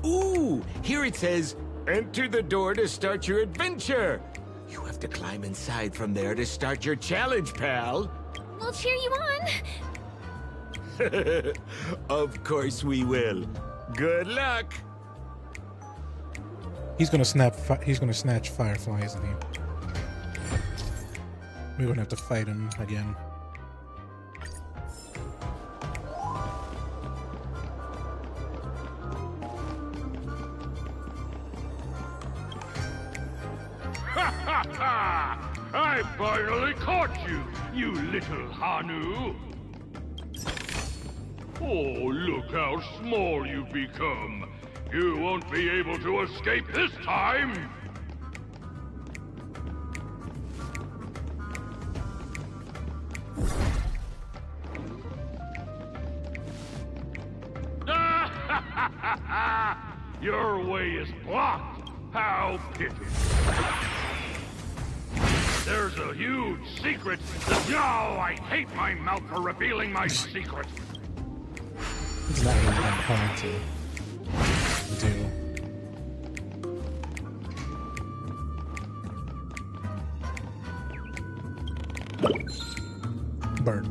Ooh, here it says, enter the door to start your adventure. You have to climb inside from there to start your challenge, pal. We'll cheer you on. Of course we will. Good luck. He's gonna snatch Firefly, isn't he? We're gonna have to fight him again. I finally caught you, you little Hanu! Oh, look how small you've become! You won't be able to escape this time! Your way is blocked! How pitiful! There's a huge secret. No, I hate my mouth for revealing my secret. It's not really that hard to do. Bird.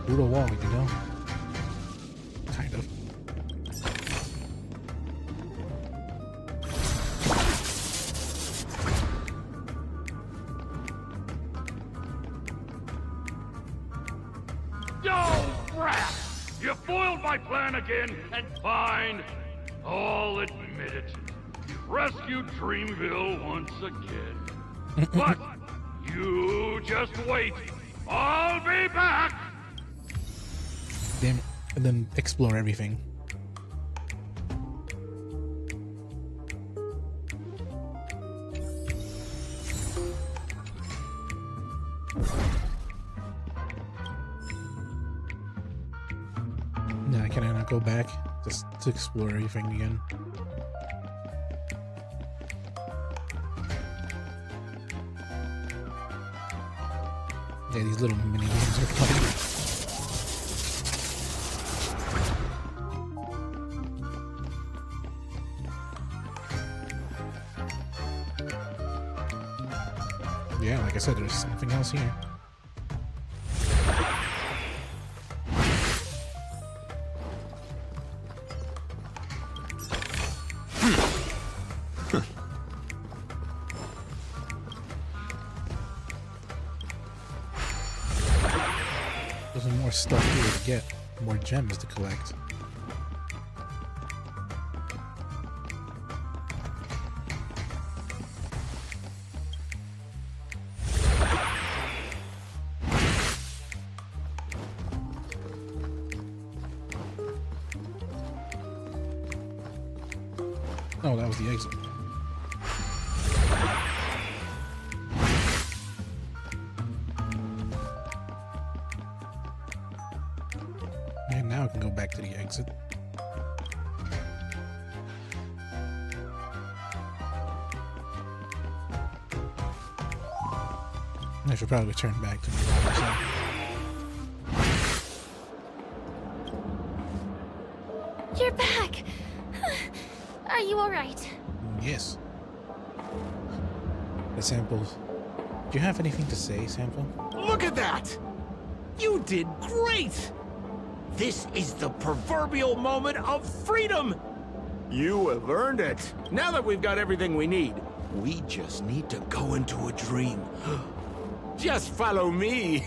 Through the wall, you know? Kind of. Oh, crap! You foiled my plan again, and fine. I'll admit it. You've rescued Dreamville once again. But you just wait. I'll be back! Damn it. And then explore everything. Now, can I not go back just to explore everything again? Yeah, these little mini games are funny. Yeah, like I said, there's something else here. There's more stuff here to get, more gems to collect. Oh, that was the exit. And now I can go back to the exit. I should probably turn back to my normal self. You're back. Are you all right? Yes. The samples. Do you have anything to say, Sample? Look at that! You did great! This is the proverbial moment of freedom! You have earned it. Now that we've got everything we need, we just need to go into a dream. Just follow me.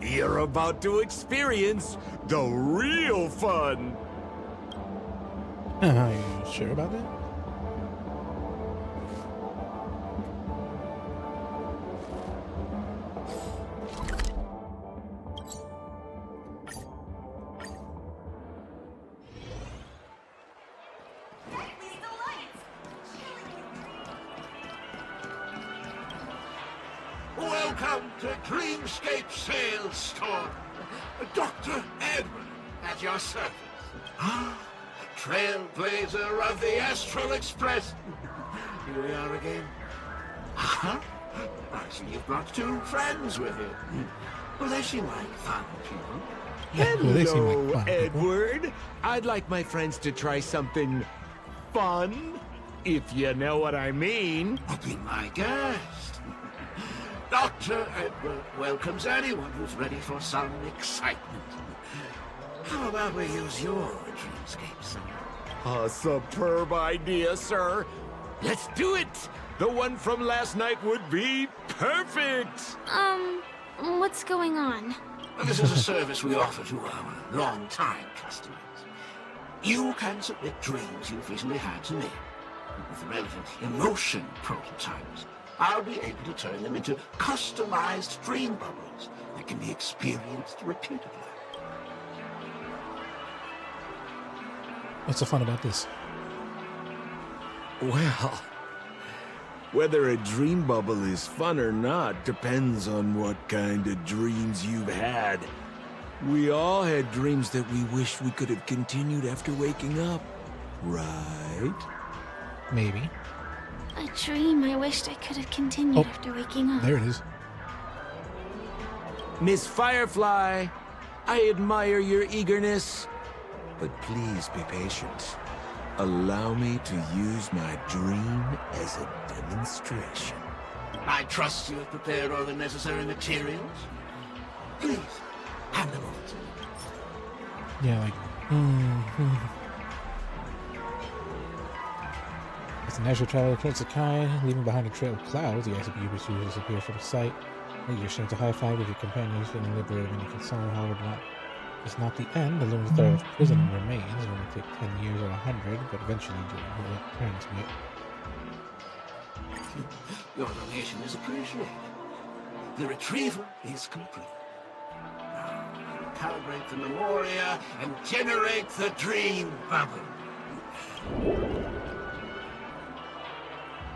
You're about to experience the real fun. Are you sure about that? Welcome to Dreamscape Sales Store. Dr. Edward at your service. Trailblazer of the Astral Express. Here we are again. I see you've brought 2 friends with you. Well, they seem like fun people. Hello, Edward. I'd like my friends to try something fun, if you know what I mean. Oh, be my guest. Dr. Edward welcomes anyone who's ready for some excitement. How about we use your dreamscape, sir? A superb idea, sir. Let's do it. The one from last night would be perfect. What's going on? This is a service we offer to our long-time customers. You can submit dreams you've recently had to me. With the relevant emotion prototypes, I'll be able to turn them into customized dream bubbles that can be experienced repeatedly. What's so fun about this? Well, whether a dream bubble is fun or not depends on what kind of dreams you've had. We all had dreams that we wished we could have continued after waking up, right? Maybe. A dream I wished I could have continued after waking up. There it is. Miss Firefly, I admire your eagerness, but please be patient. Allow me to use my dream as a demonstration. I trust you have prepared all the necessary materials. Please, hand them over to me. Yeah, like. As the natural traveler towards the kind, leaving behind a trail of clouds, the ICP pursues disappear from sight. Make your strength to high five with your companions, feeling liberated when you can sorrow, however, it's not the end. The lone threat of prison remains. It will take 10 years or 100, but eventually you will return to it. Your donation is appreciated. The retrieval is complete. Now, calibrate the memoria and generate the dream bubble.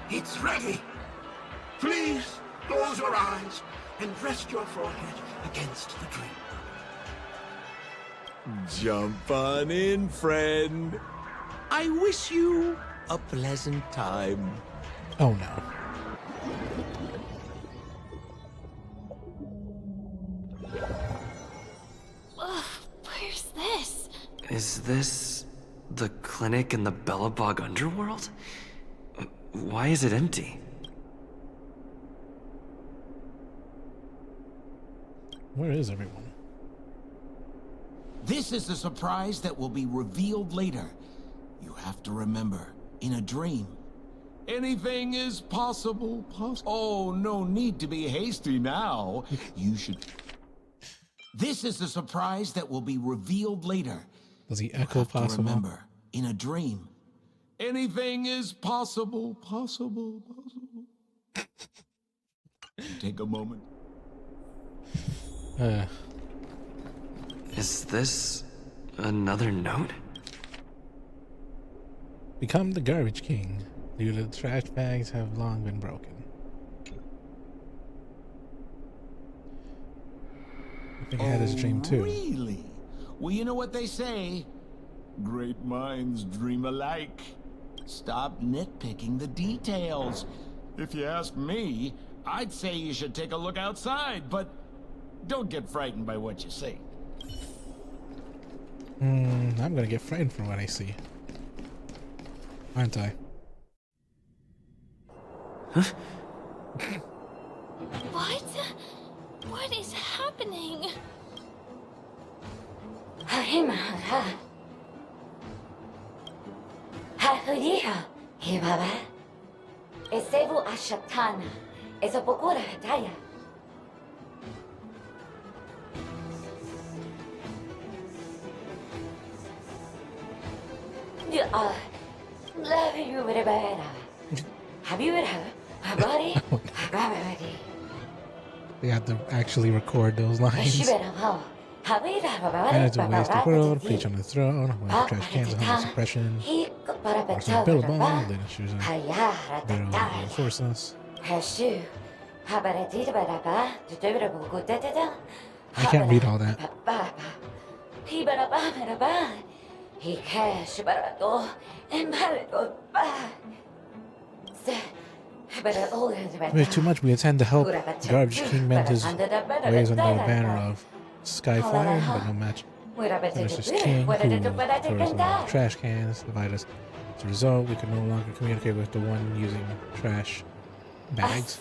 It's ready. Please close your eyes and rest your forehead against the dream. Jump on in, friend. I wish you a pleasant time. Oh no. Ugh, where's this? Is this the clinic in the Bellabog underworld? Why is it empty? Where is everyone? This is a surprise that will be revealed later. You have to remember, in a dream, anything is possible. Oh, no need to be hasty now. You should... This is a surprise that will be revealed later. Does he echo possible? Remember, in a dream, anything is possible. Take a moment. Is this another note? Become the garbage king. The trash bags have long been broken. I think I had this dream too. Really? Well, you know what they say. Great minds dream alike. Stop nitpicking the details. If you ask me, I'd say you should take a look outside, but don't get frightened by what you see. I'm gonna get frightened from what I see. Aren't I? What? What is happening? They have to actually record those lines. Manage to waste the world, preach on the throne, while the trash cans and hunger suppression. Or some build bomb, then it's using barrel to reinforce us. I can't read all that. There's too much. We intend to help Garbage King mend his ways under the banner of Skyfire, but no match. There's King who throws trash cans, divide us. As a result, we can no longer communicate with the one using trash bags.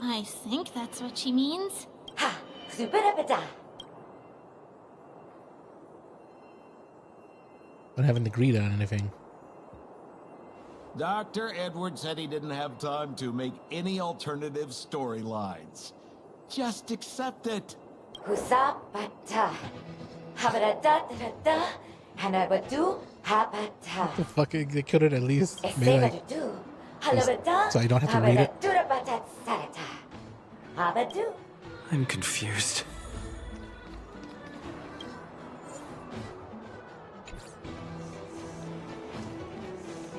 I think that's what she means. I haven't agreed on anything. Dr. Edwards said he didn't have time to make any alternative storylines. Just accept it. What the fuck? They could have at least made like, so I don't have to read it. I'm confused.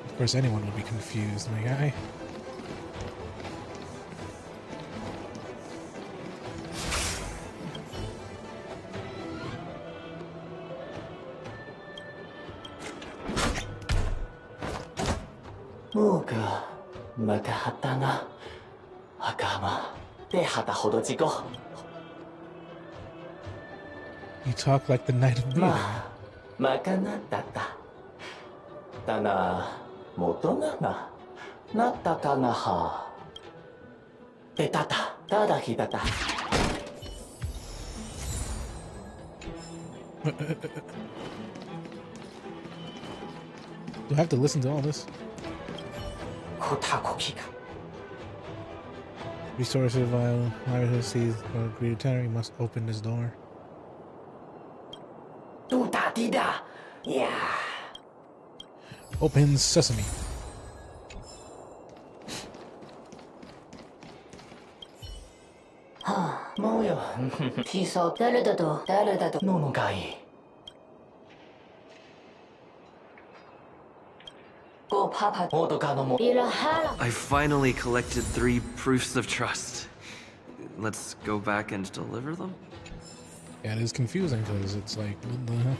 Of course, anyone would be confused, my guy. You talk like the Knight of Beating. Do I have to listen to all this? Restore survival. Whoever sees or greedy tenor, you must open this door. Open sesame. I finally collected 3 proofs of trust. Let's go back and deliver them? Yeah, it is confusing because it's like, what the hell?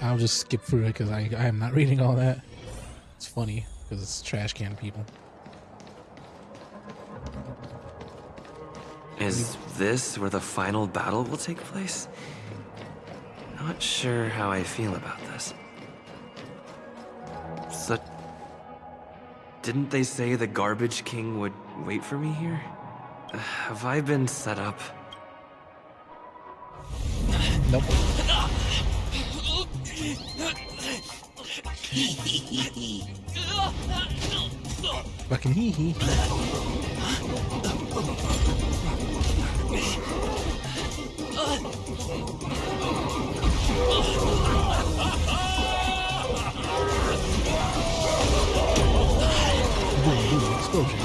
I'll just skip through it because I am not reading all that. It's funny because it's trash can people. Is this where the final battle will take place? Not sure how I feel about this. So, didn't they say the Garbage King would wait for me here? Have I been set up? Nope. Fucking hee hee. Boom, boom, explosion.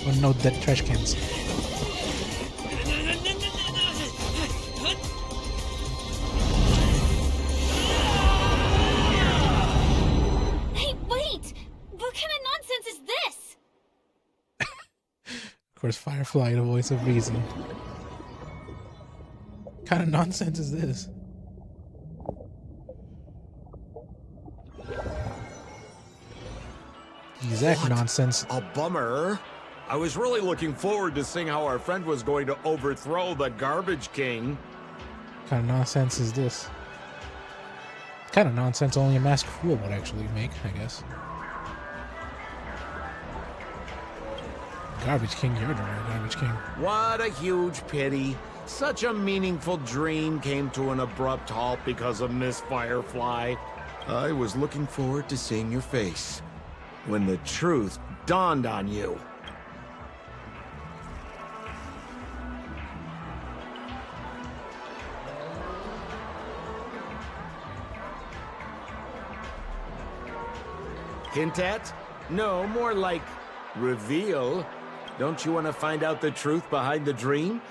Oh no, dead trash cans. Hey, wait! What kind of nonsense is this? Of course, Firefly, the voice of reason. What kind of nonsense is this? Exact nonsense. A bummer. I was really looking forward to seeing how our friend was going to overthrow the Garbage King. What kind of nonsense is this? What kind of nonsense only a masked fool would actually make, I guess. Garbage King, you're the real Garbage King. What a huge pity. Such a meaningful dream came to an abrupt halt because of Miss Firefly. I was looking forward to seeing your face when the truth dawned on you. Hint at? No, more like reveal. Don't you want to find out the truth behind the dream?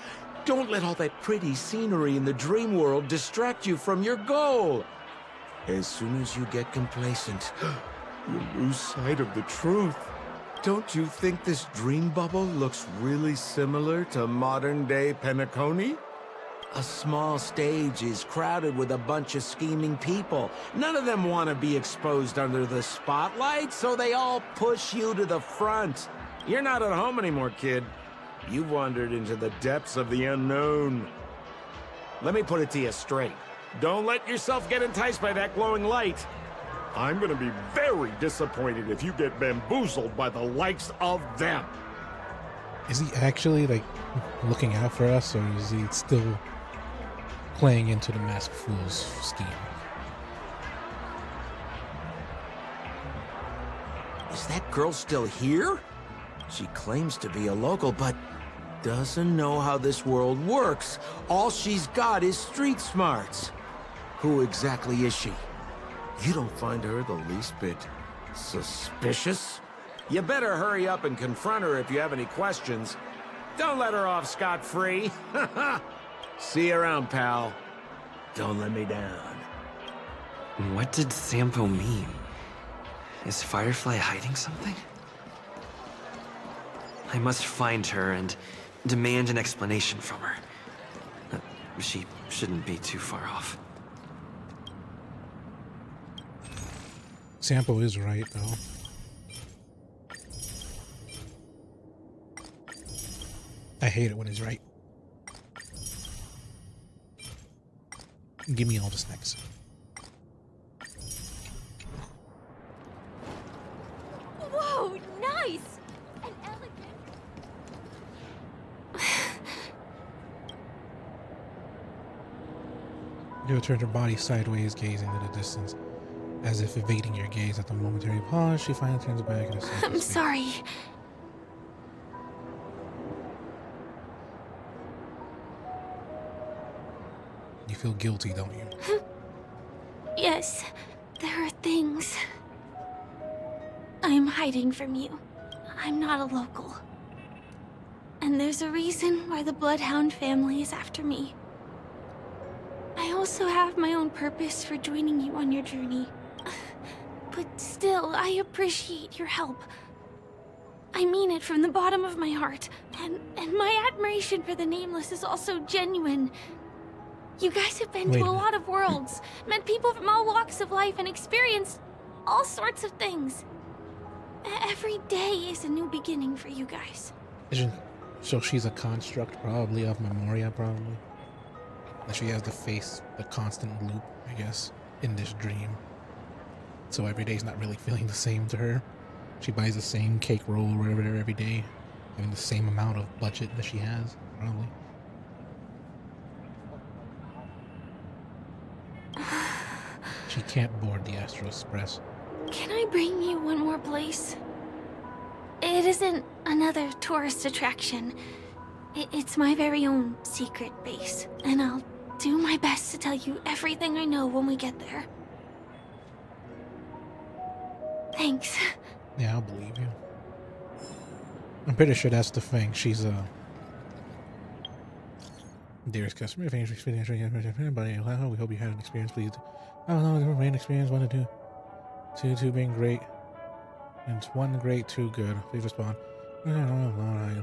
Don't let all that pretty scenery in the dream world distract you from your goal. As soon as you get complacent, you lose sight of the truth. Don't you think this dream bubble looks really similar to modern-day Penacony? A small stage is crowded with a bunch of scheming people. None of them want to be exposed under the spotlight, so they all push you to the front. You're not at home anymore, kid. You've wandered into the depths of the unknown. Let me put it to you straight. Don't let yourself get enticed by that glowing light. I'm gonna be very disappointed if you get bamboozled by the likes of them. Is he actually, like, looking out for us, or is he still playing into the masked fool's scheme? Is that girl still here? She claims to be a local, but doesn't know how this world works. All she's got is street smarts. Who exactly is she? You don't find her the least bit suspicious? You better hurry up and confront her if you have any questions. Don't let her off scot-free. See you around, pal. Don't let me down. What did Sampo mean? Is Firefly hiding something? I must find her and demand an explanation from her. She shouldn't be too far off. Sampo is right, though. I hate it when he's right. Give me all the snacks. Whoa, nice! And elegant. You turned her body sideways, gazing into the distance. As if evading your gaze at the momentary pause, she finally turns back and I'm sorry. You feel guilty, don't you? Yes, there are things I'm hiding from you. I'm not a local. And there's a reason why the Bloodhound family is after me. I also have my own purpose for joining you on your journey. But still, I appreciate your help. I mean it from the bottom of my heart. And my admiration for the Nameless is also genuine. You guys have been to a lot of worlds, met people from all walks of life, and experienced all sorts of things. Every day is a new beginning for you guys. So she's a construct, probably, of Memoria, probably. And she has to face the constant loop, I guess, in this dream. So every day's not really feeling the same to her. She buys the same cake roll or whatever every day, having the same amount of budget that she has, probably. She can't board the Astro Express. Can I bring you one more place? It isn't another tourist attraction. It's my very own secret base, and I'll do my best to tell you everything I know when we get there. Thanks. Yeah, I'll believe you. I'm pretty sure that's the thing. She's a dearest customer. If you're experiencing anybody, we hope you had an experience. Please, I don't know, rain experience. 1 to 2, 2 being great, and 1 great, 2 good. Please respond. I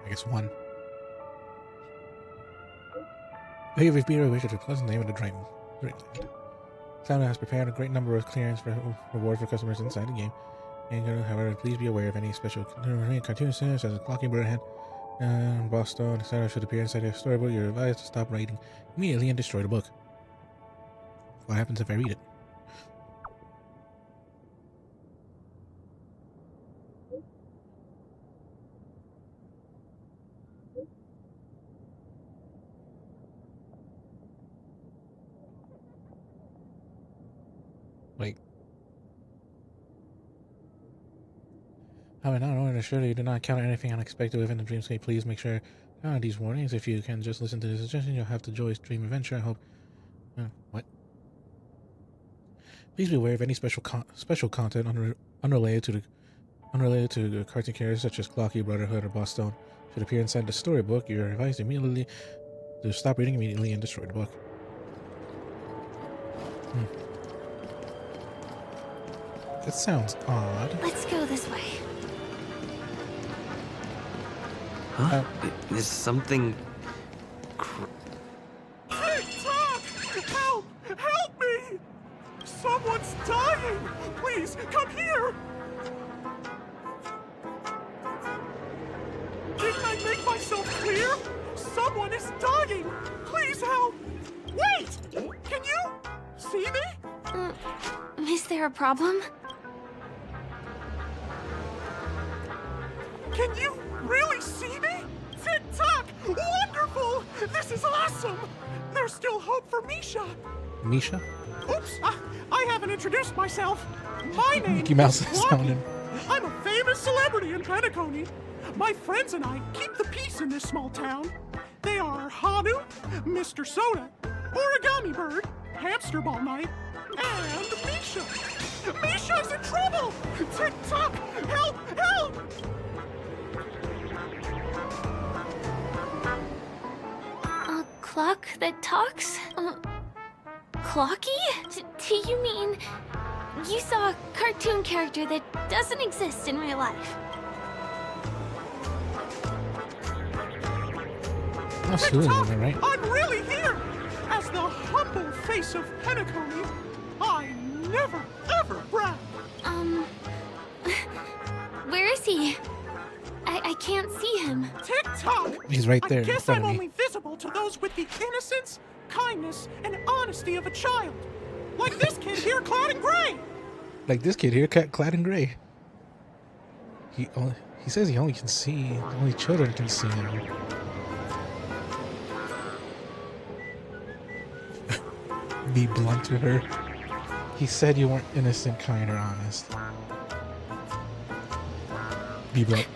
guess 1. Hey, we've been awake at a pleasant name of the dream. Sound has prepared a great number of clearance for rewards for customers inside the game. And however, please be aware of any special cartoon scenes such as Clocky Birdhead, Boston, etc. should appear inside your storybook. You're advised to stop writing immediately and destroy the book. What happens if I read it? Wait. However, not only to ensure that you do not encounter anything unexpected within the dreamscape, please make sure these warnings. If you can just listen to the suggestion, you'll have the joyous dream adventure. I hope. What? Please be aware of any special content unrelated to the cartoon characters such as Clocky, Brotherhood, or Boston should appear inside the storybook. You're advised immediately to stop reading immediately and destroy the book. That sounds odd. Let's go this way. Huh? Is something... TikTok! Help! Help me! Someone's dying! Please, come here! Didn't I make myself clear? Someone is dying! Please help! Wait! Can you see me? Is there a problem? Can you really see me? TikTok! Wonderful! This is awesome! There's still hope for Misha. Misha? Oops, I haven't introduced myself. My name Mickey Mouse is sounding. I'm a famous celebrity in Penacony. My friends and I keep the peace in this small town. They are Hanu, Mr. Soda, Origami Bird, Hamster Ball Night, and Misha. Misha's in trouble! TikTok! Help! Help! A clock that talks? Clocky? Do you mean you saw a cartoon character that doesn't exist in real life? TikTok, right? I'm really here! As the humble face of Penacony, I never, ever brag. Where is he? I can't see him. TikTok! He's right there I in guess front I'm of me. only visible to those with the innocence, kindness, and honesty of a child. Like this kid here clad in gray. Like this kid here, clad in gray. He says he only can see, only children can see him. Be blunt with her. He said you weren't innocent, kind, or honest. Be blunt.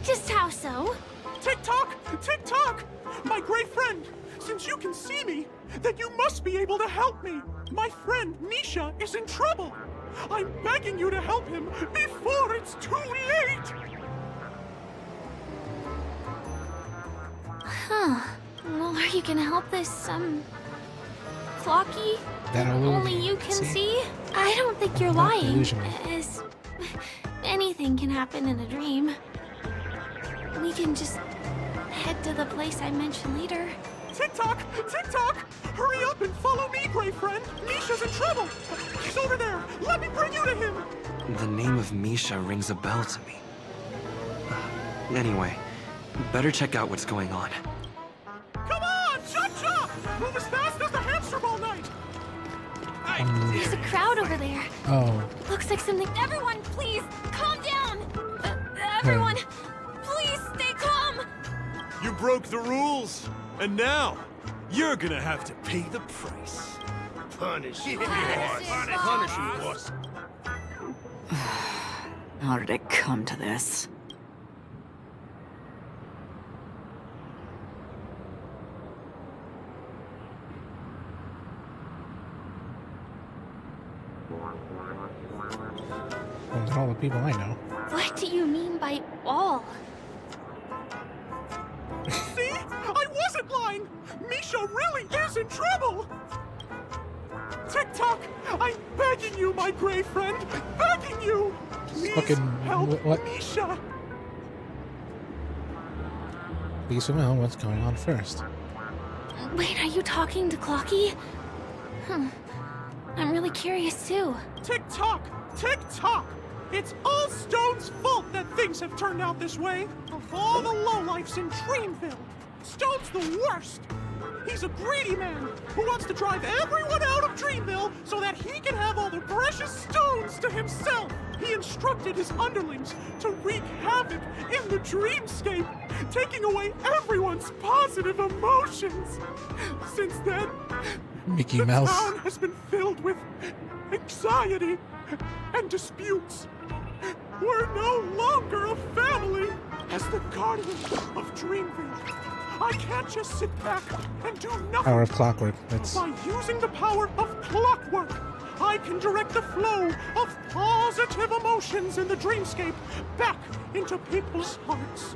Just how so? TikTok! TikTok! My great friend, since you can see me, then you must be able to help me. My friend Misha is in trouble. I'm begging you to help him before it's too late. Huh. Well, are you gonna help this, Clocky? That Only you can see? I don't think you're lying. Delusional. As anything can happen in a dream. We can just head to the place I mentioned later. TikTok! TikTok! Hurry up and follow me, great friend. Misha's in trouble. He's over there. Let me bring you to him. The name of Misha rings a bell to me. Anyway, better check out what's going on. Come on, chop chop! Move as fast as the hamster ball night. There's a crowd over there. Oh. Looks like something. Everyone, please, calm down. Everyone, please stay calm. You broke the rules, and now you're gonna have to pay the price. Punish him, Punish him, boss. How did it come to this? Those are all the people I know. What do you mean by all? See? I wasn't lying. Misha really is in trouble. TikTok, I'm begging you, my gray friend. Begging you. Please Fucking help what? Misha. Please know what's going on first. Wait, are you talking to Clocky? I'm really curious too. Tick-tock! Tick-tock! It's all Stone's fault that things have turned out this way. Of all the lowlifes in Dreamville, Stone's the worst. He's a greedy man who wants to drive everyone out of Dreamville so that he can have all the precious stones to himself. He instructed his underlings to wreak havoc in the dreamscape, taking away everyone's positive emotions. Since then, Mickey the Mouse. town has been filled with anxiety and disputes. We're no longer a family. As the guardian of Dreamville, I can't just sit back and do nothing. Power of clockwork. That's By using the power of clockwork, I can direct the flow of positive emotions in the dreamscape back into people's hearts.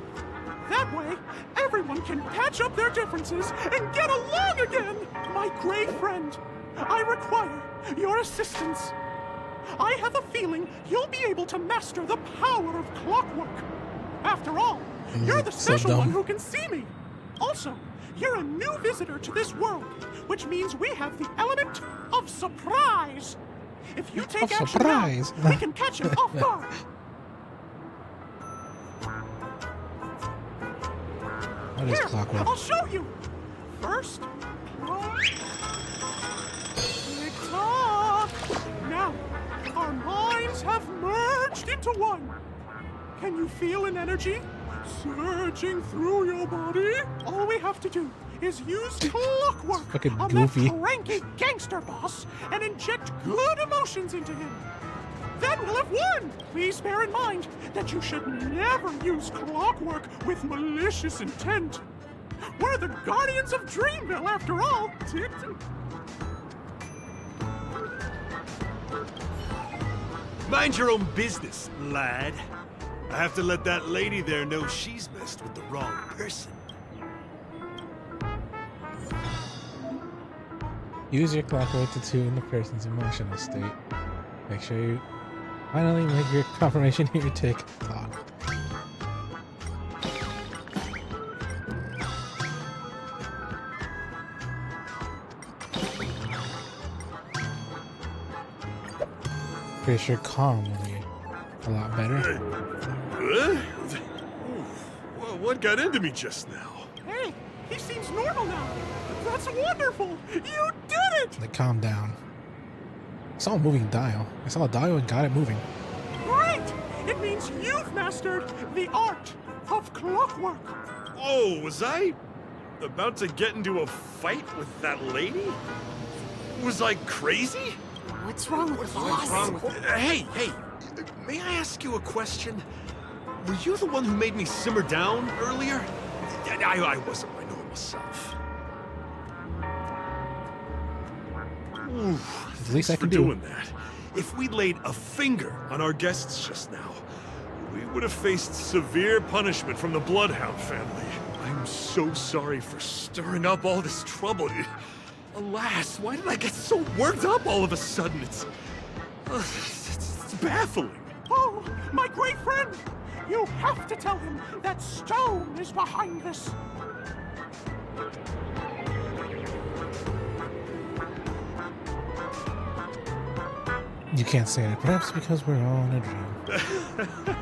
That way, everyone can patch up their differences and get along again. My gray friend, I require your assistance. I have a feeling you'll be able to master the power of clockwork. After all, you're the so special one dumb. who can see me. Also, you're a new visitor to this world, which means we have the element of surprise. If you take action surprise. now, we can catch him off guard. What is Here, clockwork? I'll show you. First, tick-tock. Now, our minds have merged into one. Can you feel an energy surging through your body? All we have to do is use clockwork Fucking on goofy. that cranky gangster boss and inject good emotions into him. Then we'll have won! Please bear in mind that you should never use clockwork with malicious intent. We're the guardians of Dreamville, after all. Mind your own business, lad. I have to let that lady there know she's messed with the wrong person. Use your clockwork to tune the person's emotional state. Make sure you finally make your confirmation here. Tick-tock. Pretty sure calm will be a lot better. Well, what got into me just now? Hey, he seems normal now. That's wonderful. You did it! Like, calm down. I saw a moving dial. I saw a dial and got it moving. Great! It means you've mastered the art of clockwork. Oh, was I about to get into a fight with that lady? Was I crazy? What's wrong with the boss? Hey, may I ask you a question? Were you the one who made me simmer down earlier? I wasn't my normal self. Ooh, At least I can for do doing that. If we'd laid a finger on our guests just now, we would have faced severe punishment from the Bloodhound family. I'm so sorry for stirring up all this trouble. Alas, why did I get so worked up all of a sudden? It's baffling. Oh, my great friend! You have to tell him that Stone is behind this. You can't say it. Perhaps because we're all in a dream.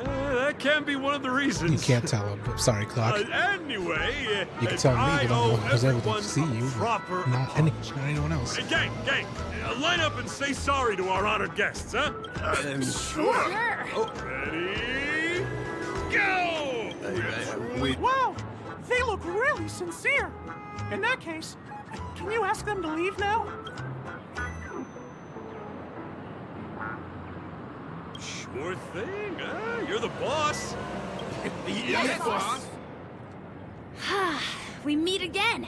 That can be one of the reasons. You can't tell him. I'm sorry, Clock. Anyway, You can tell me, I but I'm the owe one who's able to everyone see you, but proper not anyone else. Hey, gang, line up and say sorry to our honored guests, huh? Sure. Ready? Go! Wow, they look really sincere. In that case, can you ask them to leave now? Sure thing. You're the boss. Yes, boss. We meet again.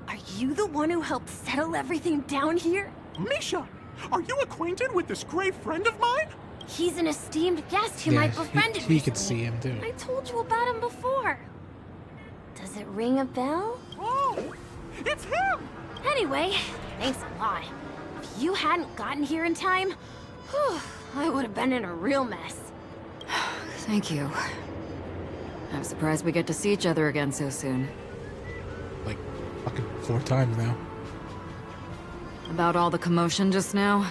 Are you the one who helped settle everything down here? Misha, are you acquainted with this great friend of mine? He's an esteemed guest whom I befriended he could recently. see him too. I told you about him before. Does it ring a bell? Oh, it's him! Anyway, thanks a lot. If you hadn't gotten here in time, whew, I would have been in a real mess. Thank you. I'm surprised we get to see each other again so soon. Like, fucking 4 times now. About all the commotion just now?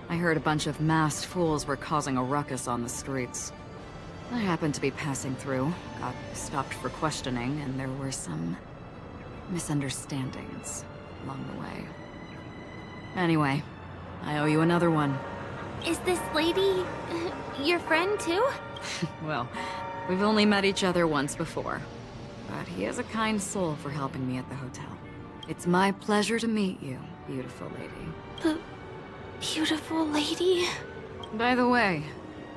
I heard a bunch of masked fools were causing a ruckus on the streets. I happened to be passing through, got stopped for questioning, and there were some misunderstandings along the way. Anyway, I owe you another one. Is this lady your friend too? Well, we've only met each other once before, but he has a kind soul for helping me at the hotel. It's my pleasure to meet you, beautiful lady. Beautiful lady? By the way,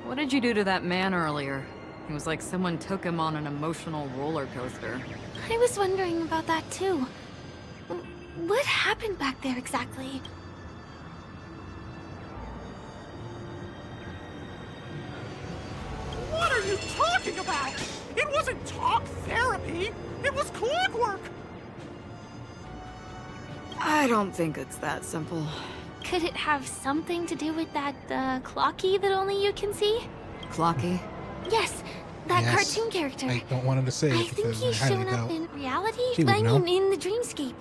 what did you do to that man earlier? It was like someone took him on an emotional roller coaster. I was wondering about that too. What happened back there exactly? What are you talking about? It wasn't talk therapy. It was clockwork. I don't think it's that simple. Could it have something to do with that, Clocky that only you can see? Clocky? Yes, that Yes. cartoon character. I don't want him to say I it think because I he's highly shown up doubt. in reality. She would I know. mean, in the dreamscape.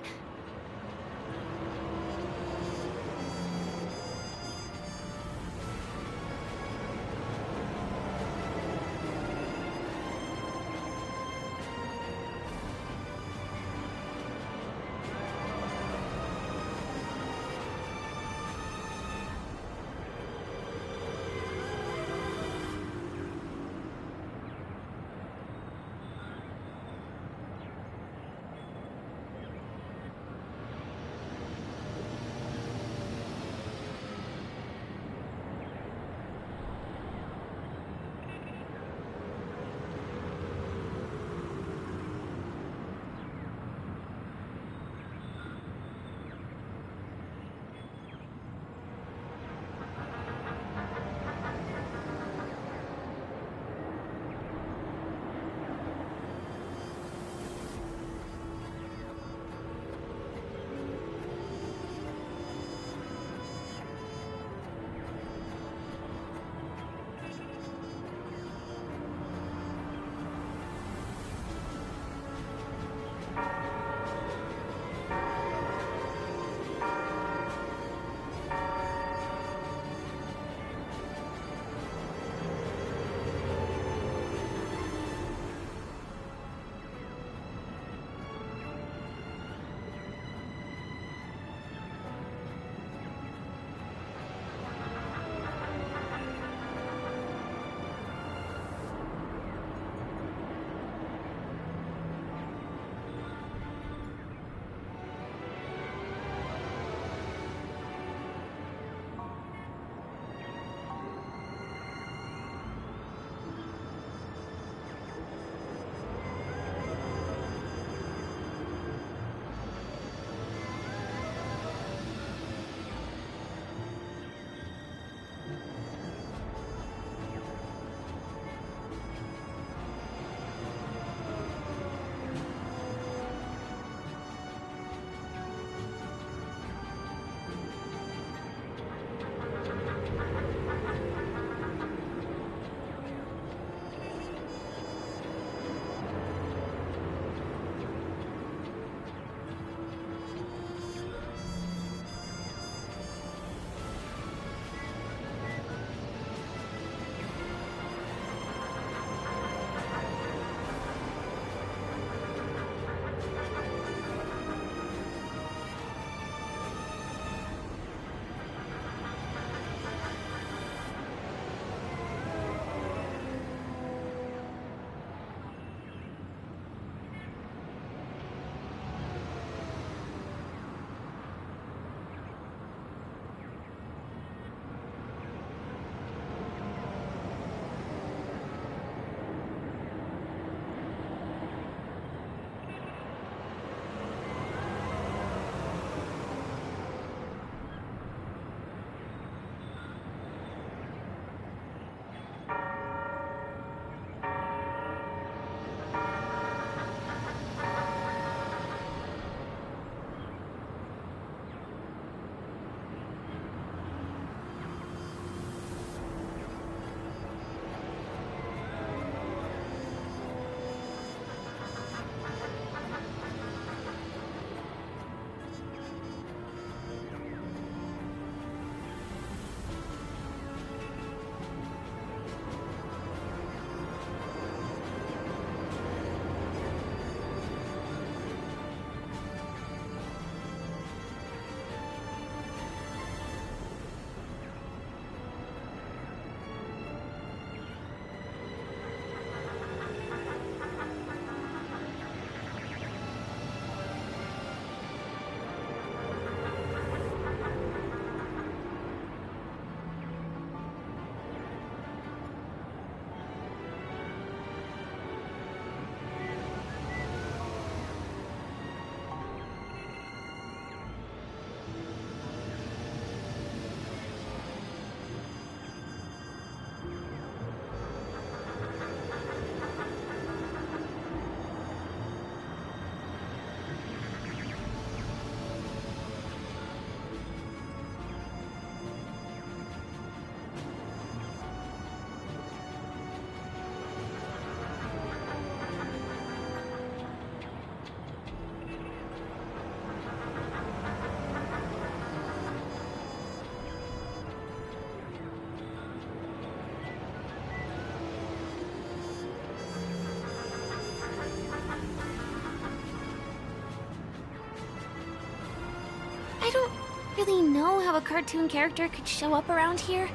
I don't really know how a cartoon character could show up around here,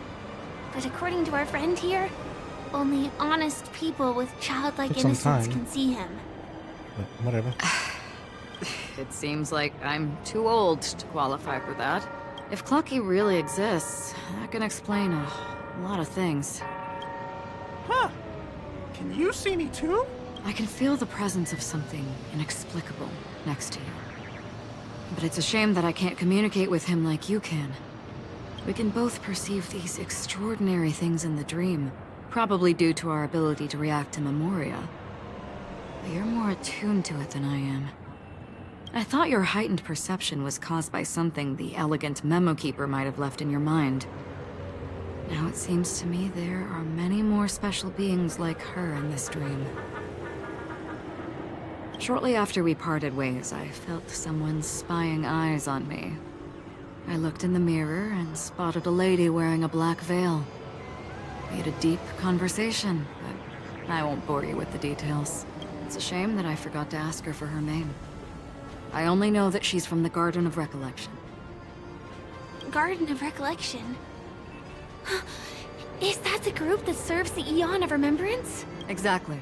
but according to our friend here, only honest people with childlike innocence can see him. But whatever. It seems like I'm too old to qualify for that. If Clucky really exists, that can explain a lot of things. Huh. Can you see me too? I can feel the presence of something inexplicable next to you. But it's a shame that I can't communicate with him like you can. We can both perceive these extraordinary things in the dream, probably due to our ability to react to Memoria. But you're more attuned to it than I am. I thought your heightened perception was caused by something the elegant memo keeper might have left in your mind. Now it seems to me there are many more special beings like her in this dream. Shortly after we parted ways, I felt someone's spying eyes on me. I looked in the mirror and spotted a lady wearing a black veil. We had a deep conversation, but I won't bore you with the details. It's a shame that I forgot to ask her for her name. I only know that she's from the Garden of Recollection. Garden of Recollection? Is that the group that serves the Eon of Remembrance? Exactly.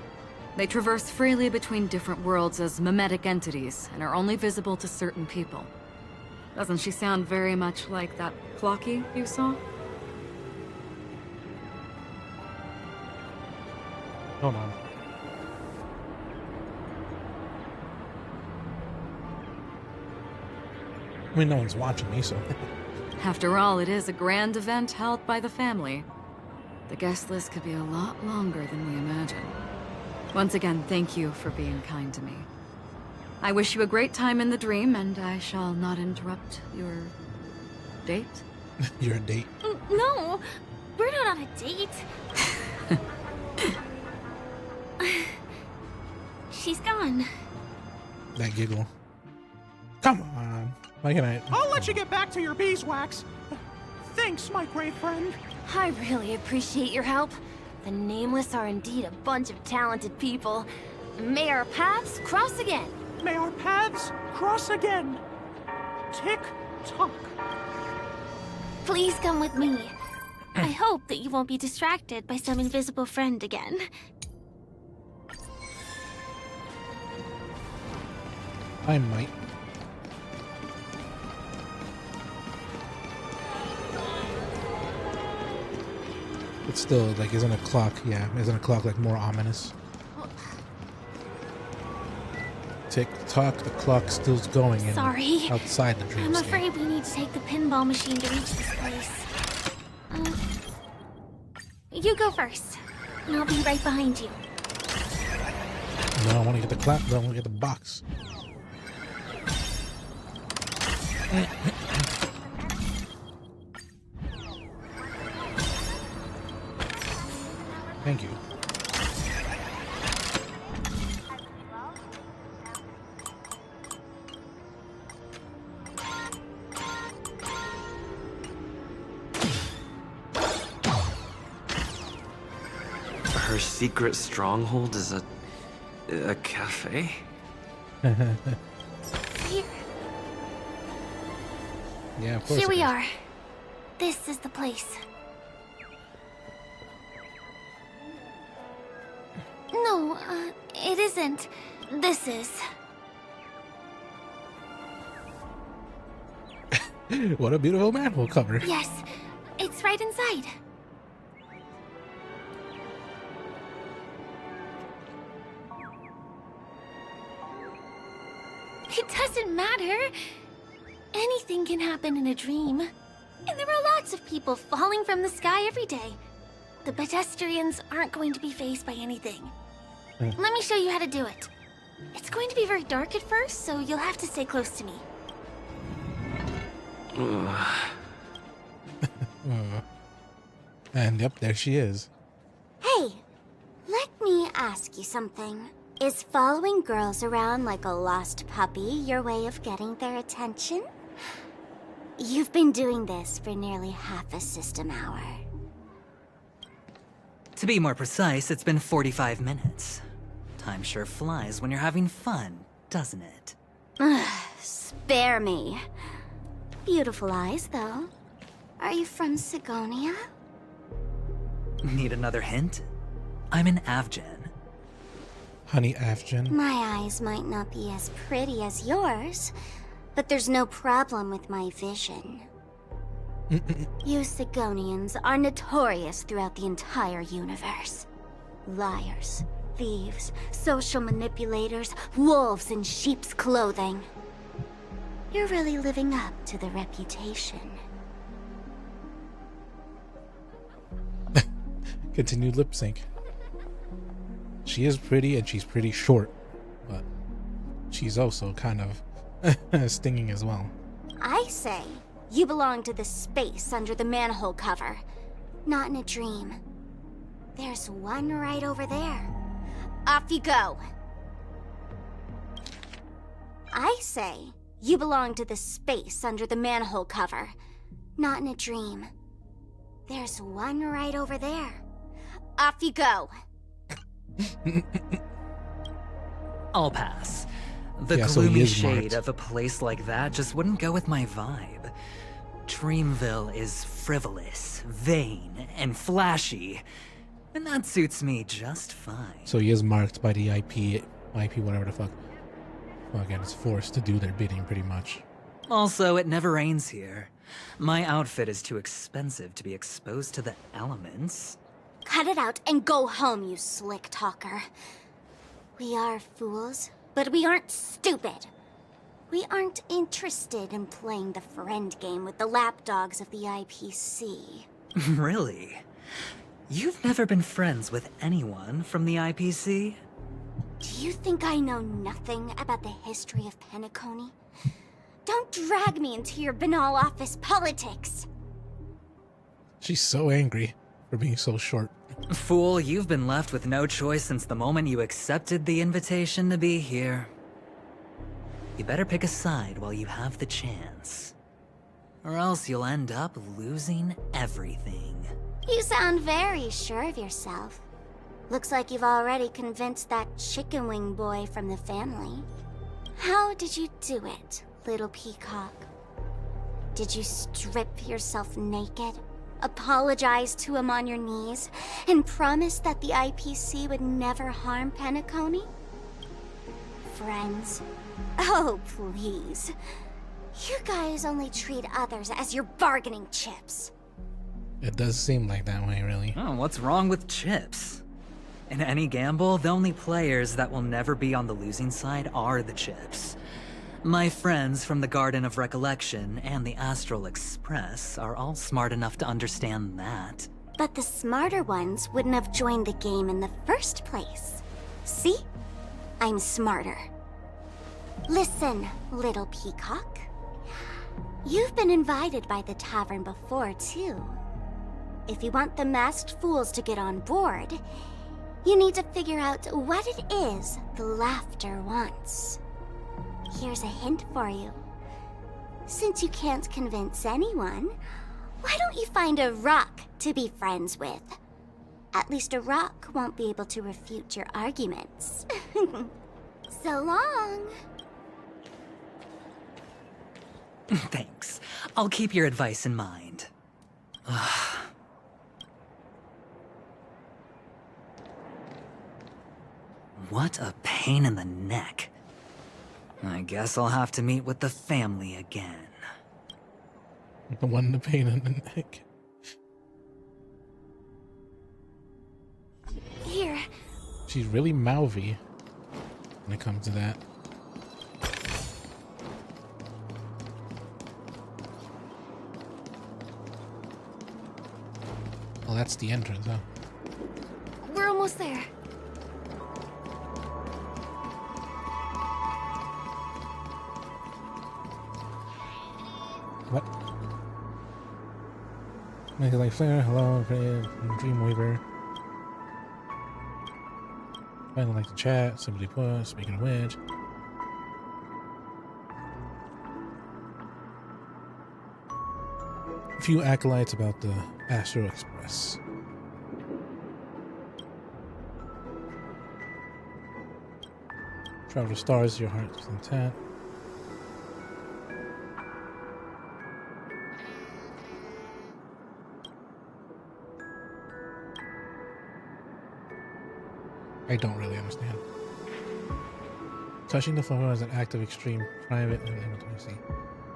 They traverse freely between different worlds as mimetic entities, and are only visible to certain people. Doesn't she sound very much like that Clocky you saw? Hold on. I mean, no one's watching me, so... After all, it is a grand event held by the family. The guest list could be a lot longer than we imagine. Once again, thank you for being kind to me. I wish you a great time in the dream, and I shall not interrupt your date. Your date? No, we're not on a date. She's gone. That giggle. Come on. Why can't I? I'll let you get back to your beeswax. Thanks, my great friend. I really appreciate your help. The Nameless are indeed a bunch of talented people. May our paths cross again. May our paths cross again. Tick-tock. Please come with me. I hope that you won't be distracted by some invisible friend again. I might. It's still, like, isn't a clock, yeah, isn't a clock, like, more ominous? Tick-tock, the clock still's going in. Sorry. Outside the dreamscape. I'm afraid we need to take the pinball machine to reach this place. You go first, and I'll be right behind you. No, I want to get the clock, I want to get the box. Thank you. Her secret stronghold is a cafe? Here. Yeah, of course. Here we are. This is the place. No, it isn't. This is. What a beautiful manhole cover. Yes, it's right inside. It doesn't matter. Anything can happen in a dream. And there are lots of people falling from the sky every day. The pedestrians aren't going to be fazed by anything. Let me show you how to do it. It's going to be very dark at first, so you'll have to stay close to me. And yep, there she is. Hey, let me ask you something. Is following girls around like a lost puppy your way of getting their attention? You've been doing this for nearly half a system hour. To be more precise, it's been 45 minutes. Time sure flies when you're having fun, doesn't it? Spare me. Beautiful eyes, though. Are you from Sigonia? Need another hint? I'm an Avgen. Honey Avgen. My eyes might not be as pretty as yours, but there's no problem with my vision. You Sigonians are notorious throughout the entire universe. Liars, thieves, social manipulators, wolves in sheep's clothing. You're really living up to the reputation. Continued lip sync. She is pretty and she's pretty short, but she's also kind of stinging as well. I say, you belong to the space under the manhole cover, not in a dream. There's one right over there. Off you go. I say, you belong to the space under the manhole cover, not in a dream. There's one right over there. Off you go. I'll pass. The Yeah, so he gloomy is shade marked. of a place like that just wouldn't go with my vibe. Dreamville is frivolous, vain, and flashy, and that suits me just fine. So he is marked by the IP whatever the fuck. Well, again, it's forced to do their bidding pretty much. Also, it never rains here. My outfit is too expensive to be exposed to the elements. Cut it out and go home, you slick talker. We are fools, but we aren't stupid. We aren't interested in playing the friend game with the lapdogs of the IPC. Really? You've never been friends with anyone from the IPC? Do you think I know nothing about the history of Penacony? Don't drag me into your banal office politics. She's so angry for being so short. Fool, you've been left with no choice since the moment you accepted the invitation to be here. You better pick a side while you have the chance. Or else you'll end up losing everything. You sound very sure of yourself. Looks like you've already convinced that chicken wing boy from the family. How did you do it, little peacock? Did you strip yourself naked? Apologize to him on your knees, and promise that the IPC would never harm Penacony? Friends? Oh, please. You guys only treat others as your bargaining chips. It does seem like that way, really. Oh, what's wrong with chips? In any gamble, the only players that will never be on the losing side are the chips. My friends from the Garden of Recollection and the Astral Express are all smart enough to understand that. But the smarter ones wouldn't have joined the game in the first place. See? I'm smarter. Listen, little peacock. You've been invited by the tavern before, too. If you want the masked fools to get on board, you need to figure out what it is the laughter wants. Here's a hint for you. Since you can't convince anyone, why don't you find a rock to be friends with? At least a rock won't be able to refute your arguments. So long. Thanks. I'll keep your advice in mind. What a pain in the neck. I guess I'll have to meet with the family again. The one in the pain in the neck. Here. She's really mouthy when it comes to that. Well, that's the entrance, huh? We're almost there. What? Make it like Flair, hello, Dreamweaver. Finally like to chat, simply put, speaking of which. A few acolytes about the Astro Express. Travel to stars, your heart's intent. I don't really understand. Touching the phone is an act of extreme private and intimacy.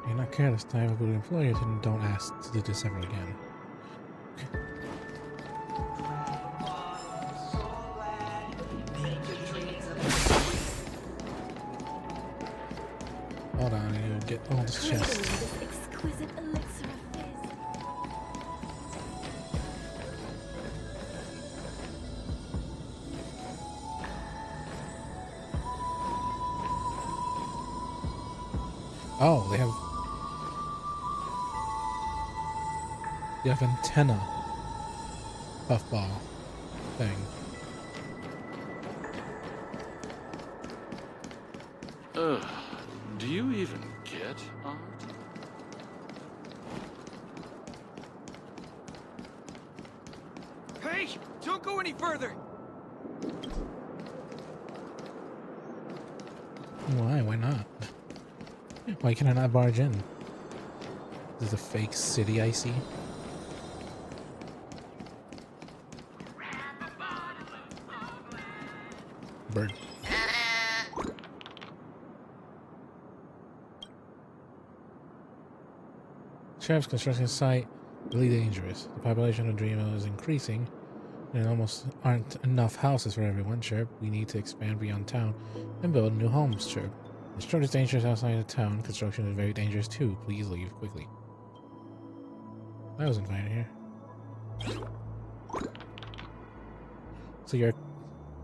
You're not careless type of good employers and don't ask to do this ever again. Hold on, I need to get all this chest. Exquisite elixir of fizz. Oh, they have antenna puffball thing. Do you even get art? Hey, don't go any further. Why? Why not? Why can I not barge in? This is a fake city I see. Bird. Sheriff's construction site, really dangerous. The population of Dreamville is increasing, and almost aren't enough houses for everyone, Sheriff. We need to expand beyond town and build new homes, Sheriff. Construction is dangerous outside of town. Construction is very dangerous too. Please leave quickly. I wasn't invited here. So you're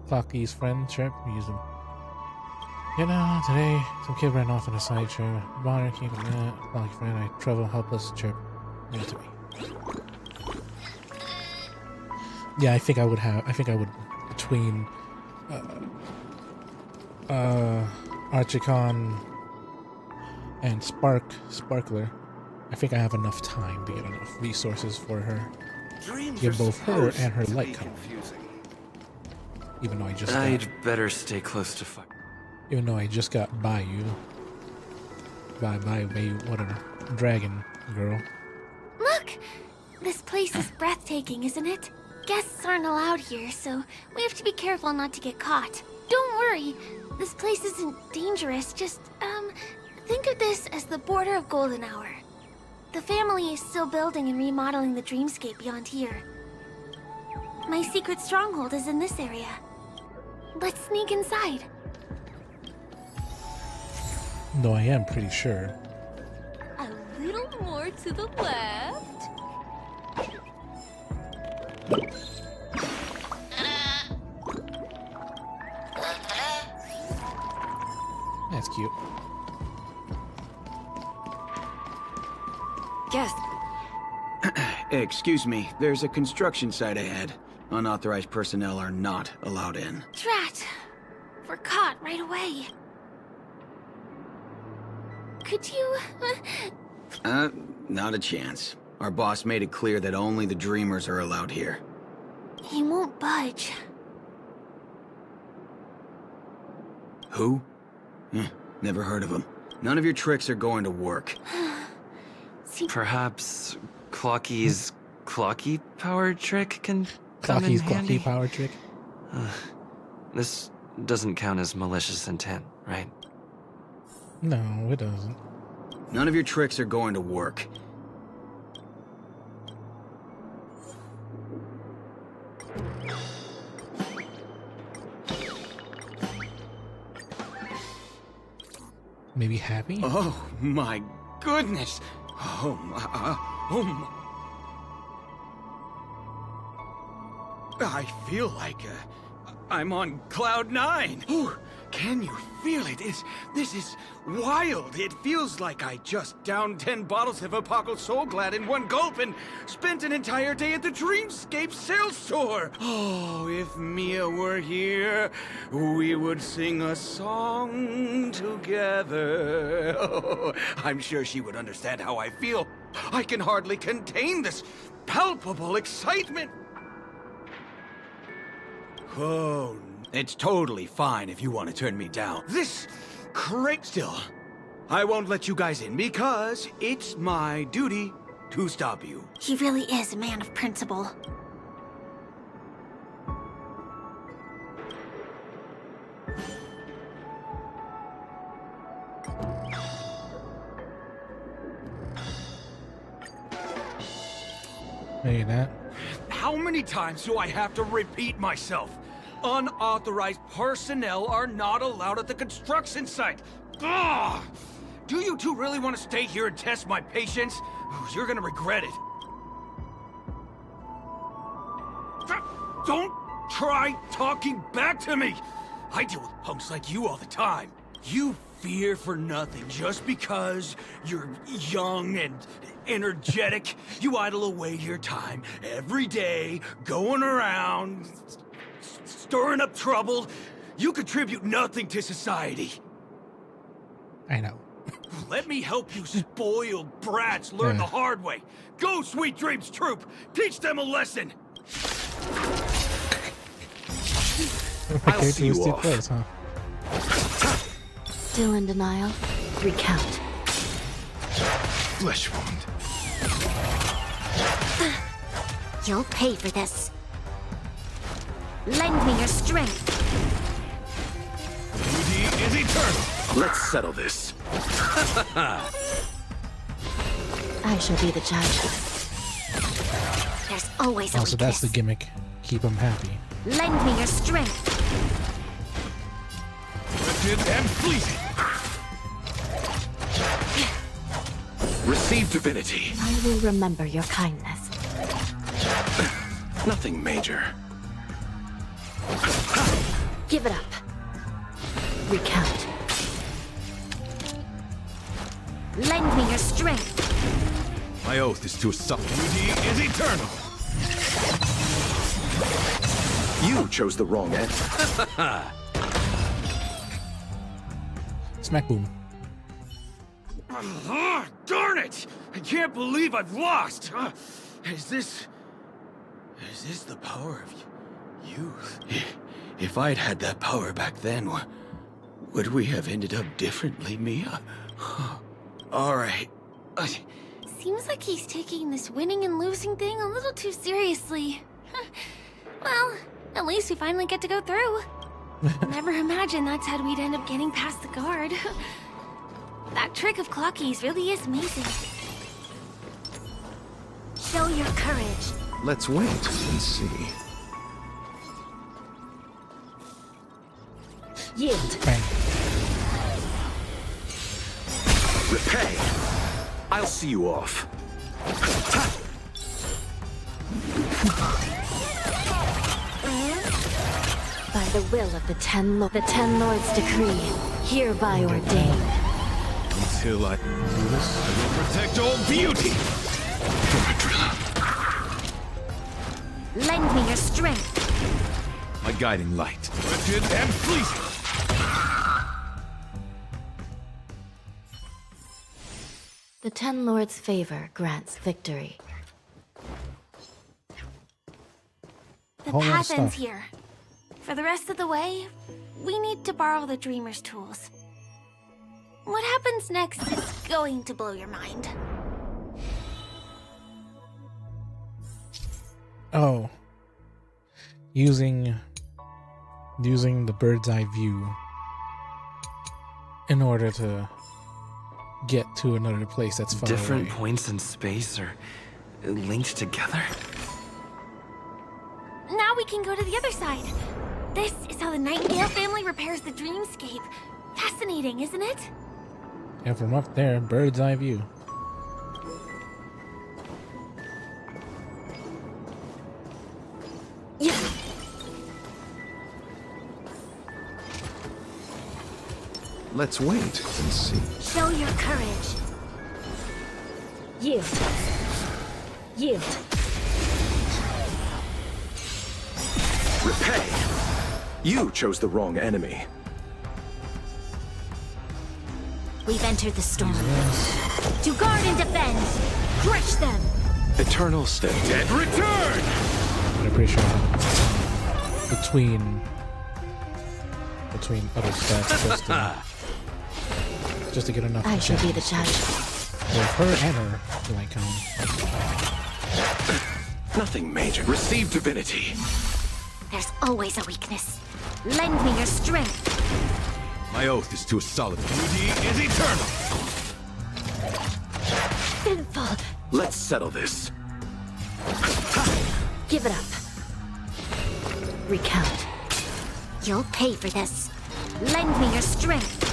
Clocky's friend, Sheriff? We use them. You know, today, some kid ran off on a side trail. Bonner came from that. Clocky friend, I travel helpless, Sheriff. Give it to me. Yeah, I think I would between Archicon and Sparkler, I think I have enough time to get enough resources for her. Give both her and her light cover. Even though I'd better stay close to fire. Even though I just got Bayou. Whatever. Dragon girl. Look! This place is breathtaking, isn't it? Guests aren't allowed here, so we have to be careful not to get caught. Don't worry. This place isn't dangerous. Just, think of this as the border of Golden Hour. The family is still building and remodeling the dreamscape beyond here. My secret stronghold is in this area. Let's sneak inside. Though I am pretty sure. A little more to the left. That's cute. Yes. Excuse me, there's a construction site ahead. Unauthorized personnel are not allowed in. Drat! We're caught right away. Could you... Not a chance. Our boss made it clear that only the dreamers are allowed here. He won't budge. Who? Never heard of him. None of your tricks are going to work. Perhaps Clocky's Clocky power trick can come in Clocky's handy? Clocky power trick? This doesn't count as malicious intent, right? No, it doesn't. None of your tricks are going to work. Maybe happy? Oh my goodness! Oh my... I feel like I'm on cloud 9. Ooh, can you feel it? This is wild. It feels like I just downed 10 bottles of Apocalypse Soul Glad in one gulp and spent an entire day at the Dreamscape sales store. Oh, if Mia were here, we would sing a song together. Oh, I'm sure she would understand how I feel. I can hardly contain this palpable excitement. Oh, it's totally fine if you want to turn me down. This crate still. I won't let you guys in because it's my duty to stop you. He really is a man of principle. that. How many times do I have to repeat myself? Unauthorized personnel are not allowed at the construction site. Ugh! Do you two really want to stay here and test my patience? You're gonna regret it. Don't try talking back to me! I deal with punks like you all the time. You fear for nothing just because you're young and energetic. You idle away your time every day, going around, stirring up trouble. You contribute nothing to society. I know. Let me help you spoiled brats learn the hard way. Go, Sweet Dreams Troop! Teach them a lesson! I'll see you off. Close, huh? Still in denial? Recount. Flesh wound. You'll pay for this. Lend me your strength. Duty is eternal. Let's settle this. I shall be the judge. There's always a Also, that's the gimmick. Keep them happy. Lend me your strength. Wretched and fleeting. Receive divinity. I will remember your kindness. Nothing major. Give it up. Recount. Lend me your strength. My oath is to assault. Duty is eternal. You chose the wrong end. Smack boom. Darn it! I can't believe I've lost. Is this the power of youth? If I'd had that power back then, would we have ended up differently, Mia? All right. Seems like he's taking this winning and losing thing a little too seriously. Well, at least we finally get to go through. Never imagined that's how we'd end up getting past the guard. That trick of Clocky's really is amazing. Show your courage. Let's wait and see. Yield. Bang. Repay. I'll see you off. By the will of the Ten Lords' decree, hereby ordained. Until I do this, I will protect all beauty. Lend me your strength. My guiding light. Wretched and fleeting. The Ten Lords' favor grants victory. The Whole lot of path ends stuff. here. For the rest of the way, we need to borrow the Dreamer's tools. What happens next is going to blow your mind. Oh. Using the bird's eye view in order to get to another place that's far Different away. points in space are linked together? Now we can go to the other side. This is how the Nightingale family repairs the dreamscape. Fascinating, isn't it? And from up there, bird's eye view. Yeah. Let's wait and see. Show your courage. Yield. Yield. Repay. You chose the wrong enemy. We've entered the storm. To guard and defend. Crush them. Eternal stay. Dead return! I'm pretty sure between other stats just to get enough. I shall be the judge. Both her and her like Nothing major. Receive divinity. There's always a weakness. Lend me your strength. My oath is to a solid. Duty is eternal. Sinful. Let's settle this. Give it up. Recount. You'll pay for this. Lend me your strength.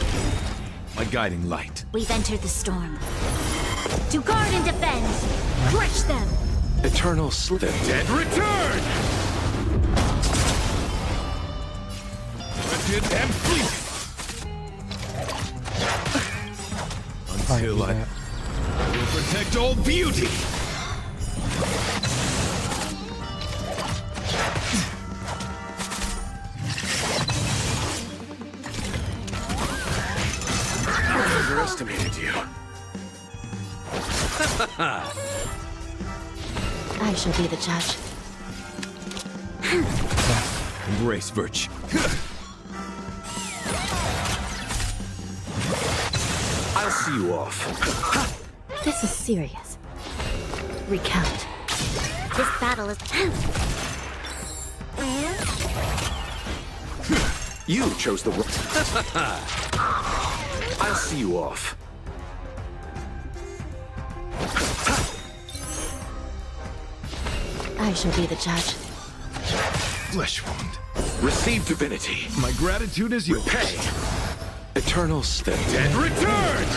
My guiding light. We've entered the storm. To guard and defend. Crush them. Eternal slip. The dead return! Wretched and fleeting! Until I will protect all beauty! I underestimated you. I shall be the judge. Embrace virtue. I'll see you off. This is serious. Recount. This battle is... You chose the I'll see you off. I shall be the judge. Flesh wound. Receive divinity. My gratitude is yours. Pay. Eternal step. Dead return!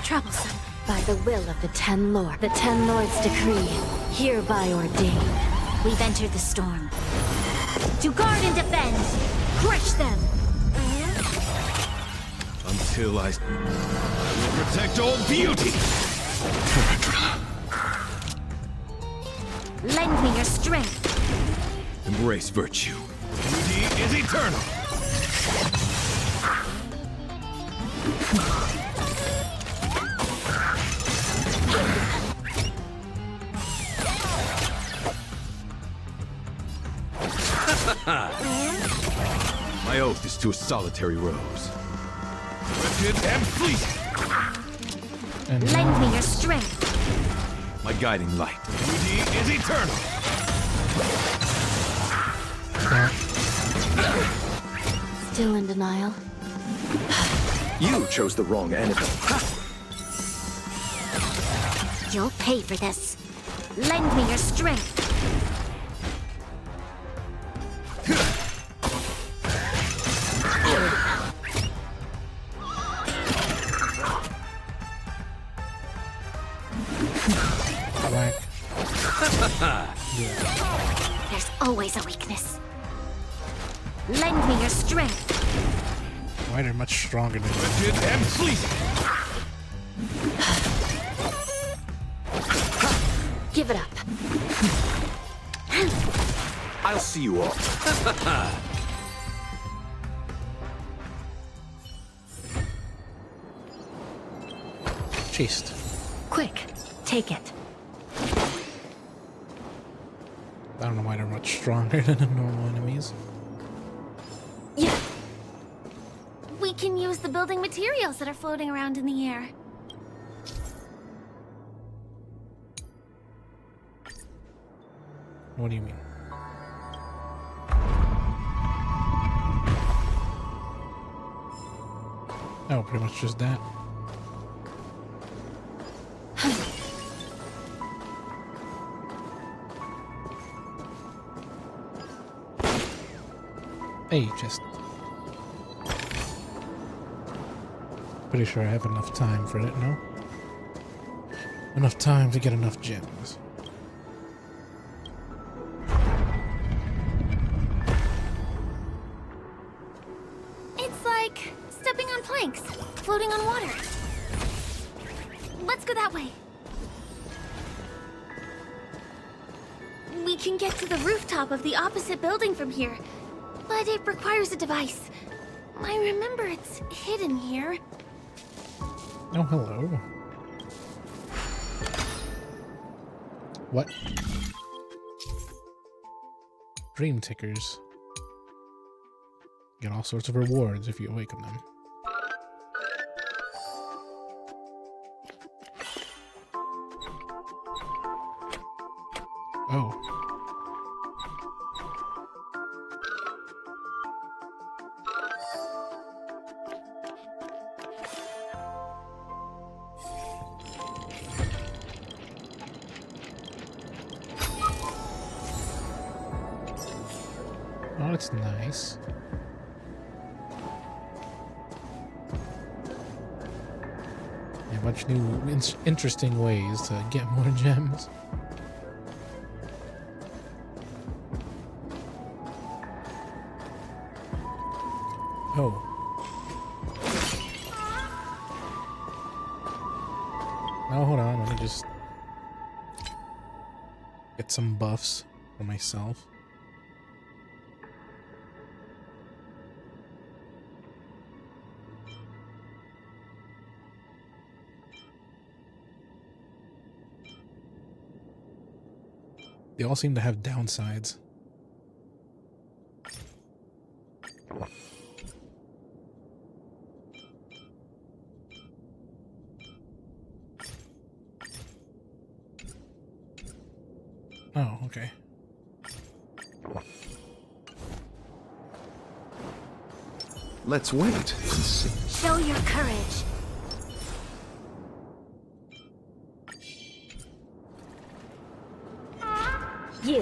Troublesome. By the will of the Ten Lords. The Ten Lords decree, hereby ordained. We've entered the storm. To guard and defend. Crush them. Until I will protect all beauty. Lend me your strength. Embrace virtue. Beauty is eternal. My oath is to a solitary rose. Wretched and fleeting. Lend me your strength. My guiding light. Beauty is eternal. Still in denial. You chose the wrong enemy. You'll pay for this. Lend me your strength. There's always a weakness. Lend me your strength. Why they're much stronger than Wretched and fleeting. Give it up. I'll see you all. Chased. Quick, take it. I don't know why they're much stronger than the normal enemies. Yeah. We can use the building materials that are floating around in the air. What do you mean? Oh, pretty much just that. Hey, just... Pretty sure I have enough time for it, no? Enough time to get enough gems. It's like stepping on planks, floating on water. Let's go that way. We can get to the rooftop of the opposite building from here, but it requires a device. I remember it's hidden here. Oh, hello. What? Dream tickers. Get all sorts of rewards if you awaken them. Oh. that's nice. A bunch of new interesting ways to get more gems. Oh. Now hold on, let me just get some buffs for myself. They all seem to have downsides. Oh, okay. Let's wait and see. Show your courage. You.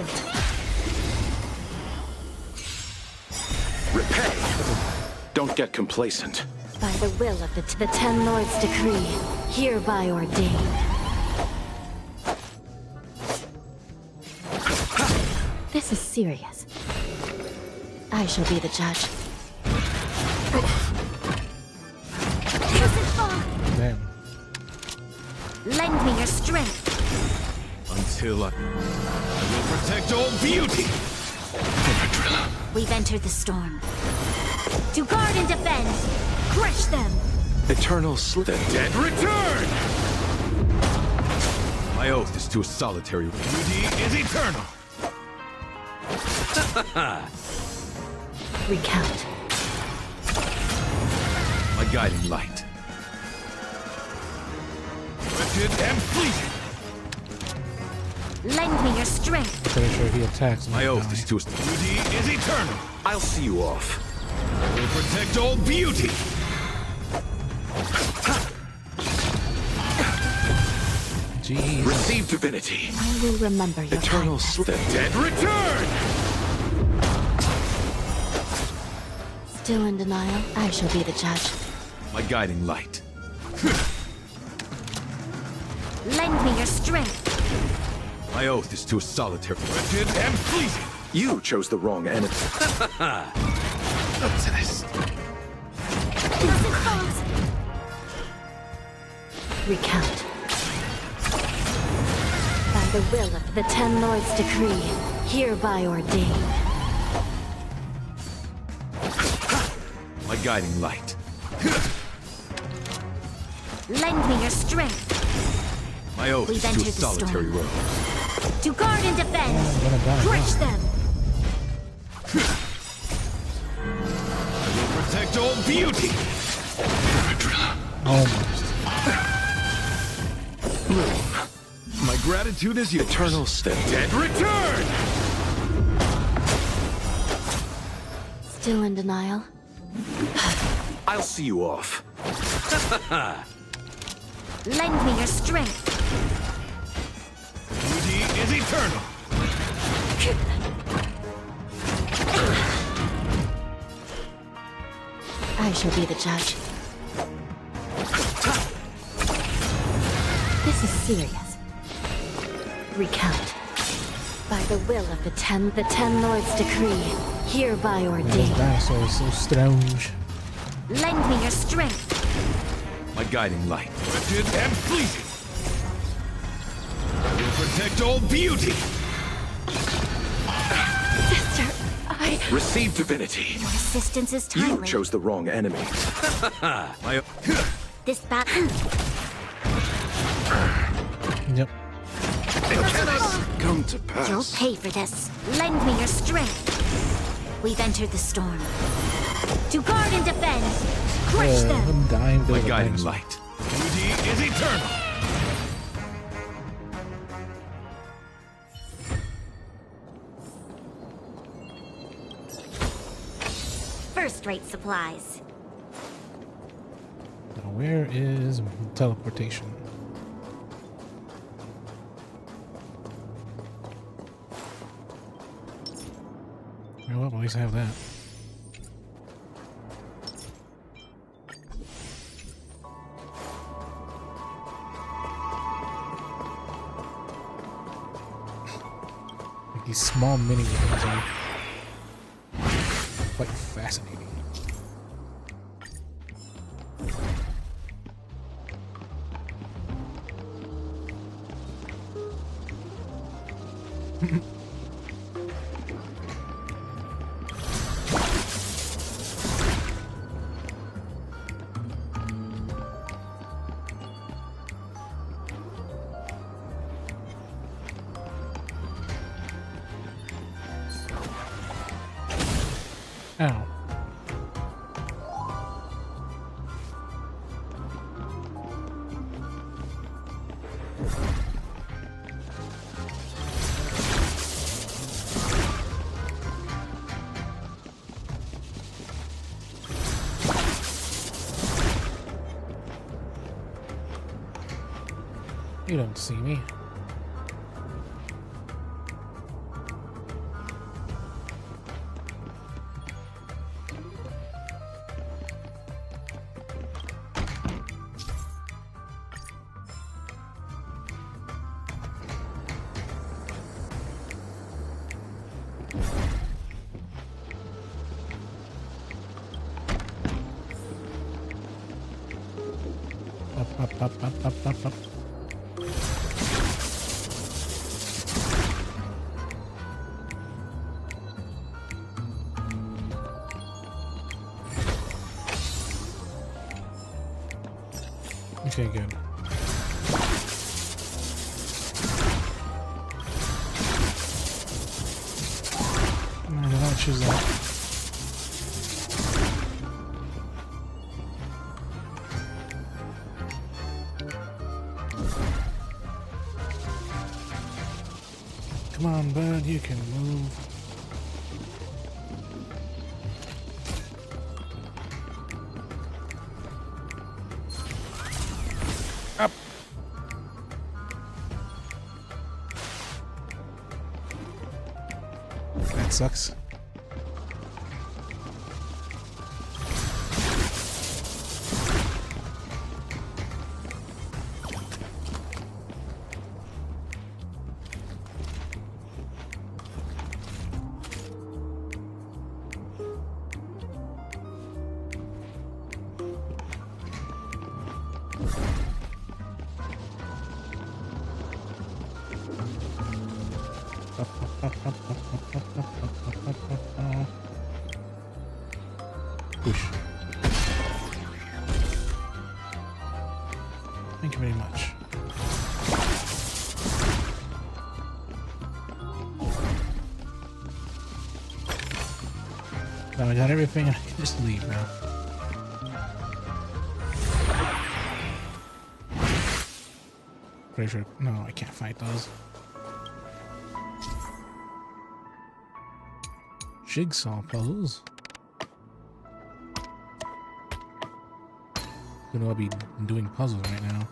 Repay. Don't get complacent. By the will of the Ten Lords' decree, hereby ordained. This is serious. I shall be the judge. Damn. Lend me your strength. Until I will protect all beauty. We've entered the storm. To guard and defend, crush them. Eternal slip. The dead return. My oath is to a solitary. Beauty is eternal. Recount. My guiding light. Wretched and fleeting. Lend me your strength. Pretty sure he attacks me. My oath is to beauty is eternal. I'll see you off. I will protect all beauty. Jeez. Receive divinity. I will remember your Eternal kindness. slip. Dead return. Still in denial, I shall be the judge. My guiding light. Lend me your strength. My oath is to a solitary. Wretched and fleeting. You chose the wrong enemy. A test. Recount. By the will of the Ten Lords' decree, hereby ordained. My guiding light. Lend me your strength. My oath We've is to a entered the solitary storm. road. To guard and defend, I'm gonna die crush now. them. I will protect all beauty. Almost. My gratitude is yours. Eternal slip. Dead return. Still in denial. I'll see you off. Lend me your strength. Beauty is eternal. I shall be the judge. This is serious. Recount. By the will of the Ten Lords' decree, hereby Man, this ordained. dinosaur is so strange. Lend me your strength. My guiding light. Wretched and fleeting. I will protect all beauty. Sister, I... Receive divinity. Your assistance is You timely. chose the wrong enemy. My This battle... Yep. Come to You'll pass. pay for this. Lend me your strength. We've entered the storm. To guard and defend, crush them. I'm dying. My guiding light. Beauty is eternal. First-rate supplies. Now, where is teleportation? Oh, well, at least I have that. Like these small mini games are quite fascinating. Ow. You don't see me. Up. Okay, good. No, I don't choose that. Come on, bud, you can move. Up. That sucks. Push. Thank you very much. Now I got everything and I can just leave now. Pretty sure. No, I can't fight those. Jigsaw puzzles. You know, I'll be doing puzzles right now.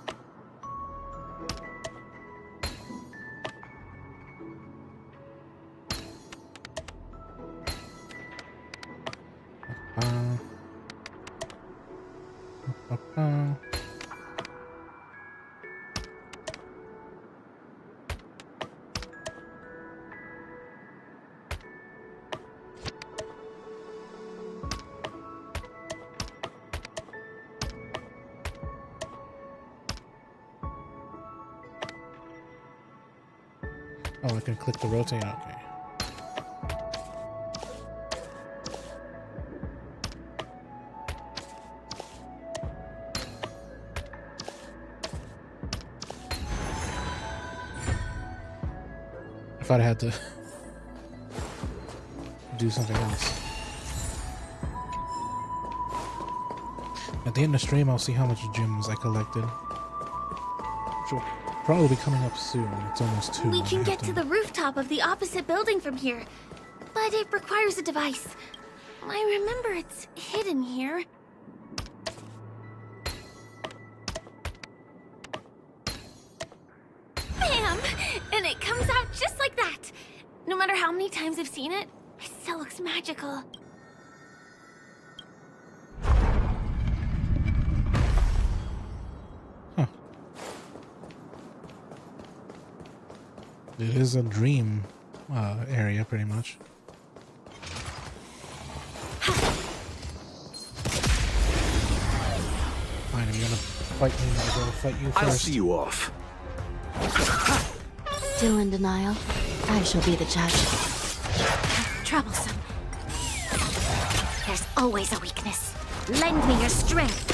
Oh, I can click the rotate. Okay. I thought I had to do something else. At the end of the stream, I'll see how much gems I collected. Which will probably be coming up soon. It's almost 2. We can get to the rooftop of the opposite building from here, but it requires a device. I remember it's hidden here. Bam! And it comes out just like that. No matter how many times I've seen it, I still looks magical. It is a dream area, pretty much. Fine, I'm gonna fight me. I'm gonna fight you first. I'll see you off. Still in denial? I shall be the judge. Troublesome. There's always a weakness. Lend me your strength.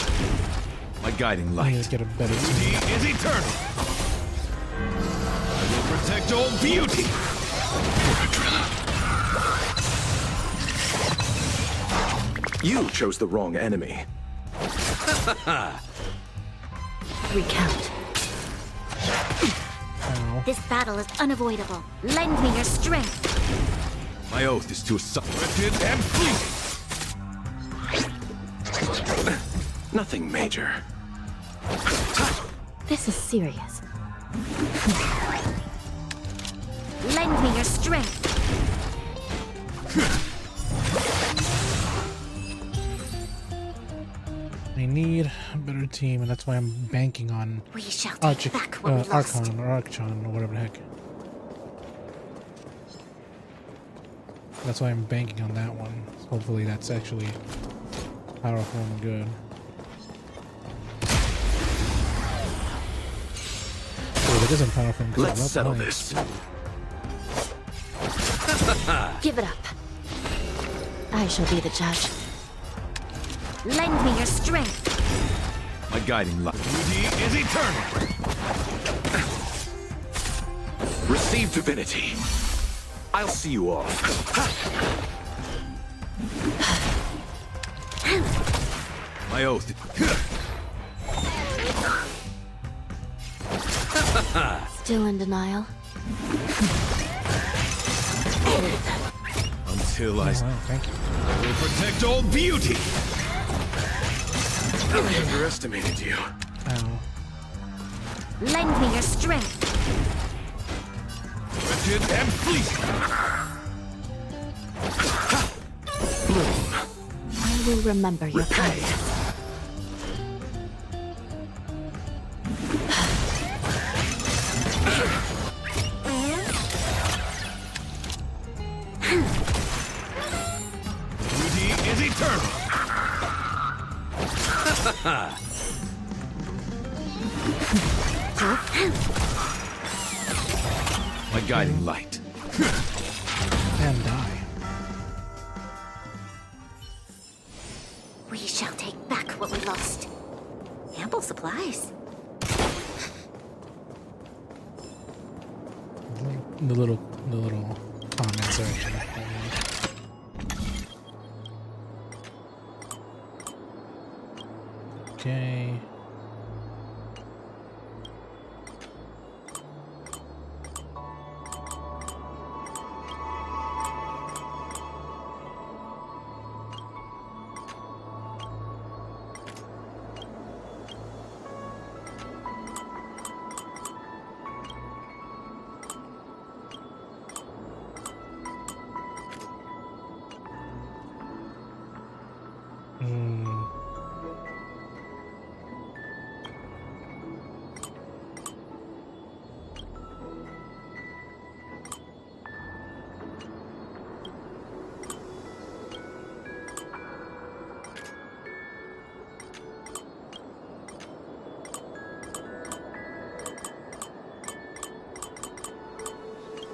My guiding I light need to get a better team. is eternal. I will protect all beauty. You chose the wrong enemy. Recount. Ow. This battle is unavoidable. Lend me your strength. My oath is to assault and flee. Nothing major. This is serious. Lend me your strength. I need a better team, and that's why I'm banking on We shall take back what we lost. Archon or Archon or whatever the heck. That's why I'm banking on that one. Hopefully that's actually powerful and good. Oh, that isn't powerful and good. Let's That's settle nice. this. Give it up. I shall be the judge. Lend me your strength. My guiding light. Beauty is eternal. Receive divinity. I'll see you off. My oath. Still in denial? Until I Thank you. will protect all beauty. I underestimated you. Ow. Lend me your strength. Wretched and fleet. Bloom. I will remember your kindness. Beauty is eternal. My guiding light. And die. We shall take back what we lost. Ample supplies. The little comments are actually quite nice. Okay.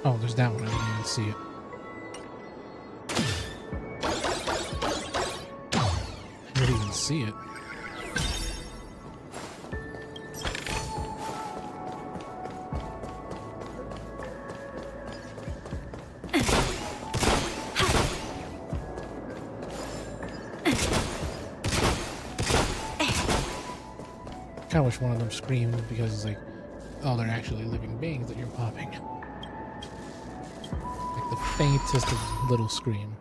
Oh, there's that one. I didn't even see it. I didn't even see it. I wish one of them screamed because it's like, oh, they're actually living beings that you're popping. Like the faintest of little scream.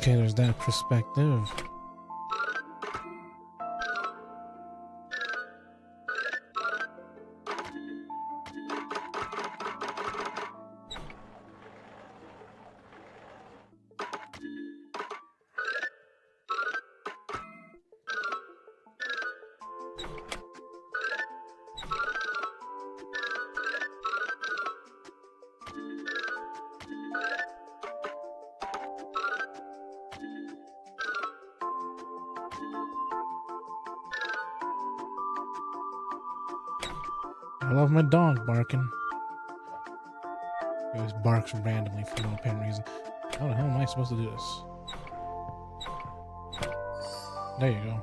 Okay, there's that perspective. I love my dog barking. He always barks randomly for no apparent reason. How the hell am I supposed to do this? There you go.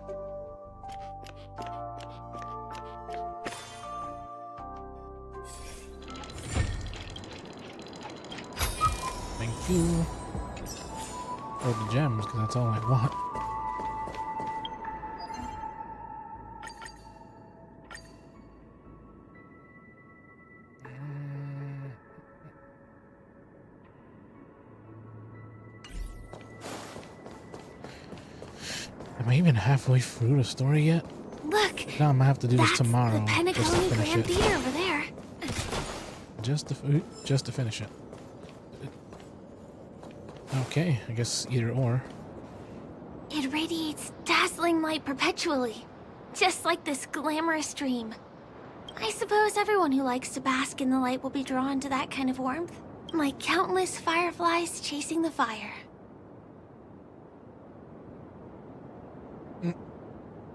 Thank you. For the gems, because that's all I want. Am I even halfway through the story yet? Look. No, I'm gonna have to do this That's tomorrow. the Just to Penacony finish Grand it. Theater over there. Just to finish it. Okay, I guess either or. It radiates dazzling light perpetually, just like this glamorous dream. I suppose everyone who likes to bask in the light will be drawn to that kind of warmth, like countless fireflies chasing the fire.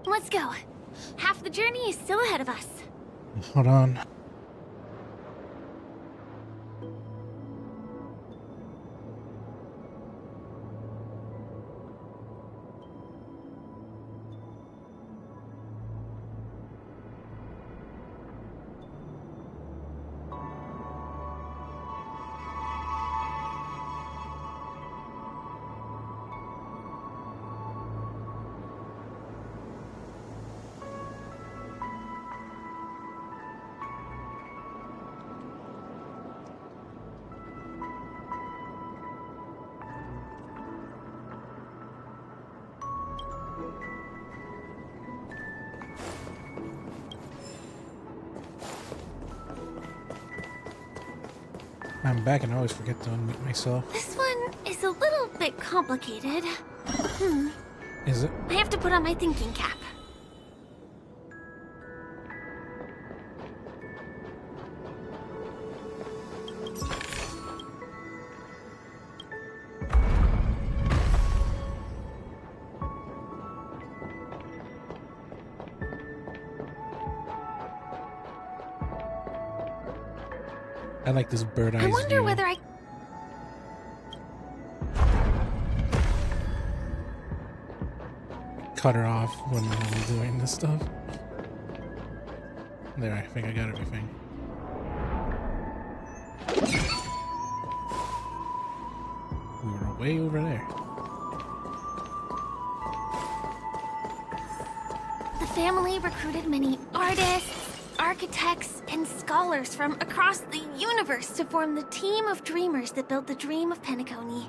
Let's go. Half the journey is still ahead of us. Hold on. I'm back and I always forget to unmute myself. This one is a little bit complicated. Is it? I have to put on my thinking cap. I like this bird eye I wonder view. whether I... Cut her off when I'm doing this stuff. There, I think I got everything. We were way over there. The family recruited many artists, architects, and scholars from across the universe to form the team of dreamers that built the dream of Penacony.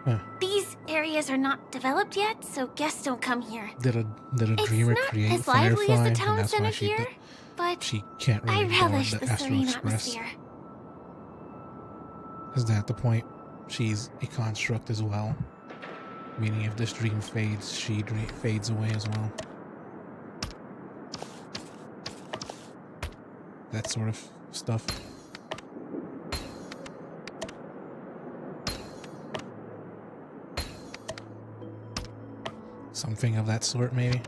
Huh. These areas are not developed yet, so guests don't come here. Did a dreamer create As lively Firefly, as the and town that's why center she here, but she can't I really board relish the the Astral serene Express. atmosphere. Is that the point? She's a construct as well. Meaning if this dream fades, she fades away as well. That sort of stuff. Something of that sort, maybe.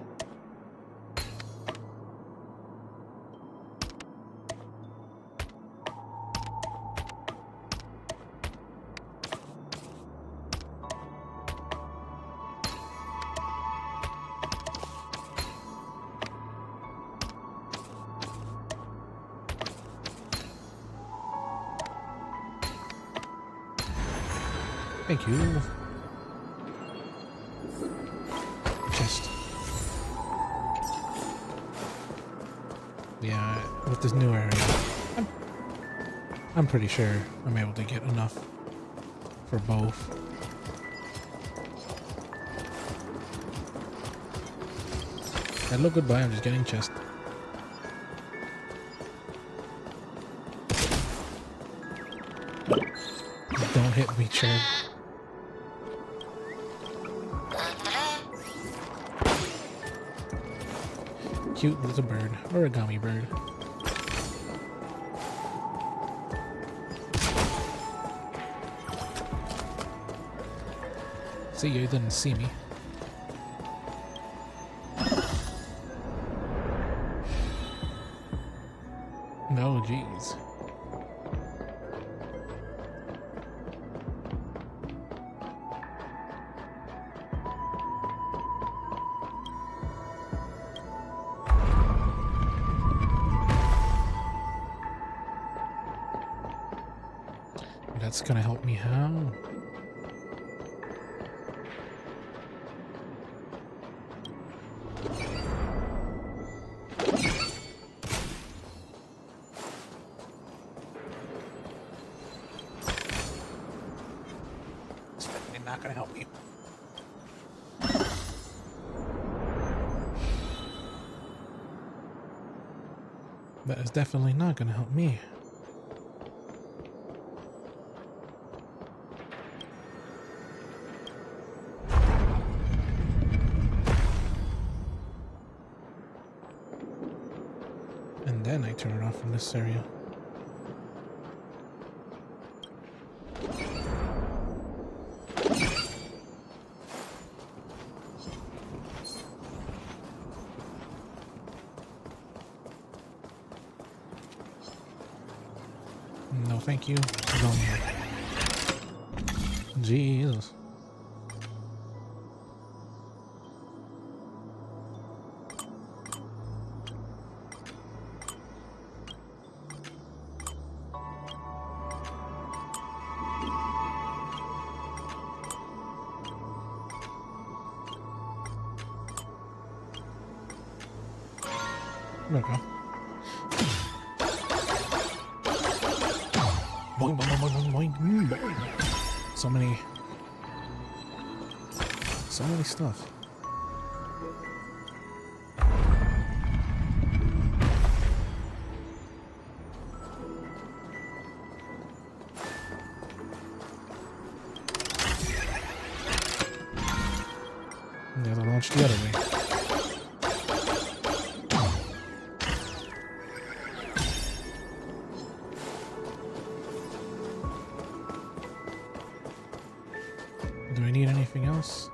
Thank you. Chest. Yeah, with this new area, I'm pretty sure I'm able to get enough for both. Hello, goodbye. I'm just getting chest. Don't hit me, chair. Cute little bird. Origami bird. See, you didn't see me. No, jeez. That's gonna help me how? It's definitely not gonna help me. That is definitely not gonna help me. And then I turn it off from this area. No, thank you. No. Jesus. There we go. Boing, boing, boing, boing, boing. So many stuff. Yeah, they launched the other way. Do I need anything else?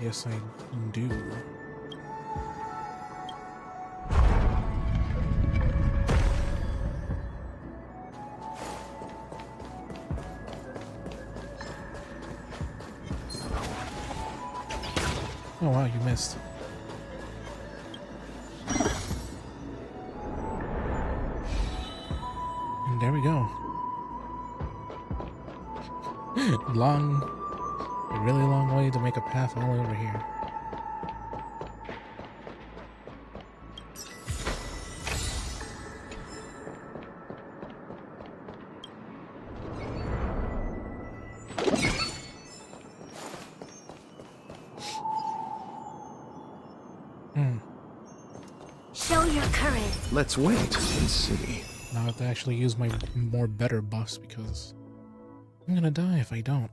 Yes, I do. Oh wow, you missed. And there we go. A really long way to make a path all over here. Show your courage. Let's wait and see. Now I have to actually use my more better buffs because I'm gonna die if I don't.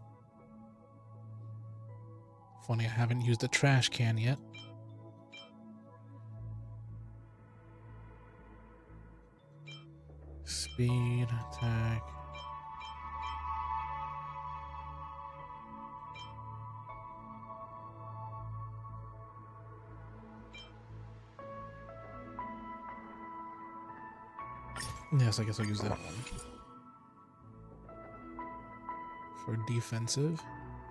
Funny, I haven't used the trash can yet. Speed, attack. Yes, I guess I'll use that one. For defensive,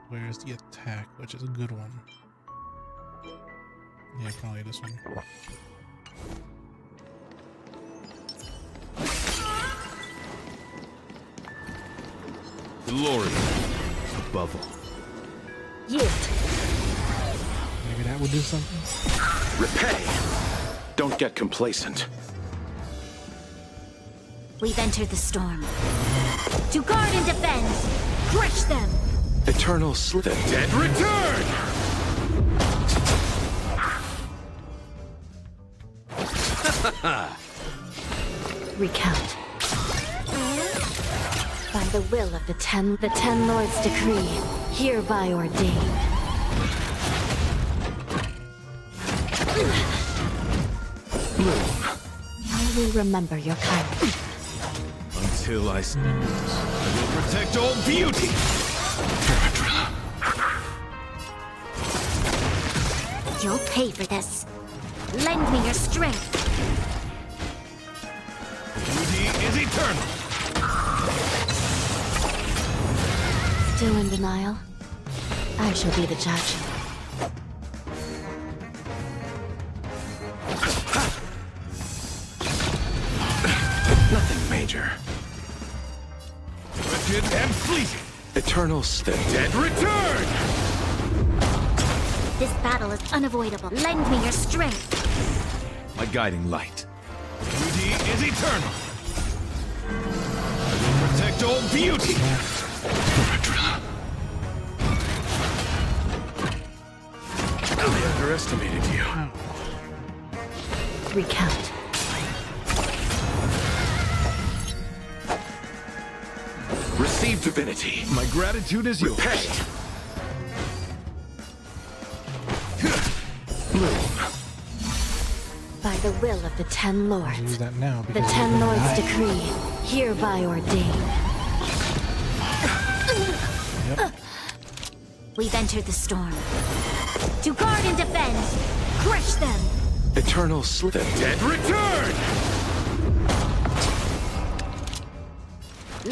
where's the attack, which is a good one? Yeah, probably this one. Glory above all. Yes. Maybe that would do something. Repay. Don't get complacent. We've entered the storm. To guard and defend! Crush them! Eternal slip. The dead return! Recount. By the will of the Ten Lords' decree, hereby ordained. I will remember your kindness. Until I will protect all beauty! You'll pay for this. Lend me your strength. Beauty is eternal! Still in denial? I shall be the judge. Nothing major. Wretched and fleeting! Eternal state. Dead return! This battle is unavoidable. Lend me your strength. My guiding light. Beauty is eternal! I will protect all beauty! I underestimated you. Recount. Receive divinity. My gratitude is yours. Repay. Bloom. By the will of the Ten Lords. Use that now The because Ten you're Lords' gonna die. decree, hereby ordained. Yep. We've entered the storm. To guard and defend. Crush them. Eternal slip. Dead return!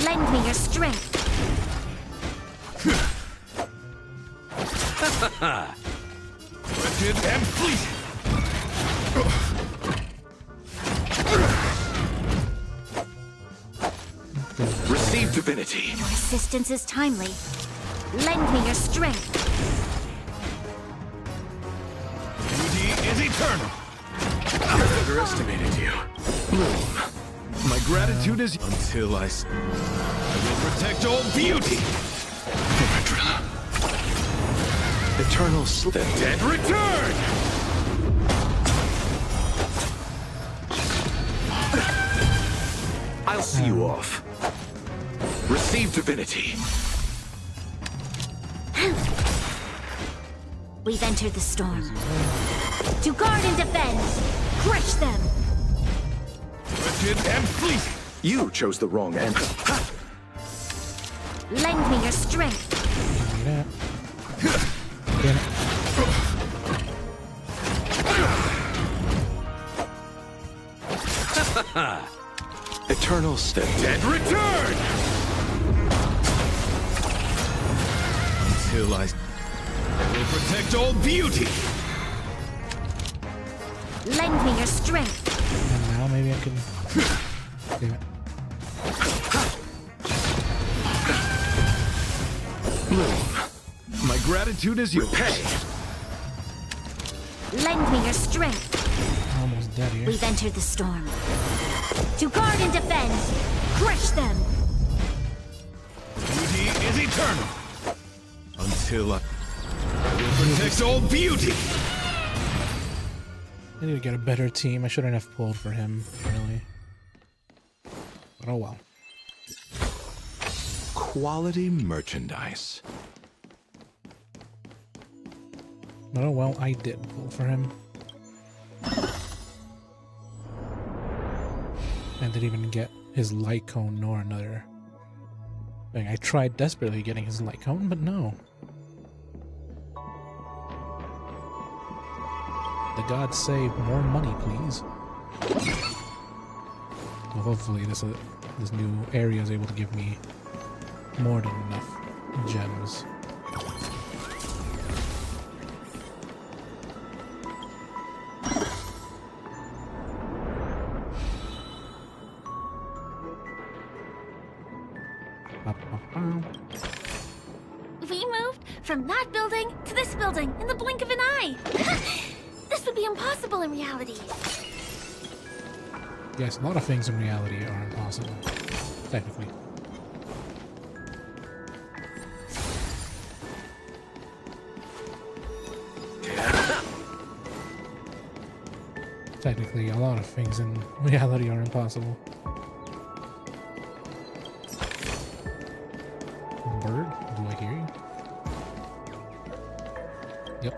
Lend me your strength. Wretched and fleeting! Receive divinity. Your assistance is timely. Lend me your strength. Beauty is eternal! I underestimated you. Bloom. My gratitude is until I will protect all beauty! Eternal slip. Dead return! I'll see you off. Receive divinity. We've entered the storm. To guard and defend. Crush them. Wretched and fleeting! You chose the wrong answer. Lend me your strength. Give me that. Damn it. Eternal step. Dead return! Until I will protect all beauty! Lend me your strength. And now maybe I can. Damn it. Bloom. My gratitude is yours. Repay. Lend me your strength. Almost dead here. We've entered the storm. To guard and defend. Crush them. Beauty is eternal. Until I will protect all beauty! I need to get a better team. I shouldn't have pulled for him, really. But oh well. Quality merchandise. But oh well, I did pull for him. And didn't even get his light cone nor another thing. I tried desperately getting his light cone, but no. The gods say more money, please. Well, hopefully this new area is able to give me more than enough gems. We moved from that building to this building in the blink of an eye. This would be impossible in reality. Yes, a lot of things in reality are impossible, technically. Technically, a lot of things in reality are impossible. Bird, do I hear you? Yep.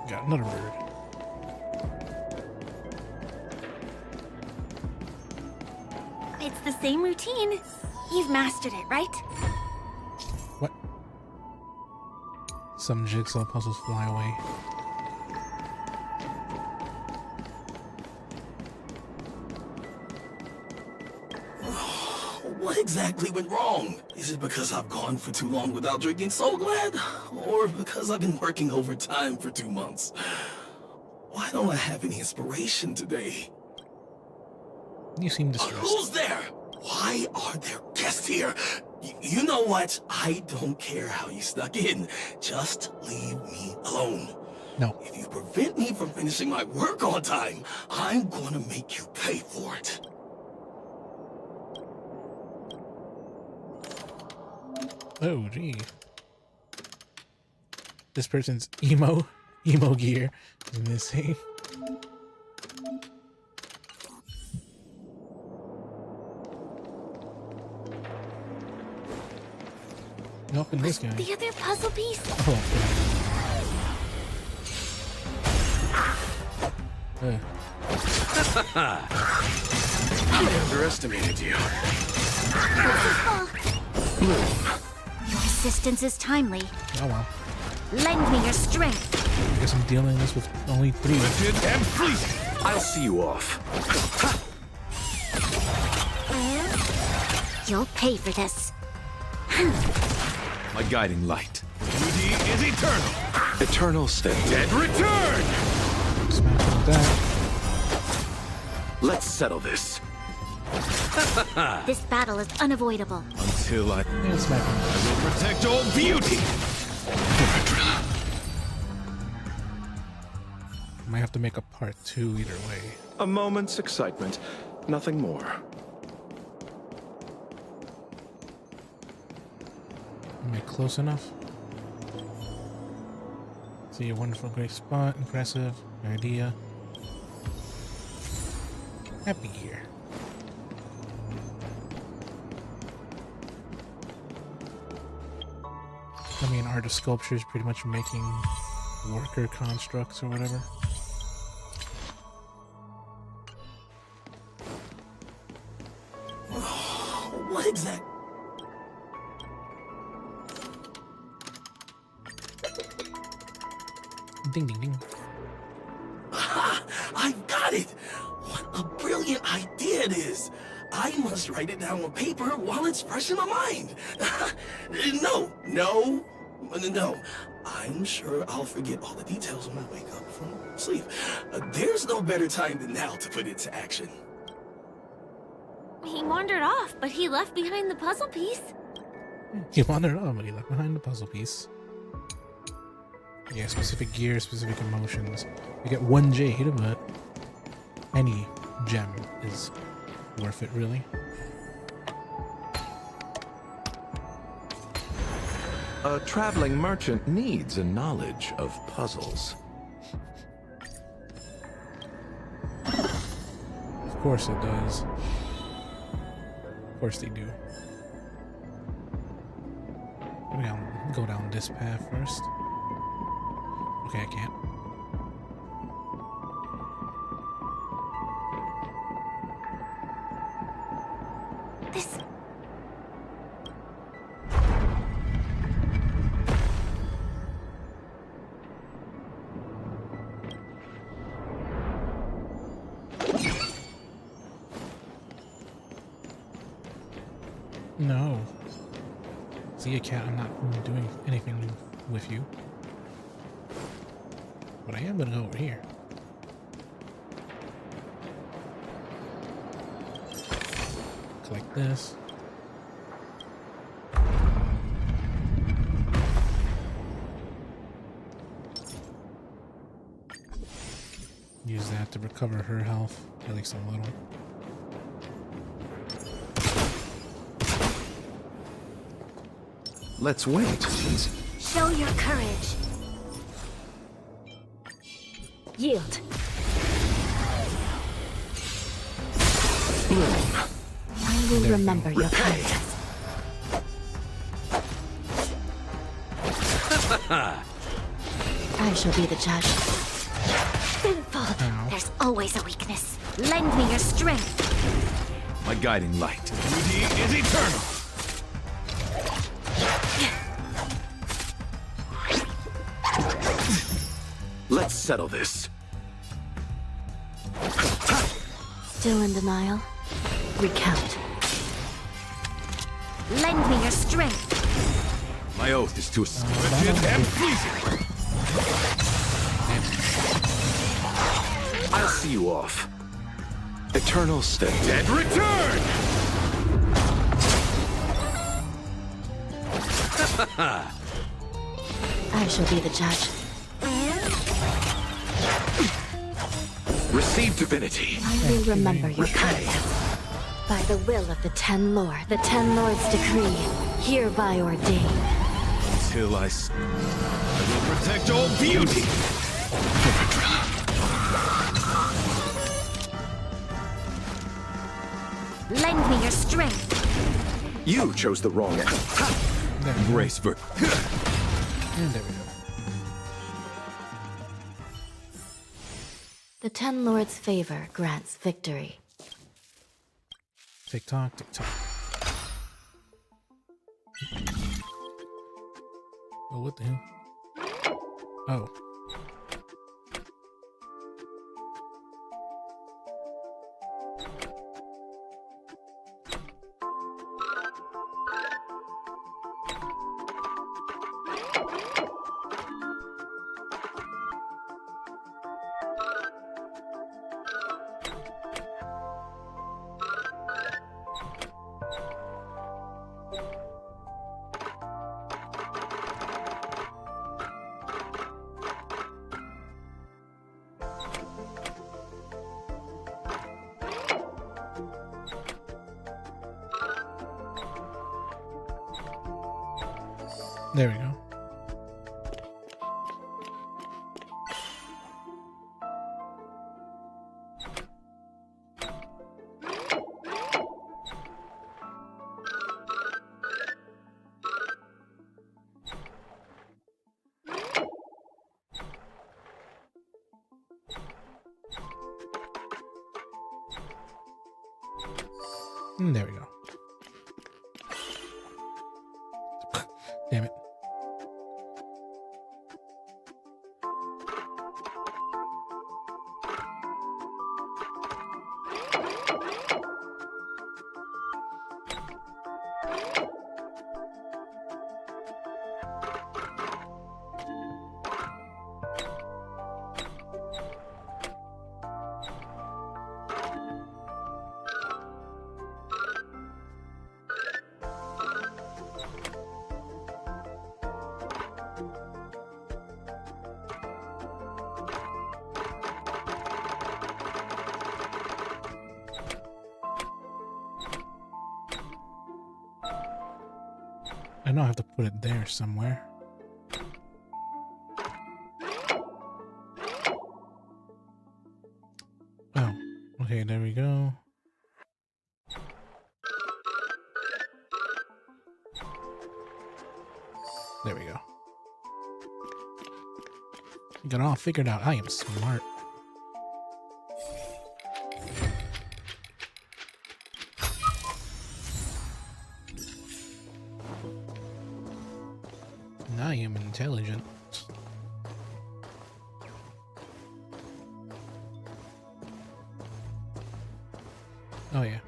Got another bird. It's the same routine. You've mastered it, right? What? Some jigsaw puzzles fly away. What exactly went wrong? Is it because I've gone for too long without drinking So Glad? Or because I've been working overtime for 2 months? Why don't I have any inspiration today? You seem distressed. Who's there? Why are there guests here? You know what? I don't care how you snuck in. Just leave me alone. No. If you prevent me from finishing my work on time, I'm gonna make you pay for it. Oh, gee. This person's emo gear is missing. Nope, and this guy. The other puzzle piece? Oh, I underestimated you. Your assistance is timely. oh well. Lend me your strength. I guess I'm dealing this with only 3. Lifted and fleet. I'll see you off. You'll pay for this. My guiding light. Duty is eternal. Eternal stay. Dead return! Smack that. Let's settle this. This battle is unavoidable. Until I Yeah, smack him. will protect all beauty. Might have to make a part 2 either way. A moment's excitement, nothing more. Am I close enough? See a wonderful, great spot. Impressive. Idea. Happy gear. I mean, art of sculpture is pretty much making worker constructs or whatever. What exact? Ding, ding, ding. Ha! I got it! What a brilliant idea it is! I must write it down on paper while it's fresh in my mind. No. I'm sure I'll forget all the details when I wake up from sleep. There's no better time than now to put it to action. He wandered off, but he left behind the puzzle piece. He wandered on, but he left behind the puzzle piece. Yeah, specific gear, specific emotions. You get 1 jade, but any gem is worth it, really. A traveling merchant needs a knowledge of puzzles. Of course it does. Of course they do. Go down this path first. Okay, I can't. This... No. See a cat, I'm not doing anything with you. But I am gonna go over here. Collect this. Use that to recover her health, at least a little. Let's wait. Show your courage. Yield. I will remember your kindness. I shall be the judge. Sinful. There's always a weakness. Lend me your strength. My guiding light. Duty is eternal. Let's settle this. Still in denial? Recount. Lend me your strength. My oath is to legit and pleasing. I'll see you off. Eternal stay. Dead return! I shall be the judge. Receive divinity. I will remember your kindness. By the will of the Ten Lord, the Ten Lords decree, hereby ordained. Until I will protect all beauty. Lend me your strength. You chose the wrong end. Embrace vir. And there we go. The Ten Lords' favor grants victory. Tick tock, tick tock. Oh, what the hell? Oh. There we go. And there we go. Damn it. I know I have to put it there somewhere. Oh, okay, there we go. There we go. Got it all figured out. I am smart. I am intelligent. Oh yeah.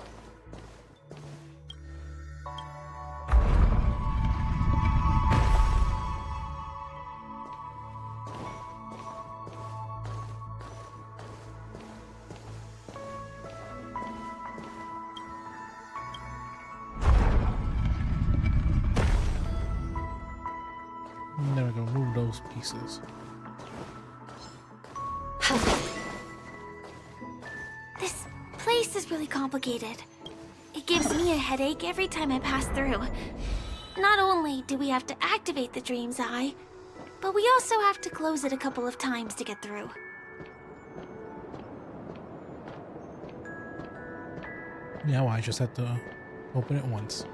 Then we're gonna move those pieces. This place is really complicated. It gives me a headache every time I pass through. Not only do we have to activate the Dream's Eye, but we also have to close it a couple of times to get through. Yeah, well, I just had to open it once.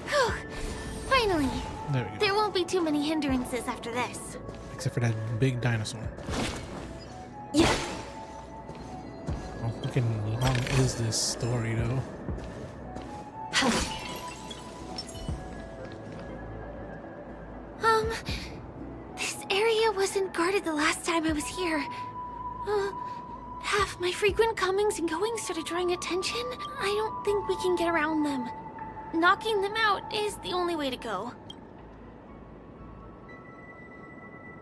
Whew. Finally! There we go. There won't be too many hindrances after this. Except for that big dinosaur. Yeah. How fucking long is this story, though? This area wasn't guarded the last time I was here. Half my frequent comings and goings started drawing attention. I don't think we can get around them. Knocking them out is the only way to go.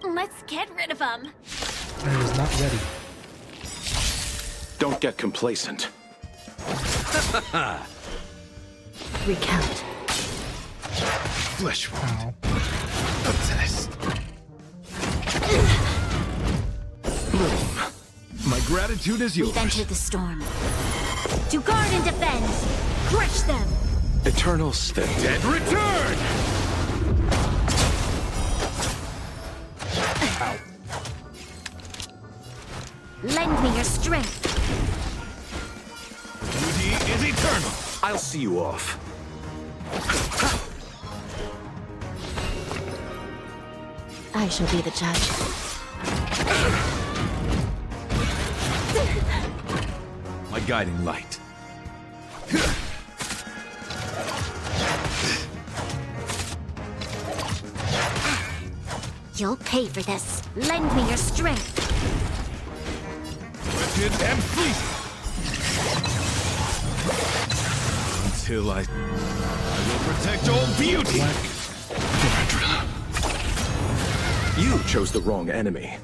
Let's get rid of them. I was not ready. Don't get complacent. Recount. Flesh wound. A test. Bloom. My gratitude is yours. We've entered the storm. To guard and defend. Crush them. Eternal step. Dead return! Lend me your strength. Duty is eternal. I'll see you off. I shall be the judge. My guiding light. You'll pay for this. Lend me your strength. Wretched and fleeting. Until I will protect all beauty. You chose the wrong enemy.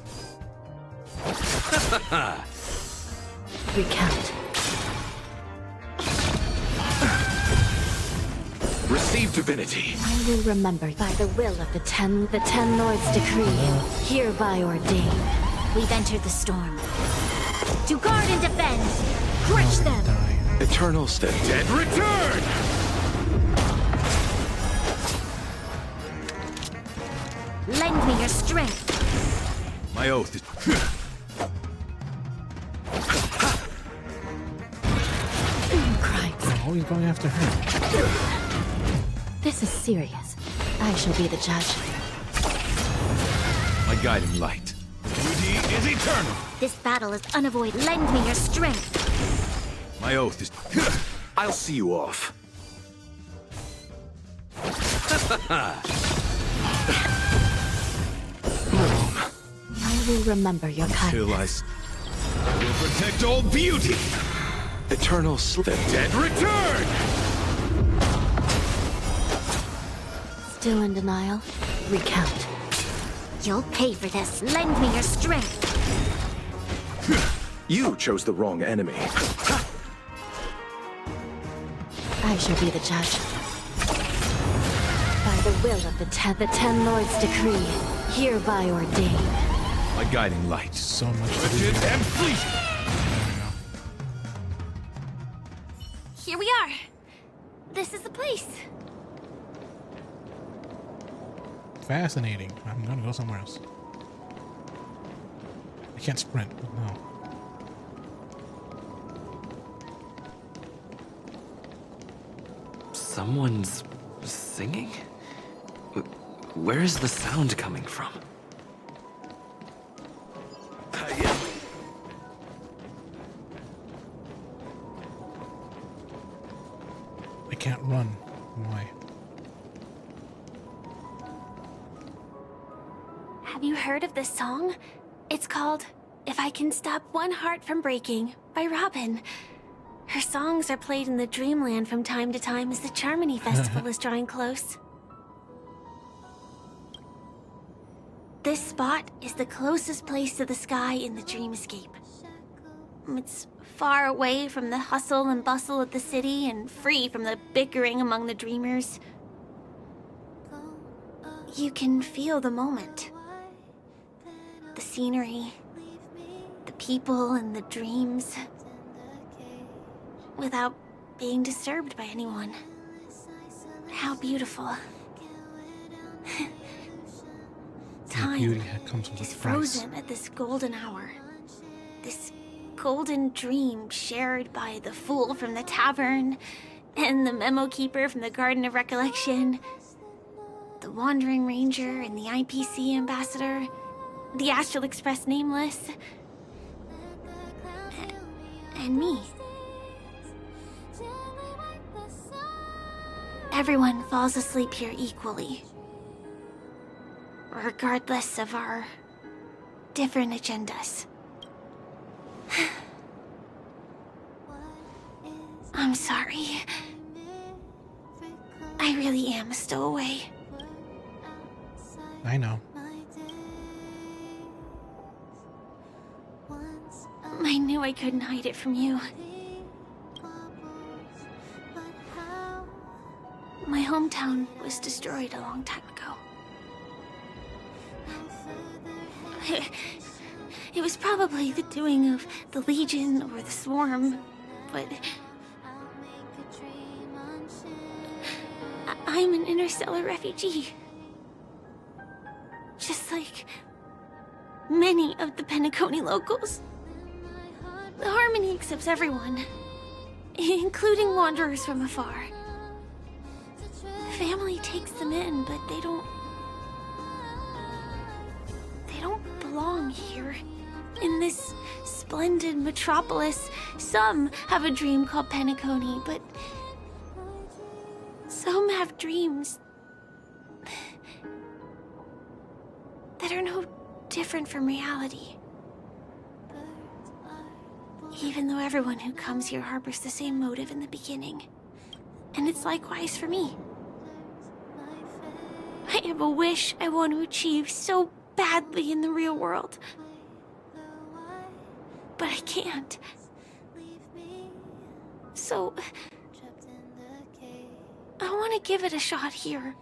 Recount. Receive divinity. I will remember by the will of the Ten Lords' decree, hereby ordained. We've entered the storm. To guard and defend. Crush them. Eternal step. Dead return! Lend me your strength. My oath is... I'm always going after her. This is serious. I shall be the judge. My guiding light. Duty is eternal. This battle is unavoidable. Lend me your strength. My oath is... I'll see you off. I will remember your kindness. I will protect all beauty. Eternal slip. Dead return! Still in denial? Recount. You'll pay for this. Lend me your strength. You chose the wrong enemy. I shall be the judge. By the will of the Ten Lords' decree, hereby ordained. My guiding light. So much to Wretched and fleeting. Here we are. This is the place. Fascinating. I'm gonna go somewhere else. I can't sprint. No. Someone's singing? Where is the sound coming from? I can't run. Why? Have you heard of this song? It's called If I Can Stop One Heart from Breaking by Robin. Her songs are played in the Dreamland from time to time as the Charmony Festival is drawing close. This spot is the closest place to the sky in the dreamscape. It's far away from the hustle and bustle of the city and free from the bickering among the dreamers. You can feel the moment. the scenery, the people, and the dreams without being disturbed by anyone. How beautiful. Time Beauty comes with is a price. frozen at this golden hour. This golden dream shared by the fool from the tavern and the memo keeper from the Garden of Recollection, the Wandering Ranger and the IPC ambassador, the Astral Express Nameless, and me. Everyone falls asleep here equally, regardless of our different agendas. I'm sorry. I really am a stowaway. I know. I knew I couldn't hide it from you. My hometown was destroyed a long time ago. It was probably the doing of the Legion or the Swarm, but I'm an interstellar refugee. Just like many of the Penacony locals. The Harmony accepts everyone, including wanderers from afar. The family takes them in, but they don't belong here. In this splendid metropolis, some have a dream called Penacony, but some have dreams that are no different from reality. Even though everyone who comes here harbors the same motive in the beginning. And it's likewise for me. I have a wish I want to achieve so badly in the real world. But I can't. So I want to give it a shot here.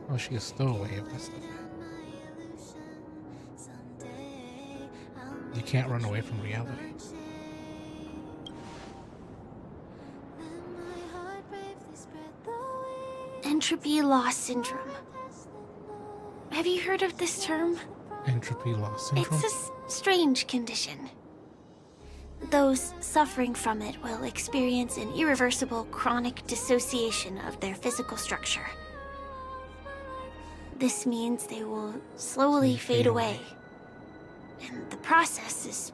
Oh, she is stowaway if that's the thing. You can't run away from reality. Entropy loss syndrome. Have you heard of this term? Entropy loss syndrome? It's a strange condition. Those suffering from it will experience an irreversible chronic dissociation of their physical structure. This means they will slowly fade away. And the process is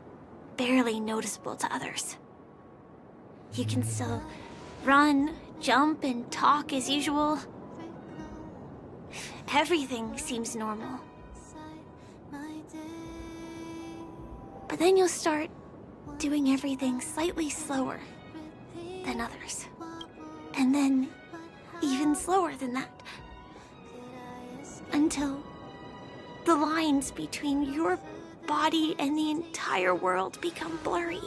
barely noticeable to others. You can still run, jump, and talk as usual. Everything seems normal. But then you'll start doing everything slightly slower than others. And then even slower than that. Until the lines between your body and the entire world become blurry.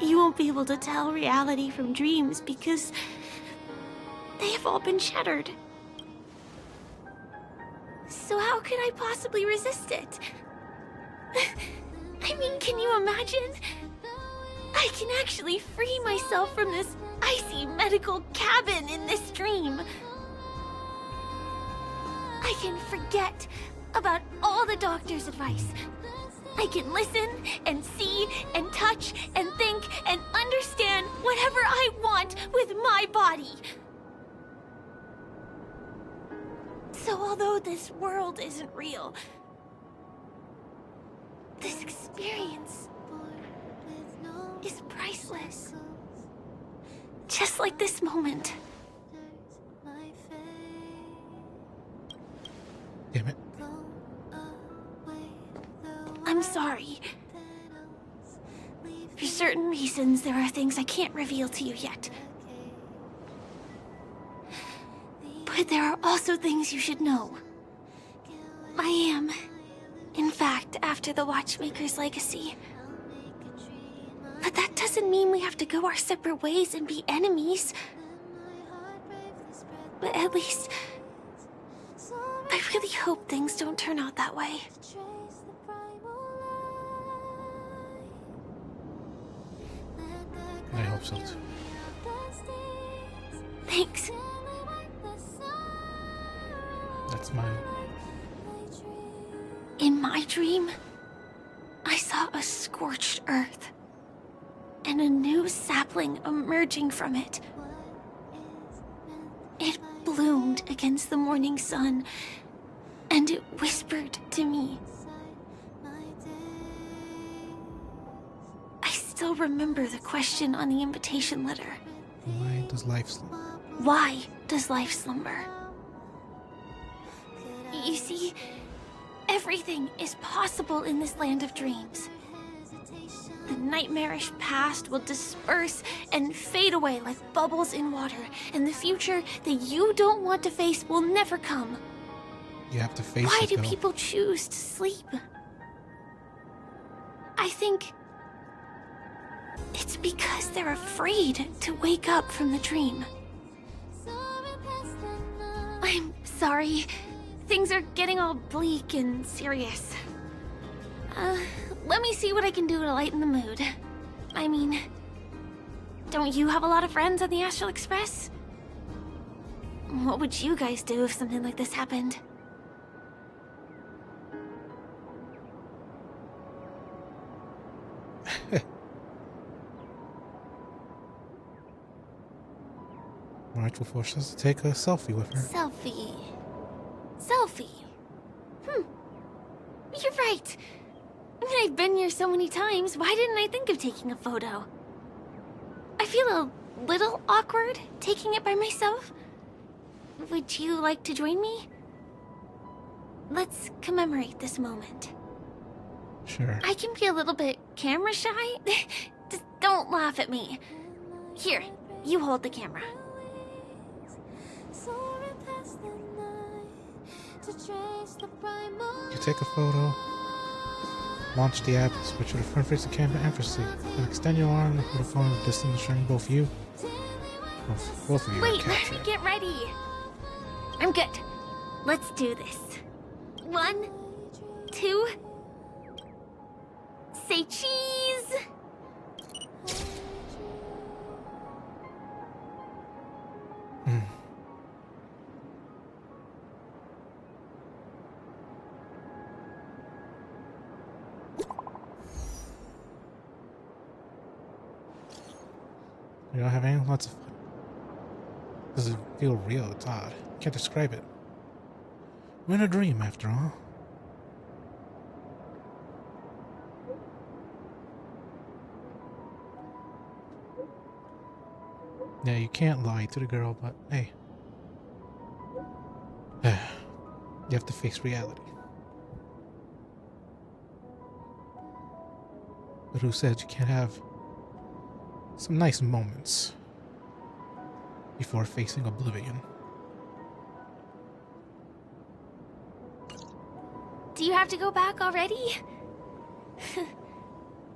You won't be able to tell reality from dreams because they have all been shattered. So how could I possibly resist it? I mean, can you imagine? I can actually free myself from this icy medical cabin in this dream. I can forget about all the doctor's advice. I can listen and see and touch and think and understand whatever I want with my body. So although this world isn't real, this experience is priceless. Just like this moment. Damn it. I'm sorry. For certain reasons, there are things I can't reveal to you yet. But there are also things you should know. I am, in fact, after the Watchmaker's legacy. But that doesn't mean we have to go our separate ways and be enemies. But at least really hope things don't turn out that way. I hope so too. Thanks. That's mine. In my dream, I saw a scorched earth and a new sapling emerging from it. It bloomed against the morning sun, and it whispered to me. I still remember the question on the invitation letter. Why does life slumber? Why does life slumber? You see, everything is possible in this land of dreams. The nightmarish past will disperse and fade away like bubbles in water, and the future that you don't want to face will never come. You have to face Why it, do though. people choose to sleep? I think it's because they're afraid to wake up from the dream. I'm sorry. Things are getting all bleak and serious. Let me see what I can do to lighten the mood. I mean, don't you have a lot of friends on the Astral Express? What would you guys do if something like this happened? March will force us to take a selfie with her. Selfie. You're right. I mean, I've been here so many times. Why didn't I think of taking a photo? I feel a little awkward taking it by myself. Would you like to join me? Let's commemorate this moment. Sure. I can be a little bit camera shy. Just don't laugh at me. Here, you hold the camera. You take a photo, launch the app, switch to the front face of the camera and proceed. Then extend your arm and hold the phone at a distance, showing both of you. Both of you are Wait, let captured. me get ready. I'm good. Let's do this. 1, 2. Say cheese. You're all having lots of fun. Does it feel real? It's odd. Can't describe it. We're in a dream, after all. Yeah, you can't lie to the girl, but hey. You have to face reality. But who said you can't have some nice moments before facing oblivion? Do you have to go back already?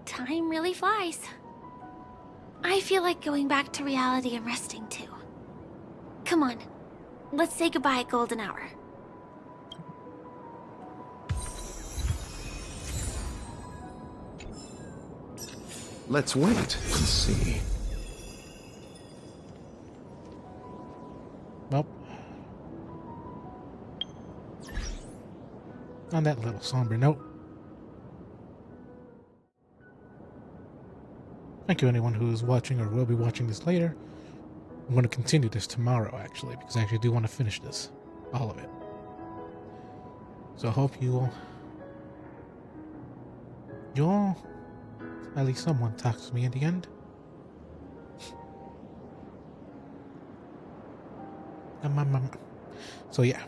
Time really flies. I feel like going back to reality and resting too. Come on, let's say goodbye at golden hour. Let's wait and see. Well, on that little somber note, thank you anyone who is watching or will be watching this later. I'm going to continue this tomorrow, actually, because I actually do want to finish this, all of it. So I hope you'll at least someone talks to me in the end. So yeah.